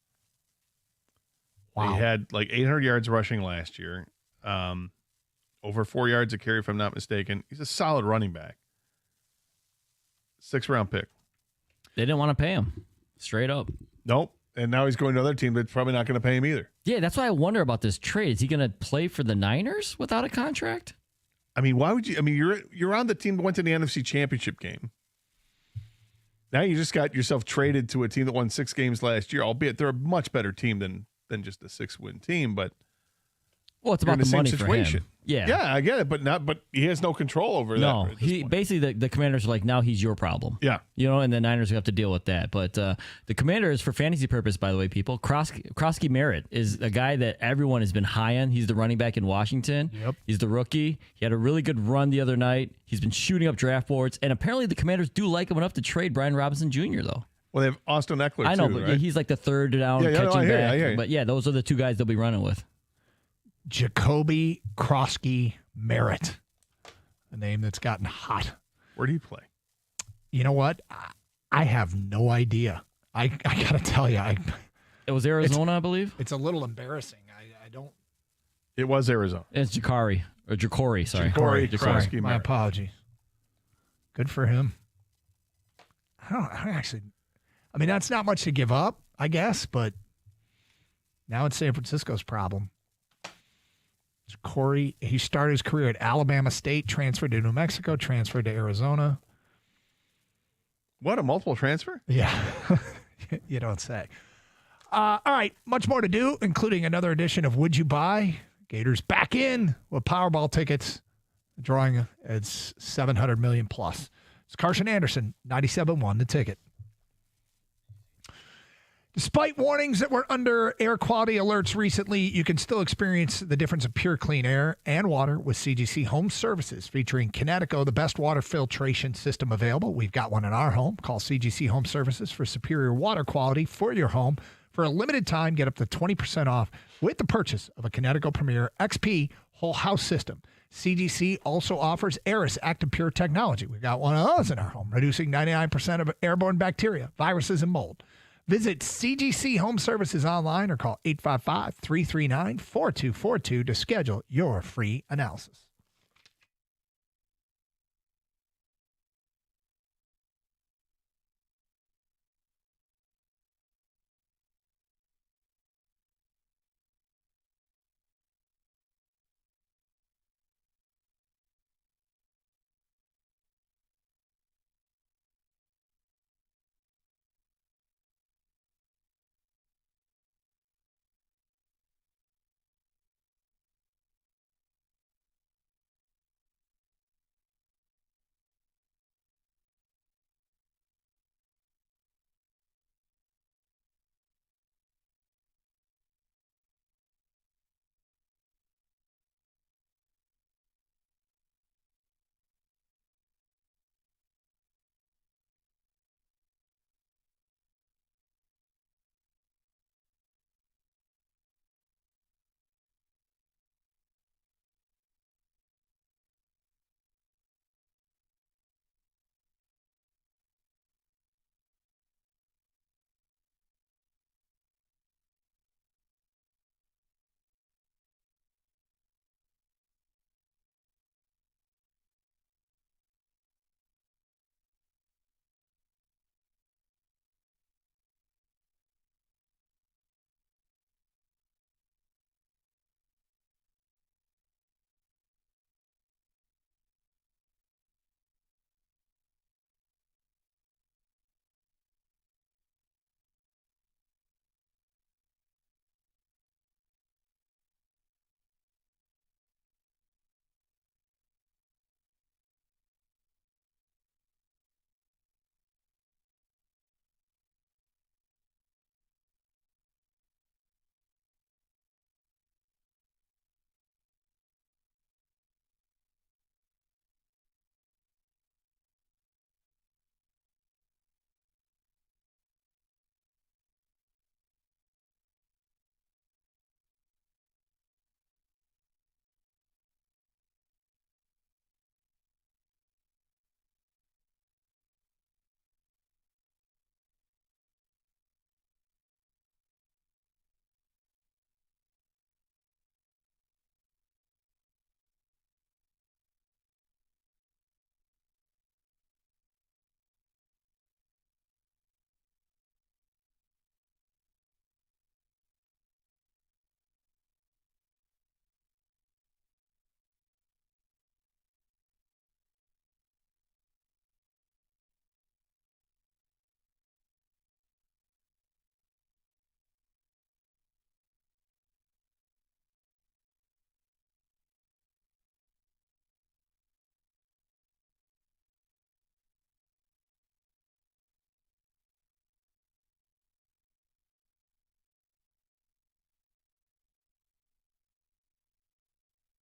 Wow. He had like 800 yards rushing last year. Over 4 yards a carry, if I'm not mistaken. He's a solid running back. 6th round pick. They didn't want to pay him. Straight up. Nope. And now he's going to another team that's probably not going to pay him either. Yeah, that's why I wonder about this trade. Is he going to play for the Niners without a contract? I mean, why would you? I mean, you're on the team that went to the NFC Championship game. Now you just got yourself traded to a team that won 6 games last year, albeit they're a much better team than just a 6-win team. But well, it's about the money for him. Yeah, I get it, but he has no control over that. No, he basically the Commanders are like, now he's your problem. Yeah, and the Niners have to deal with that. But the Commanders, for fantasy purpose, by the way, people, Krosky Merritt is a guy that everyone has been high on. He's the running back in Washington. Yep. He's the rookie. He had a really good run the other night. He's been shooting up draft boards, and apparently the Commanders do like him enough to trade Brian Robinson Jr. though. Well, they have Austin Eckler. I know, too, but right? he's like the third down catching back. I hear you. But yeah, those are the two guys they'll be running with. Jacoby Krosky Merritt, a name that's gotten hot. Where do you play? You know what? I have no idea. I got to tell you, It was Arizona, I believe. it's a little embarrassing. I don't. It was Arizona. It's Ja'Cory, sorry. Ja'Cory Ja'Cory. Krosky My Merritt. apologies. Good for him. I don't actually. I mean, that's not much to give up, I guess, but now it's San Francisco's problem. Corey, he started his career at Alabama State, transferred to New Mexico, transferred to Arizona. What, a multiple transfer? Yeah, you don't say. All right, much more to do, including another edition of Would You Buy? Gators back in with Powerball tickets, drawing it's $700 million plus. It's Carson Anderson, 97.1 The Ticket. Despite warnings that we're under air quality alerts recently, you can still experience the difference of pure, clean air and water with CGC Home Services, featuring Kinetico, the best water filtration system available. We've got one in our home. Call CGC Home Services for superior water quality for your home. For a limited time, get up to 20% off with the purchase of a Kinetico Premier XP whole house system. CGC also offers Aris Active Pure technology. We've got one of those in our home, reducing 99% of airborne bacteria, viruses, and mold. Visit CGC Home Services online or call 855-339-4242 to schedule your free analysis.